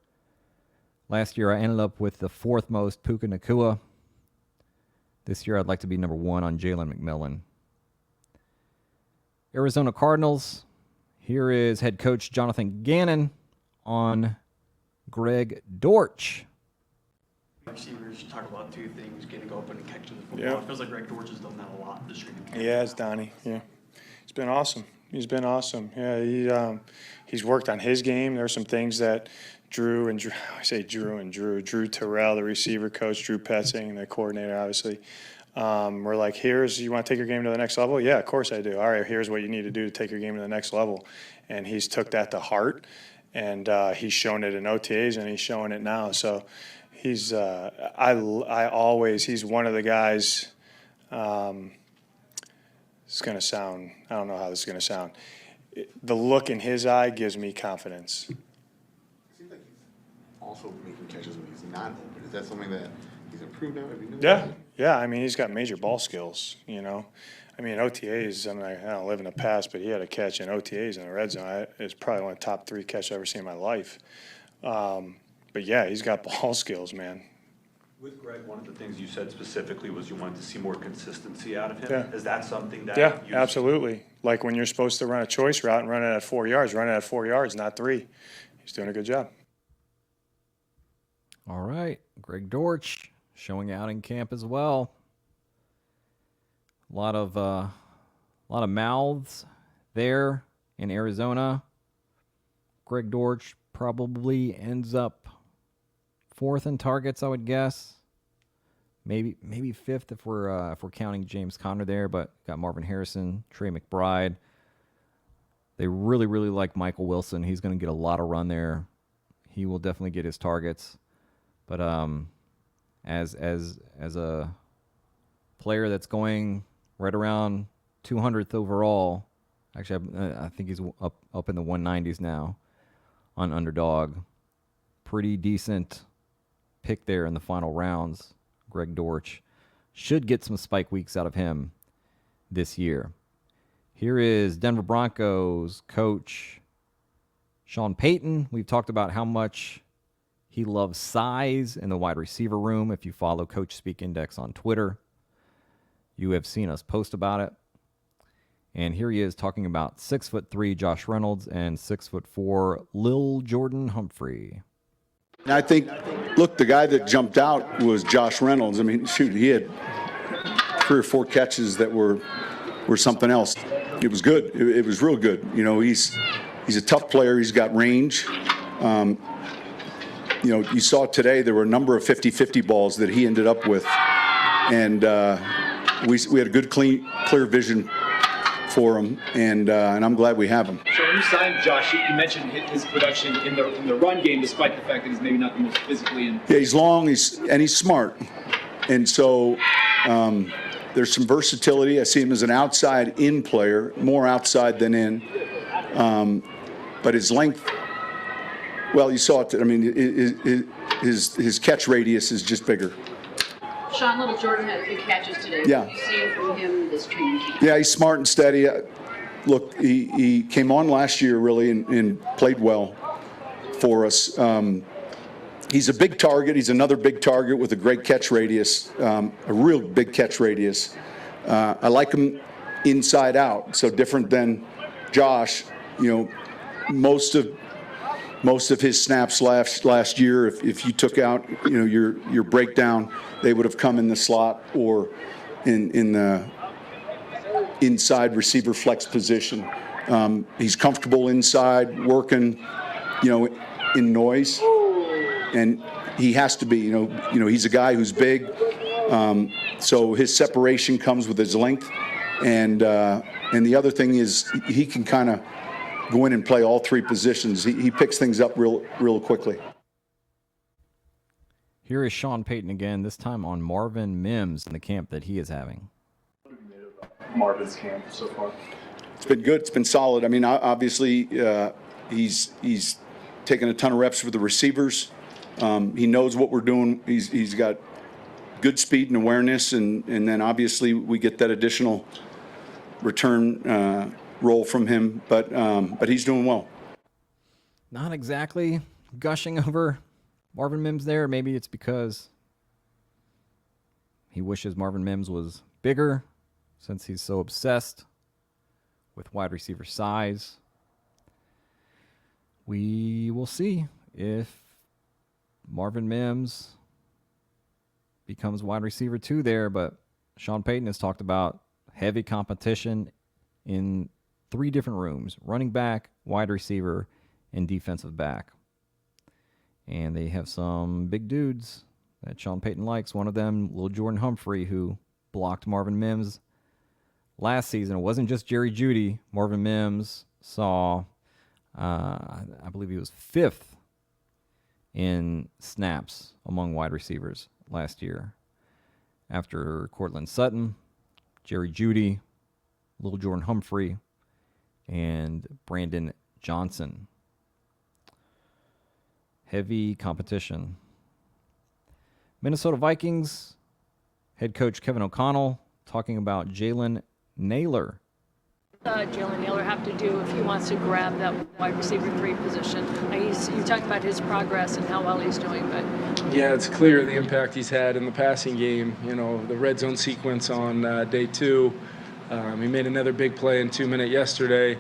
Last year, I ended up with the 4th most Puka Nacua. This year, I'd like to be number 1 on Jalen McMillan. Arizona Cardinals. Here is head coach Jonathan Gannon on Greg Dortch. Receivers talk about 2 things: getting open and catching the football. Yeah. It feels like Greg Dortch has done that a lot this training camp. Yeah, it's Donnie. Yeah, it's been awesome. He's been awesome. Yeah, he's worked on his game. There are some things that Drew Terrell, the receiver coach, Drew Petzing, the coordinator, obviously. We're like, you want to take your game to the next level? Yeah, of course I do. All right, here's what you need to do to take your game to the next level. And he's took that to heart, and he's shown it in OTAs, and he's showing it now. So he's he's one of the guys. It's going to sound, I don't know how this is going to sound. The look in his eye gives me confidence. It seems like he's also making catches when he's not open. Is that something that he's improved now? Have you noticed? Yeah. I mean, he's got major ball skills, you know. I mean, OTAs, I don't live in the past, but he had a catch in OTAs in the red zone. It's probably one of the top 3 catches I've ever seen in my life. But yeah, he's got ball skills, man. With Greg, one of the things you said specifically was you wanted to see more consistency out of him. Yeah. Is that something that Yeah, absolutely. Like when you're supposed to run a choice route and run it at 4 yards, run it at 4 yards, not 3. He's doing a good job. All right, Greg Dortch showing out in camp as well. A lot of mouths there in Arizona. Greg Dortch probably ends up 4th in targets, I would guess. Maybe 5th if we're counting James Conner there, but got Marvin Harrison, Trey McBride. They really like Michael Wilson. He's going to get a lot of run there. He will definitely get his targets. But as a player that's going right around 200th overall, actually I think he's up in the 190s now on Underdog. Pretty decent pick there in the final rounds. Greg Dortch should get some spike weeks out of him this year. Here is Denver Broncos coach Sean Payton. We've talked about how much he loves size in the wide receiver room. If you follow Coachspeak Index on Twitter, you have seen us post about it. And here he is talking about 6'3" Josh Reynolds and 6'4" Lil Jordan Humphrey. And I think, look, the guy that jumped out was Josh Reynolds. I mean, shoot, he had 3 or 4 catches that were something else. It was good. It was real good. You know, he's a tough player. He's got range. You saw today there were a number of 50-50 balls that he ended up with. And we had a good, clear vision for him, and I'm glad we have him. So when you signed Josh, you mentioned his production in the run game, despite the fact that he's maybe not the most physically in. Yeah, he's long, he's smart, and so there's some versatility. I see him as an outside-in player, more outside than in, but his length. Well, you saw it. I mean, his catch radius is just bigger. Sean, Little Jordan had a few catches today. Yeah. What have you seen from him this training camp? Yeah, he's smart and steady. Look, he came on last year really and played well for us. He's a big target. He's another big target with a great catch radius, a real big catch radius. I like him inside out, so different than Josh. Most of his snaps last year, if you took out your breakdown, they would have come in the slot or in the inside receiver flex position. He's comfortable inside, working, in noise, and he has to be. He's a guy who's big, so his separation comes with his length, and the other thing is he can kind of go in and play all three positions. He picks things up real quickly. Here is Sean Payton again, this time on Marvin Mims and the camp that he is having. Marvin's camp so far? It's been good. It's been solid. I mean, obviously, he's taken a ton of reps with the receivers. He knows what we're doing. He's got good speed and awareness, and then obviously we get that additional return role from him. But he's doing well. Not exactly gushing over Marvin Mims there. Maybe it's because he wishes Marvin Mims was bigger, since he's so obsessed with wide receiver size. We will see if Marvin Mims becomes wide receiver 2 there, but Sean Payton has talked about heavy competition in 3 different rooms: running back, wide receiver, and defensive back. And they have some big dudes that Sean Payton likes. One of them, Lil Jordan Humphrey, who blocked Marvin Mims last season. It wasn't just Jerry Jeudy. Marvin Mims saw, I believe he was 5th in snaps among wide receivers last year. After Cortland Sutton, Jerry Jeudy, Lil Jordan Humphrey, and Brandon Johnson. Heavy competition. Minnesota Vikings head coach Kevin O'Connell talking about Jalen Naylor. Jalen Naylor have to do if he wants to grab that wide receiver 3 position? You talked about his progress and how well he's doing, but yeah, it's clear the impact he's had in the passing game. The red zone sequence on day 2. He made another big play in 2-minute yesterday.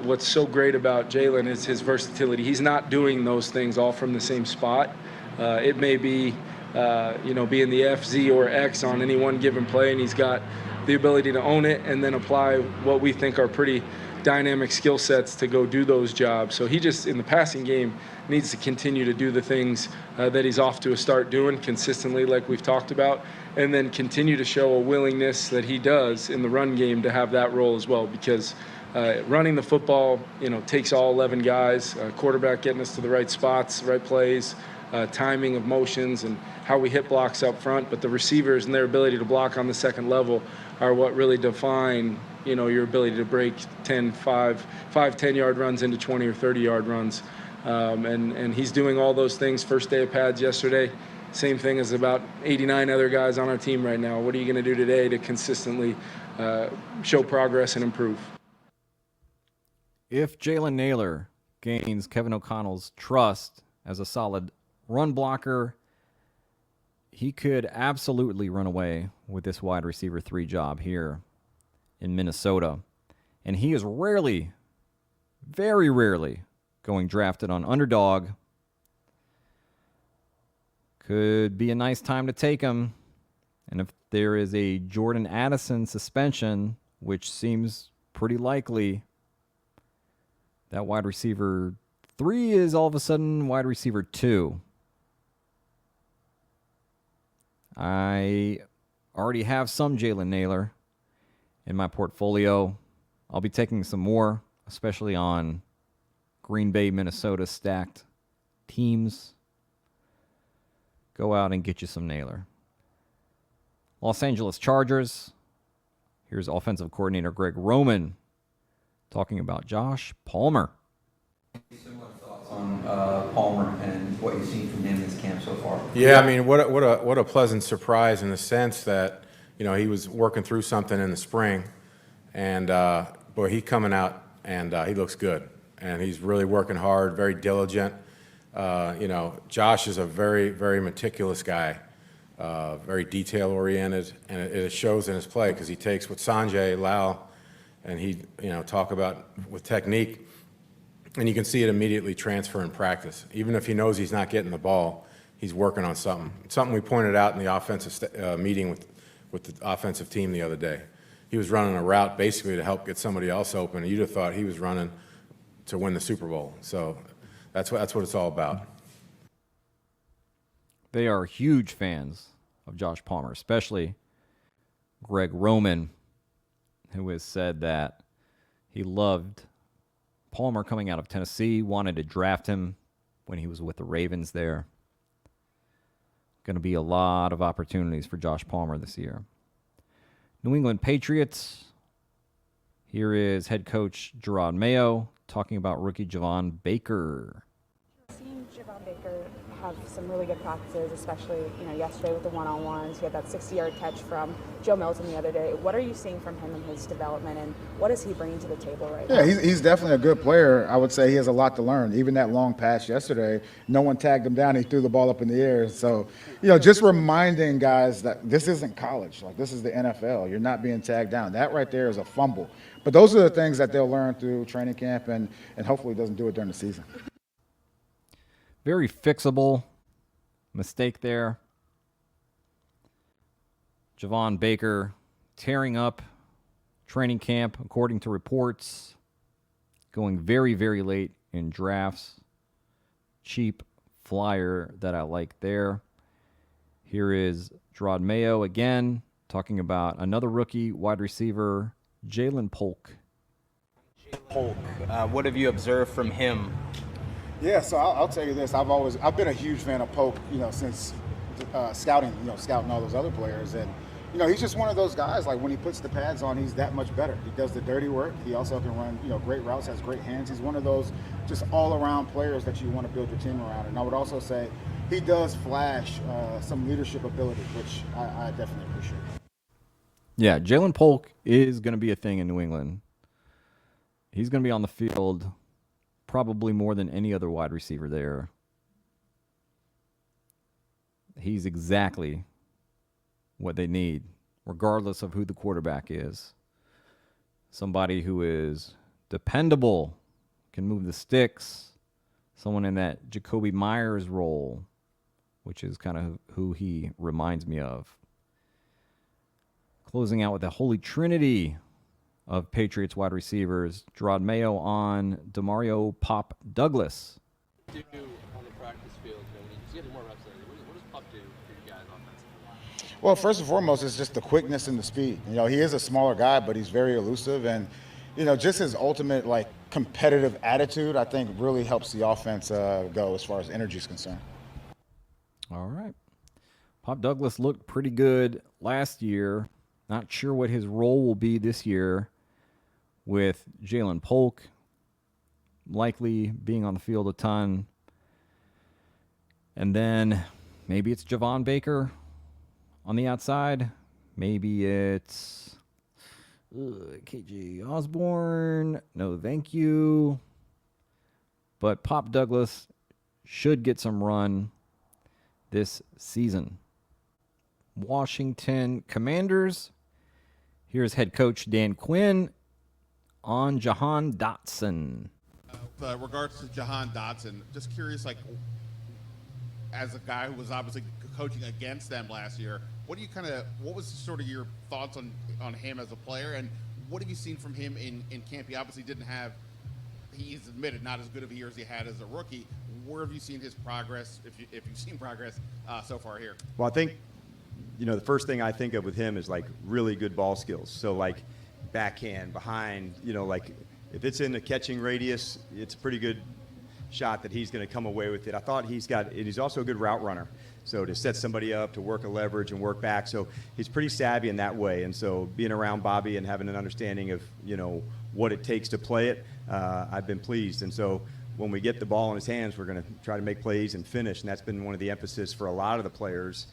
What's so great about Jalen is his versatility. He's not doing those things all from the same spot. It may be, being the F, Z, or X on any one given play, and he's got the ability to own it and then apply what we think are pretty dynamic skill sets to go do those jobs. So he just, in the passing game, needs to continue to do the things that he's off to a start doing consistently, like we've talked about, and then continue to show a willingness that he does in the run game to have that role as well, because running the football, takes all 11 guys, quarterback getting us to the right spots, right plays, timing of motions, and how we hit blocks up front. But the receivers and their ability to block on the second level are what really define, your ability to break 10-yard runs into 20 or 30-yard runs. And he's doing all those things. First day of pads yesterday. Same thing as about 89 other guys on our team right now. What are you going to do today to consistently show progress and improve? If Jalen Naylor gains Kevin O'Connell's trust as a solid run blocker, he could absolutely run away with this wide receiver 3 job here in Minnesota. And he is rarely, very rarely, going drafted on underdog. Could be a nice time to take him. And if there is a Jordan Addison suspension, which seems pretty likely, that wide receiver 3 is all of a sudden wide receiver 2. I already have some Jalen Naylor in my portfolio. I'll be taking some more, especially on Green Bay, Minnesota stacked teams. Go out and get you some Naylor. Los Angeles Chargers. Here's offensive coordinator Greg Roman talking about Josh Palmer. Similar thoughts on Palmer and what you've seen from him this camp so far. Yeah, I mean, what a pleasant surprise in the sense that he was working through something in the spring, and boy, he's coming out and he looks good, and he's really working hard, very diligent. Josh is a very, very meticulous guy. very detail-oriented, and it shows in his play because he takes what Sanjay, Lau, and he, talk about with technique, and you can see it immediately transfer in practice. Even if he knows he's not getting the ball, he's working on something. Something we pointed out in the offensive meeting with the offensive team the other day. He was running a route basically to help get somebody else open, and you'd have thought he was running to win the Super Bowl. So that's what it's all about. They are huge fans of Josh Palmer, especially Greg Roman, who has said that he loved Palmer coming out of Tennessee, wanted to draft him when he was with the Ravens there. Going to be a lot of opportunities for Josh Palmer this year. New England Patriots. Here is head coach Drake Maye talking about rookie Javon Baker. Seen Javon Baker have some really good practices, especially yesterday with the one-on-ones. He had that 60-yard catch from Joe Milton the other day. What are you seeing from him in his development, and what is he bringing to the table right now? Yeah, he's definitely a good player. I would say he has a lot to learn. Even that long pass yesterday, no one tagged him down. He threw the ball up in the air. So, just reminding guys that this isn't college. Like, this is the NFL. You're not being tagged down. That right there is a fumble. But those are the things that they'll learn through training camp, and hopefully doesn't do it during the season. Very fixable mistake there. Javon Baker tearing up training camp, according to reports, going very, very late in drafts. Cheap flyer that I like there. Here is Drake Maye again, talking about another rookie wide receiver, Jalen Polk. Polk, what have you observed from him? Yeah, so I'll tell you this. I've been a huge fan of Polk, since scouting all those other players. And, he's just one of those guys, like when he puts the pads on, he's that much better. He does the dirty work. He also can run, great routes, has great hands. He's one of those just all-around players that you want to build your team around. And I would also say he does flash some leadership ability, which I definitely appreciate. Yeah, Jalen Polk is going to be a thing in New England. He's going to be on the field probably more than any other wide receiver there. He's exactly what they need, regardless of who the quarterback is. Somebody who is dependable, can move the sticks, someone in that Jacoby Myers role, which is kind of who he reminds me of. Closing out with the Holy Trinity of Patriots wide receivers, Drake Maye on Demario Pop Douglas. Do on the practice field, when he's getting more reps, what does Pop do for you guys offensively? Well, first and foremost, it's just the quickness and the speed. He is a smaller guy, but he's very elusive, and just his ultimate competitive attitude, I think, really helps the offense go as far as energy is concerned. All right. Pop Douglas looked pretty good last year. Not sure what his role will be this year with Jalen Polk likely being on the field a ton. And then maybe it's Javon Baker on the outside. Maybe it's KJ Osborne. No, thank you. But Pop Douglas should get some run this season. Washington Commanders. Here's head coach Dan Quinn on Jahan Dotson. Regards to Jahan Dotson, just curious, as a guy who was obviously coaching against them last year, what was sort of your thoughts on him as a player, and what have you seen from him in camp? He obviously didn't have, he's admitted, not as good of a year as he had as a rookie. Where have you seen his progress, if you've seen progress so far here? Well, I think, the first thing I think of with him is really good ball skills. So backhand, behind, if it's in the catching radius, it's a pretty good shot that he's going to come away with it. I thought he's also a good route runner. So to set somebody up, to work a leverage and work back. So he's pretty savvy in that way. And so being around Bobby and having an understanding of, what it takes to play it, I've been pleased. And so when we get the ball in his hands, we're going to try to make plays and finish. And that's been one of the emphasis for a lot of the players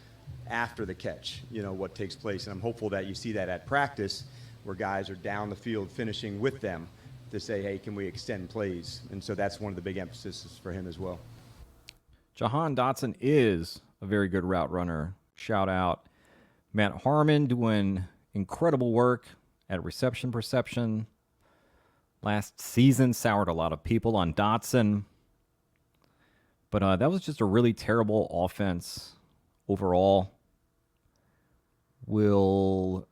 after the catch, what takes place. And I'm hopeful that you see that at practice where guys are down the field finishing with them to say, hey, can we extend plays? And so that's one of the big emphases for him as well. Jahan Dotson is a very good route runner. shout out. Matt Harmon doing incredible work at reception perception. Last season soured a lot of people on Dotson. But that was just a really terrible offense overall. Will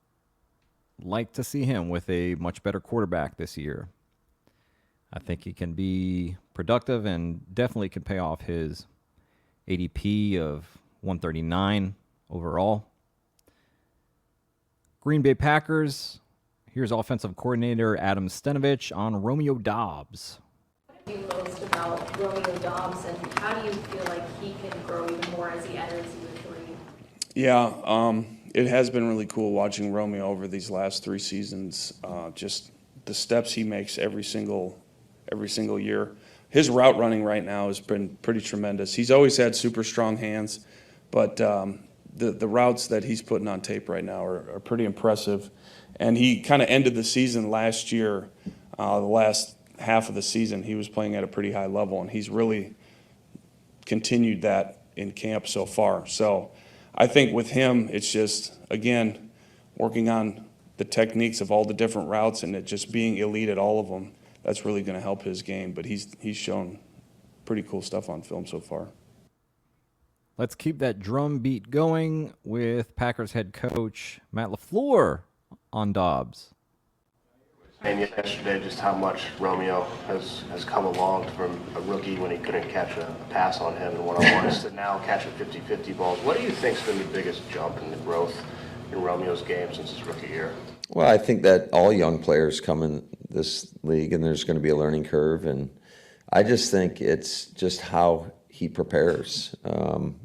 like to see him with a much better quarterback this year. I think he can be productive and definitely can pay off his ADP of 139 overall. Green Bay Packers. Here's offensive coordinator Adam Stenovich on Romeo Doubs. What do you most about Romeo Doubs, and how do you feel like he can grow even more as he enters year 3? Yeah, it has been really cool watching Romeo over these last 3 seasons. Just the steps he makes every single year. His route running right now has been pretty tremendous. He's always had super strong hands, but the routes that he's putting on tape right now are pretty impressive. And he kind of ended the season last year, the last half of the season, he was playing at a pretty high level, and he's really continued that in camp so far. So I think with him, it's just, again, working on the techniques of all the different routes and it just being elite at all of them. That's really going to help his game, but he's shown pretty cool stuff on film so far. Let's keep that drum beat going with Packers head coach Matt LaFleur on Dobbs. And yesterday, just how much Romeo has come along from a rookie when he couldn't catch a pass on him and one-on-ones to now catching 50-50 balls. What do you think's been the biggest jump in the growth in Romeo's game since his rookie year? Well, I think that all young players come in this league, and there's going to be a learning curve. And I just think it's just how he prepares.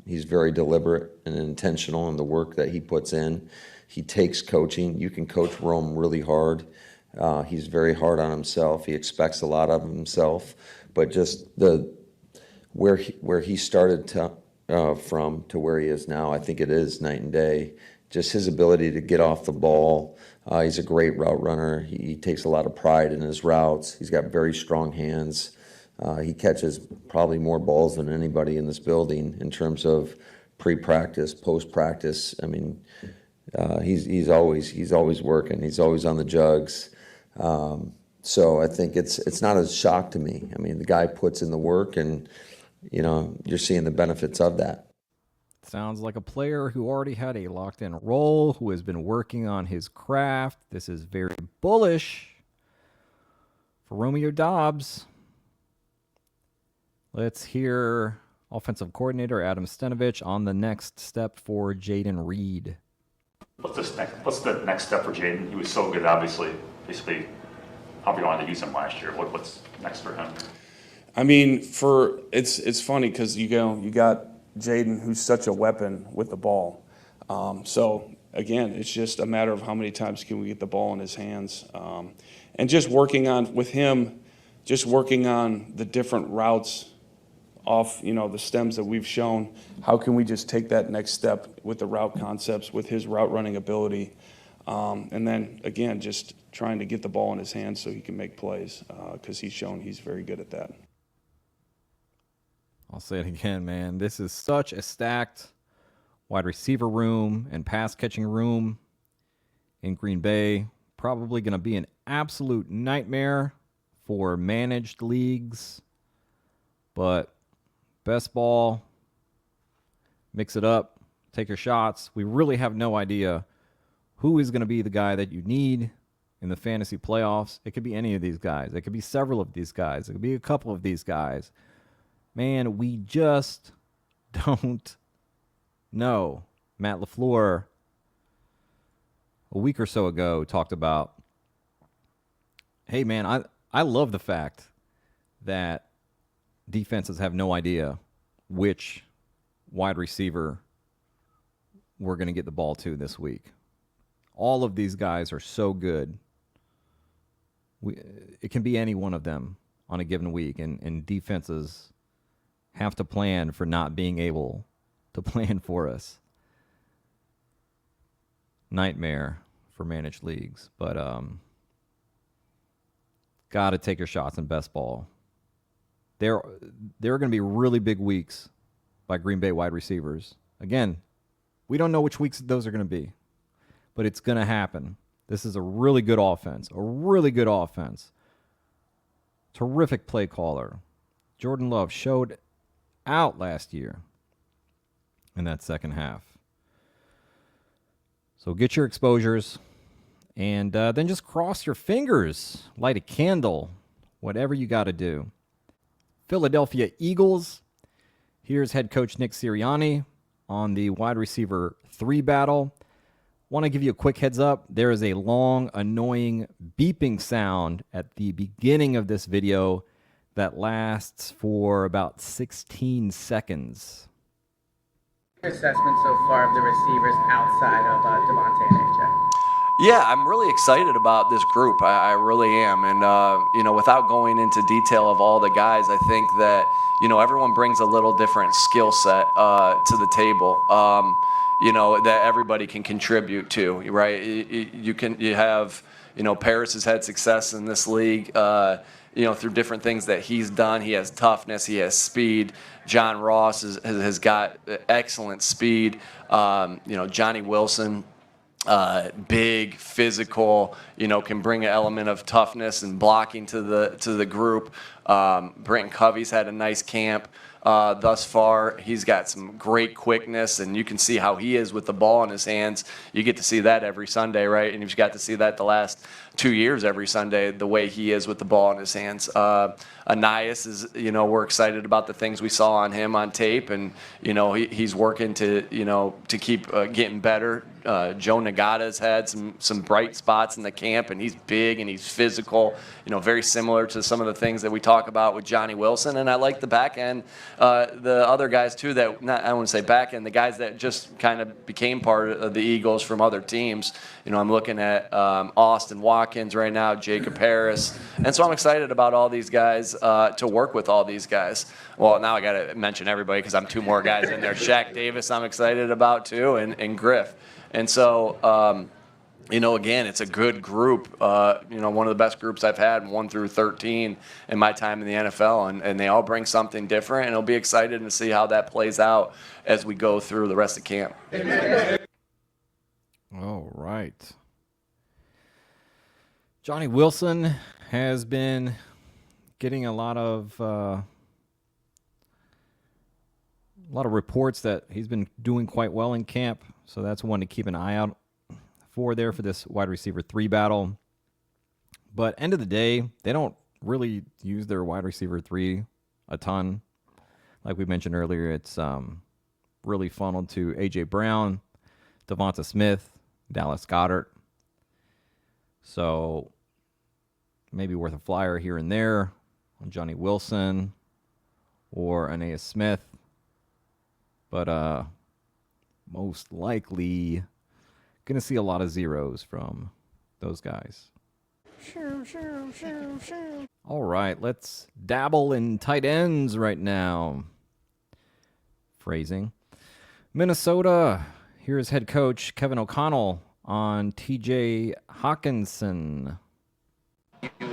He's very deliberate and intentional in the work that he puts in. He takes coaching. You can coach Rome really hard. He's very hard on himself. He expects a lot of himself. But just where he started from to where he is now, I think it is night and day. Just his ability to get off the ball. He's a great route runner. He takes a lot of pride in his routes. He's got very strong hands. He catches probably more balls than anybody in this building in terms of pre-practice, post-practice. I mean, he's always working. He's always on the jugs. So I think it's not a shock to me. I mean, the guy puts in the work, and you're seeing the benefits of that. Sounds like a player who already had a locked-in role, who has been working on his craft. This is very bullish for Romeo Doubs. Let's hear offensive coordinator Adam Stenovich on the next step for Jaden Reed. What's the next step for Jaden? He was so good, obviously. Basically, how we wanted to use him last year. What's next for him? I mean, it's funny because you got Jaden, who's such a weapon with the ball. So again, it's just a matter of how many times can we get the ball in his hands, and just working on with him, just working on the different routes off, the stems that we've shown. How can we just take that next step with the route concepts, with his route running ability, and then again, just trying to get the ball in his hands so he can make plays, because he's shown he's very good at that. I'll say it again, man. This is such a stacked wide receiver room and pass catching room in Green Bay. Probably going to be an absolute nightmare for managed leagues. But best ball, mix it up, take your shots. We really have no idea who is going to be the guy that you need in the fantasy playoffs. It could be any of these guys. It could be several of these guys. It could be a couple of these guys. Man, we just don't know. Matt LaFleur, a week or so ago, talked about, hey, man, I love the fact that defenses have no idea which wide receiver we're going to get the ball to this week. All of these guys are so good. It can be any one of them on a given week, and defenses have to plan for not being able to plan for us. Nightmare for managed leagues, but got to take your shots in best ball. There are going to be really big weeks by Green Bay wide receivers. Again, We don't know which weeks those are going to be, but it's going to happen. This is a really good offense, Terrific play caller. Jordan Love showed out last year in that second half. So get your exposures and then just cross your fingers, light a candle, whatever you got to do. Philadelphia Eagles. Here's head coach Nick Sirianni on the wide receiver 3 battle. Want to give you a quick heads up. There is a long, annoying beeping sound at the beginning of this video that lasts for about 16 seconds. Your assessment so far of the receivers outside of Devontae and AJ? Yeah, I'm really excited about this group. I really am. And, without going into detail of all the guys, I think that, everyone brings a little different skill set to the table, that everybody can contribute to, right? You have, Paris has had success in this league, through different things that he's done. He has toughness. He has speed. John Ross has got excellent speed. Johnny Wilson, big, physical, can bring an element of toughness and blocking to the group. Brenton Covey's had a nice camp thus far. He's got some great quickness, and you can see how he is with the ball in his hands. You get to see that every Sunday, right? And you've got to see that the last 2 years every Sunday, the way he is with the ball in his hands. Anais is, we're excited about the things we saw on him on tape, and, he's working to keep getting better. Joe Nagata's had some bright spots in the camp, and he's big and he's physical, very similar to some of the things that we talk about with Johnny Wilson. And I like the back end, the other guys too I wouldn't say back end, the guys that just kind of became part of the Eagles from other teams. I'm looking at Austin Watkins right now, Jacob Harris. And so I'm excited about all these guys, to work with all these guys. Well, now I got to mention everybody because I'm 2 more guys in there. Shaq Davis I'm excited about too, and Griff. And so, again, it's a good group. One of the best groups I've had, 1 through 13 in my time in the NFL. And they all bring something different. And it'll be exciting to see how that plays out as we go through the rest of camp. All right. Johnny Wilson has been getting a lot of reports that he's been doing quite well in camp. So that's one to keep an eye out for this wide receiver 3 battle. But end of the day, they don't really use their wide receiver 3 a ton. Like we mentioned earlier, it's really funneled to A.J. Brown, Devonta Smith, Dallas Goedert. So maybe worth a flyer here and there on Johnny Wilson or Anais Smith. But most likely going to see a lot of zeros from those guys. All right, let's dabble in tight ends right now. Phrasing. Minnesota, here's head coach Kevin O'Connell on T.J. Hawkinson. You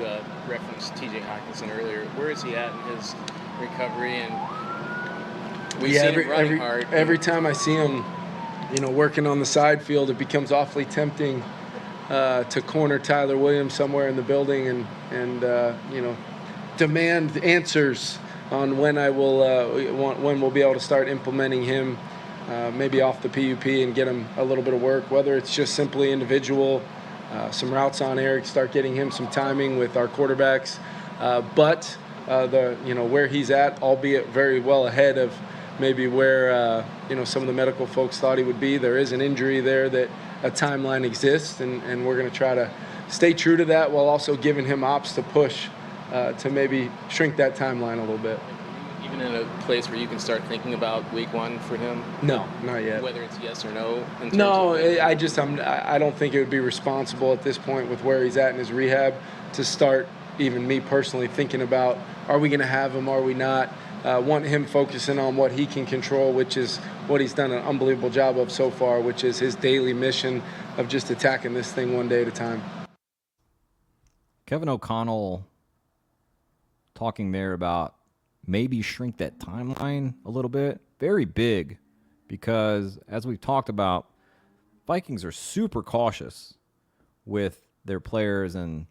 referenced T.J. Hawkinson earlier. Where is he at in his recovery? And we've seen him running hard. Every time I see him, working on the side field, it becomes awfully tempting to corner Tyler Williams somewhere in the building and demand answers on when we'll be able to start implementing him, maybe off the PUP and get him a little bit of work, whether it's just simply individual, some routes on Eric, start getting him some timing with our quarterbacks, but where he's at, albeit very well ahead of maybe where some of the medical folks thought he would be. There is an injury there that a timeline exists, and we're going to try to stay true to that while also giving him ops to push to maybe shrink that timeline a little bit. Even in a place where you can start thinking about week 1 for him? No, not yet. Whether it's yes or no? No, I don't think it would be responsible at this point with where he's at in his rehab to start even me personally thinking about, are we going to have him, are we not? Want him focusing on what he can control, which is what he's done an unbelievable job of so far, which is his daily mission of just attacking this thing one day at a time. Kevin O'Connell talking there about maybe shrink that timeline a little bit. Very big because, as we've talked about, Vikings are super cautious with their players, and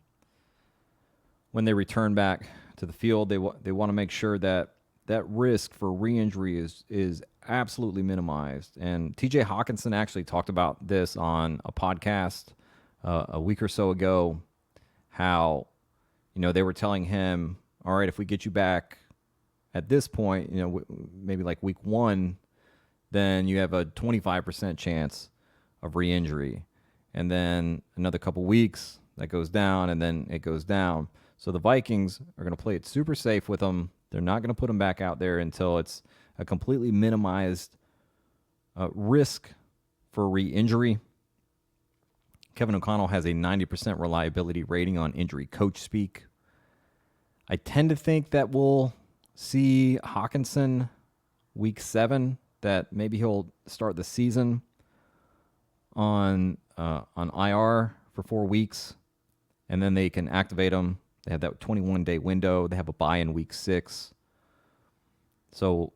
when they return back to the field, they want to make sure that that risk for re-injury is absolutely minimized. And TJ Hawkinson actually talked about this on a podcast a week or so ago, how, they were telling him, all right, if we get you back at this point, maybe like week 1, then you have a 25% chance of re-injury. And then another couple weeks, that goes down, and then it goes down. So the Vikings are going to play it super safe with him. They're not going to put him back out there until it's a completely minimized risk for re-injury. Kevin O'Connell has a 90% reliability rating on Injury Coachspeak. I tend to think that we'll see Hawkinson week 7, that maybe he'll start the season on IR for 4 weeks, and then they can activate him. They have that 21-day window. They have a bye in week 6. So,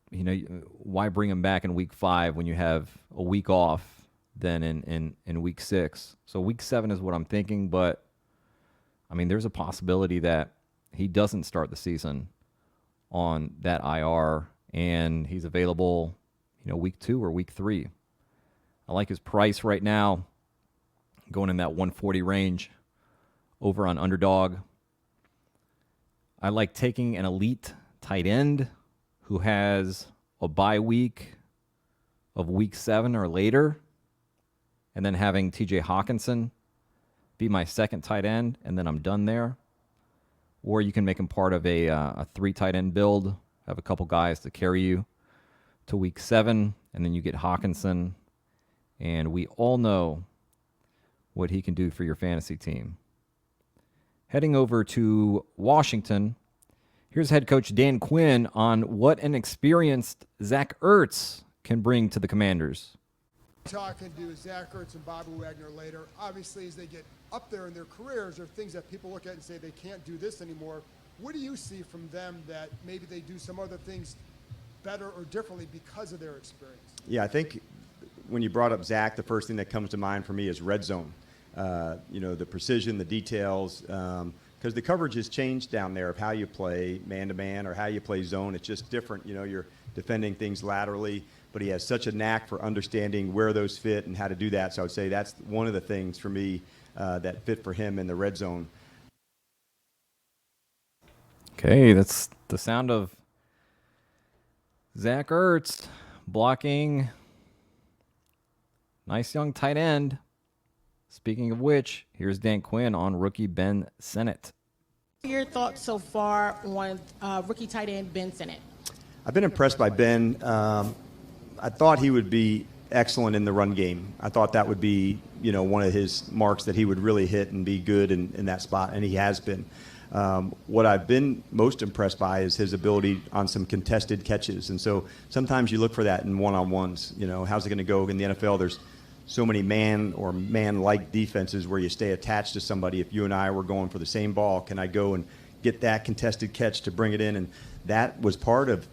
why bring him back in week 5 when you have a week off then in week 6? So week 7 is what I'm thinking, but, there's a possibility that he doesn't start the season on that IR, and he's available, week 2 or week 3. I like his price right now, going in that 140 range over on Underdog. I like taking an elite tight end who has a bye week of week 7 or later, and then having TJ Hawkinson be my second tight end, and then I'm done there. Or you can make him part of a 3 tight end build, have a couple guys to carry you to week 7, and then you get Hawkinson, and we all know what he can do for your fantasy team. Heading over to Washington, here's head coach Dan Quinn on what an experienced Zach Ertz can bring to the Commanders. Talking to Zach Ertz and Bobby Wagner later, obviously as they get up there in their careers, there are things that people look at and say they can't do this anymore. What do you see from them that maybe they do some other things better or differently because of their experience? Yeah, I think when you brought up Zach, the first thing that comes to mind for me is red zone. The precision, the details, because the coverage has changed down there of how you play man-to-man or how you play zone. It's just different. You're defending things laterally, but he has such a knack for understanding where those fit and how to do that. So I would say that's one of the things for me that fit for him in the red zone. Okay, that's the sound of Zach Ertz blocking. Nice young tight end. Speaking of which, here's Dan Quinn on rookie Ben Sinnott. Your thoughts so far on rookie tight end Ben Sinnott? I've been impressed by Ben. I thought he would be excellent in the run game. I thought that would be, one of his marks that he would really hit and be good in that spot, and he has been. What I've been most impressed by is his ability on some contested catches. And so sometimes you look for that in one-on-ones. How's it going to go in the NFL? There's so many man or man-like defenses where you stay attached to somebody. If you and I were going for the same ball, can I go and get that contested catch to bring it in? And that was part of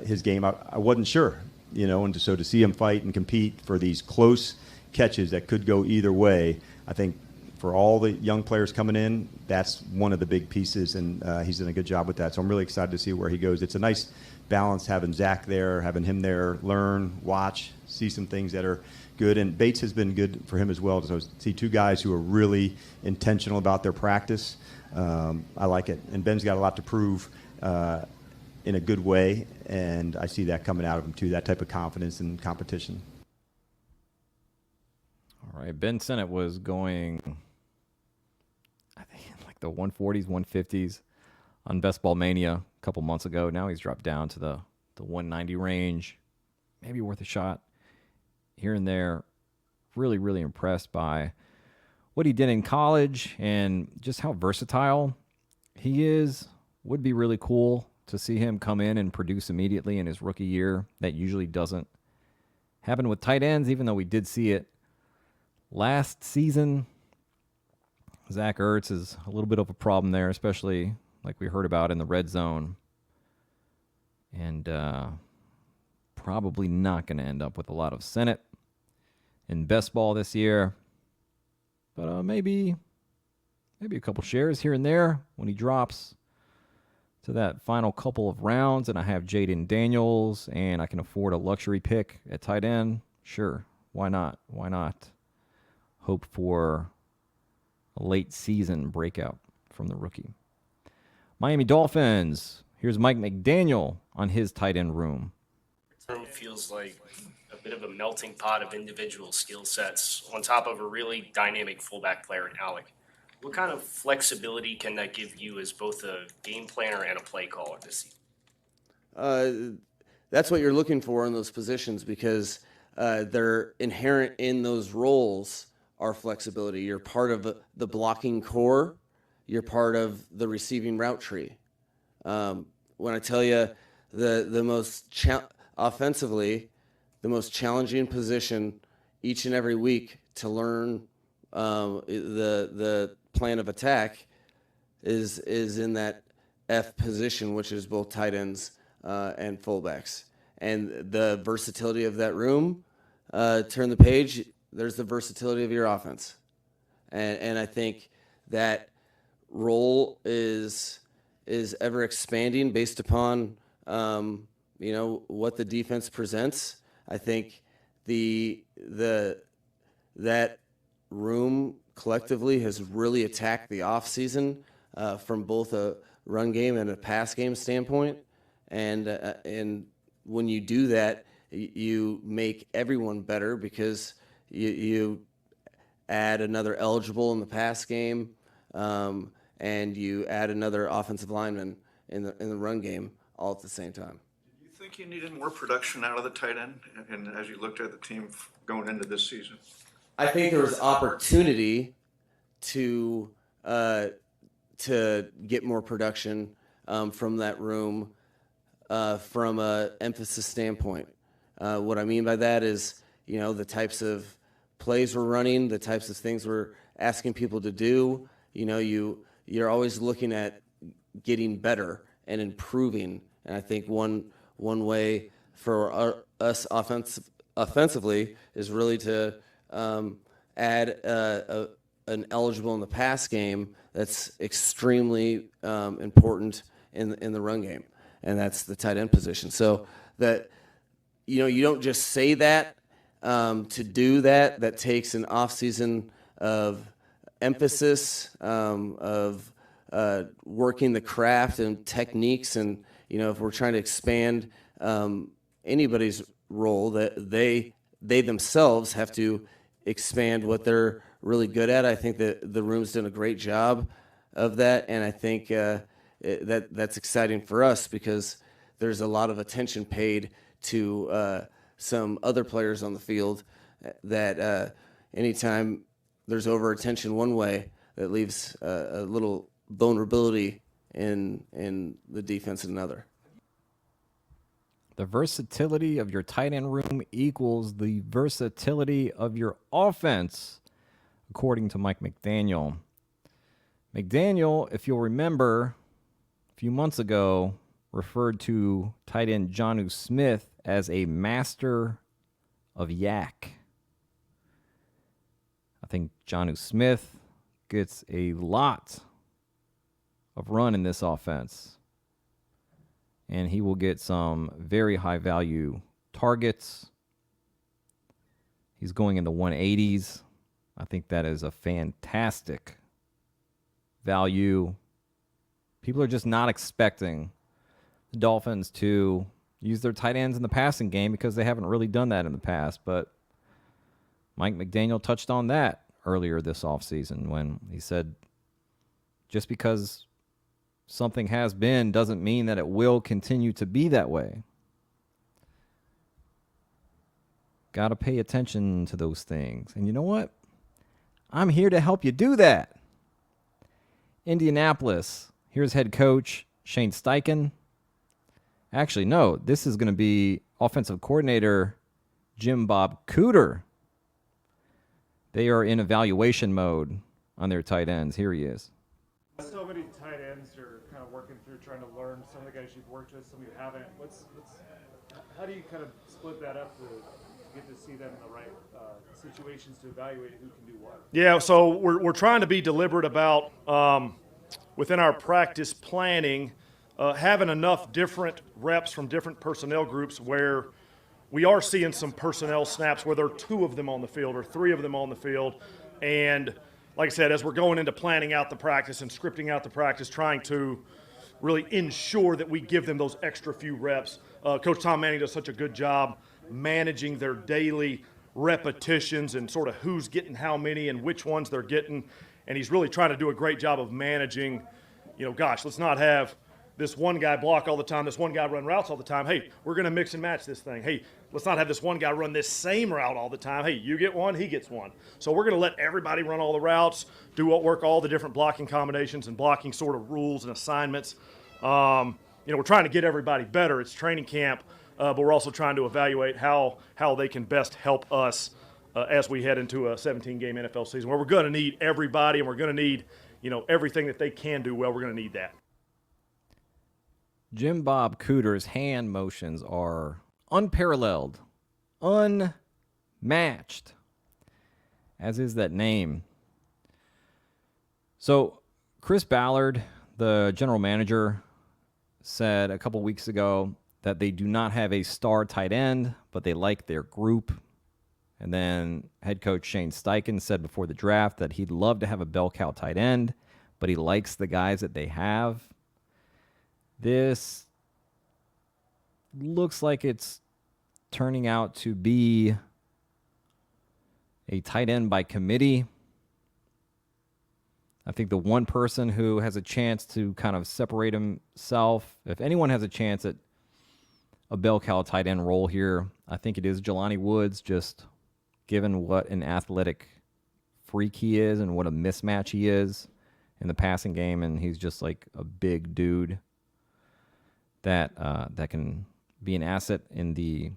his game. I wasn't sure, and so to see him fight and compete for these close catches that could go either way, I think for all the young players coming in, that's one of the big pieces, and he's done a good job with that. So I'm really excited to see where he goes. It's a nice balance having Zach there, having him there, learn, watch, see some things that are good. And Bates has been good for him as well. So see 2 guys who are really intentional about their practice. I like it. And Ben's got a lot to prove in a good way, and I see that coming out of him too, that type of confidence and competition. All right, Ben Sinnott was going, I think, like the 140s, 150s on Best Ball Mania a couple months ago. Now he's dropped down to the 190 range. Maybe worth a shot here and there. Really, really impressed by what he did in college and just how versatile he is. Would be really cool to see him come in and produce immediately in his rookie year. That usually doesn't happen with tight ends, even though we did see it last season. Zach Ertz is a little bit of a problem there, especially like we heard about in the red zone. And probably not going to end up with a lot of Senate in best ball this year. But maybe a couple shares here and there when he drops to that final couple of rounds, and I have Jaden Daniels, and I can afford a luxury pick at tight end. Sure, why not? Why not hope for a late season breakout from the rookie? Miami Dolphins. Here's Mike McDaniel on his tight end room. Room feels like a bit of a melting pot of individual skill sets on top of a really dynamic fullback player in Alec. What kind of flexibility can that give you as both a game planner and a play caller this season? That's what you're looking for in those positions because they're inherent in those roles are flexibility. You're part of the blocking core. You're part of the receiving route tree. When I tell you the most offensively, the most challenging position each and every week to learn the plan of attack is in that F position, which is both tight ends and fullbacks. And the versatility of that room, turn the page, there's the versatility of your offense. And I think that role is ever expanding based upon what the defense presents. I think that room collectively has really attacked the offseason from both a run game and a pass game standpoint. And when you do that, you make everyone better because you add another eligible in the pass game, and you add another offensive lineman in the run game all at the same time. Do you think you needed more production out of the tight end, and as you looked at the team going into this season? I think there was opportunity to get more production from that room from an emphasis standpoint. What I mean by that is, the types of plays we're running, the types of things we're asking people to do. You're always looking at getting better and improving. And I think one way for us offensively is really to add an eligible in the pass game that's extremely important in the run game, and that's the tight end position. So that you don't just say that to do that. That takes an offseason of emphasis, of working the craft and techniques, and if we're trying to expand anybody's role, that they themselves have to expand what they're really good at. I think that the room's done a great job of that, and I think that's exciting for us because there's a lot of attention paid to some other players on the field that anytime there's over attention one way, that leaves a little vulnerability in the defense another. The versatility of your tight end room equals the versatility of your offense, according to Mike McDaniel. McDaniel, if you'll remember, a few months ago, referred to tight end Jonnu Smith as a master of yak. I think Jonnu Smith gets a lot of run in this offense, and he will get some very high-value targets. He's going in the 180s. I think that is a fantastic value. People are just not expecting the Dolphins to use their tight ends in the passing game because they haven't really done that in the past. But Mike McDaniel touched on that earlier this offseason when he said just because something has been doesn't mean that it will continue to be that way. Got to pay attention to those things. And you know what? I'm here to help you do that. Indianapolis. Here's head coach Shane Steichen. Actually, no, this is going to be offensive coordinator Jim Bob Cooter. They are in evaluation mode on their tight ends. Here he is. So many tight ends are kind of working through trying trying to learn some of the guys you've worked with, some you haven't. How do you kind of split that up to get to see them in the right situations to evaluate who can do what? Yeah, so we're trying to be deliberate about within our practice planning, having enough different reps from different personnel groups where we are seeing some personnel snaps where there are 2 of them on the field or 3 of them on the field. And like I said, as we're going into planning out the practice and scripting out the practice, trying to really ensure that we give them those extra few reps. Coach Tom Manning does such a good job managing their daily repetitions and sort of who's getting how many and which ones they're getting. And he's really trying to do a great job of managing, let's not have this one guy block all the time, this one guy run routes all the time. Hey, we're going to mix and match this thing. Hey, let's not have this one guy run this same route all the time. Hey, you get one, he gets one. So we're going to let everybody run all the routes, work all the different blocking combinations and blocking sort of rules and assignments. We're trying to get everybody better. It's training camp, but we're also trying to evaluate how they can best help us as we head into a 17-game NFL season where we're going to need everybody and we're going to need, everything that they can do well. We're going to need that. Jim Bob Cooter's hand motions are unparalleled, unmatched, as is that name. So Chris Ballard, the general manager, said a couple weeks ago that they do not have a star tight end, but they like their group. And then head coach Shane Steichen said before the draft that he'd love to have a bell cow tight end, but he likes the guys that they have. This looks like it's turning out to be a tight end by committee. I think the one person who has a chance to kind of separate himself, if anyone has a chance at a bell cow tight end role here, I think it is Jelani Woods, just given what an athletic freak he is and what a mismatch he is in the passing game. And he's just like a big dude that can be an asset in the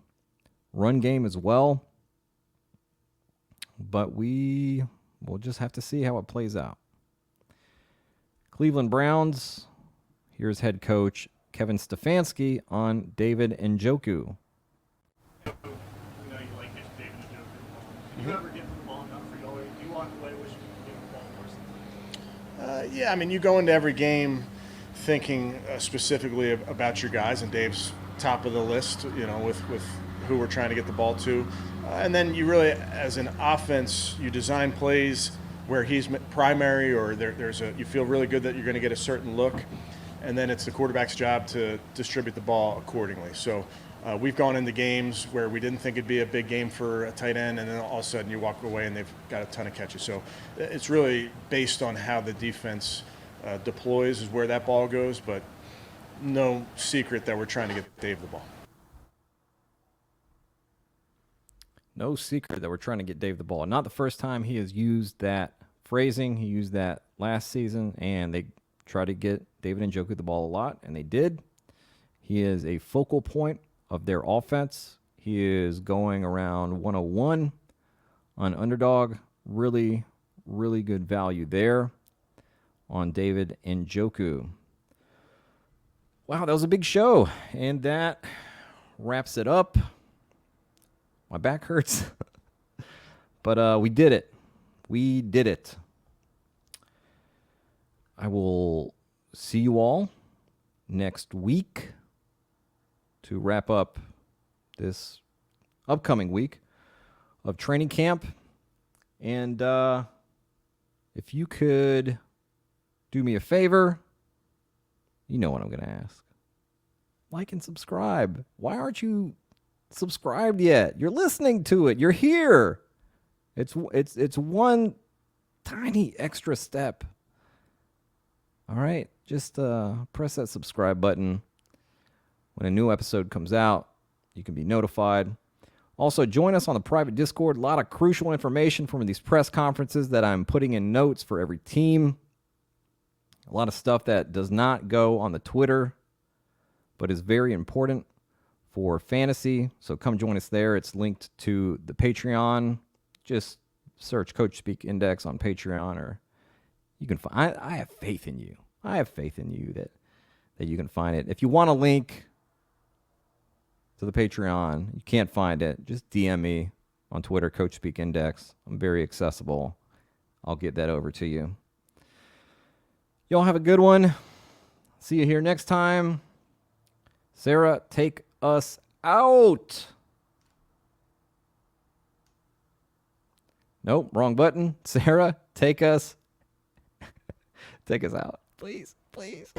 run game as well. But we'll just have to see how it plays out. Cleveland Browns, here's head coach Kevin Stefanski on David Njoku. You like David Njoku. Do you ever get the ball enough for you? Do you walk away wishing you could get the ball more? Yeah, you go into every game thinking specifically about your guys, and Dave's top of the list, with who we're trying to get the ball to. And then you really, as an offense, you design plays where he's primary or you feel really good that you're going to get a certain look, and then it's the quarterback's job to distribute the ball accordingly. So we've gone into games where we didn't think it'd be a big game for a tight end, and then all of a sudden you walk away and they've got a ton of catches. So it's really based on how the defense deploys is where that ball goes, but no secret that we're trying to get Dave the ball. No secret that we're trying to get Dave the ball. Not the first time he has used that phrasing. He used that last season, and they tried to get David Njoku the ball a lot, and they did. He is a focal point of their offense. He is going around 101 on Underdog. Really, really good value there on David Njoku. Wow, that was a big show, and that wraps it up. My back hurts, but we did it. We did it. I will see you all next week to wrap up this upcoming week of training camp. And if you could do me a favor, you know what I'm going to ask. Like and subscribe. Why aren't you subscribed yet? You're listening to it. You're here. It's one tiny extra step. All right, just press that subscribe button. When a new episode comes out, you can be notified. Also, join us on the private Discord. A lot of crucial information from these press conferences that I'm putting in notes for every team. A lot of stuff that does not go on the Twitter, but is very important for fantasy. So come join us there. It's linked to the Patreon. Just search Coachspeak Index on Patreon, or you can find. I have faith in you. I have faith in you that you can find it. If you want a link to the Patreon, you can't find it, just DM me on Twitter, Coachspeak Index. I'm very accessible. I'll get that over to you. Y'all have a good one. See you here next time. Sarah, take us out. Nope, wrong button. Sarah, take us out. Please, please.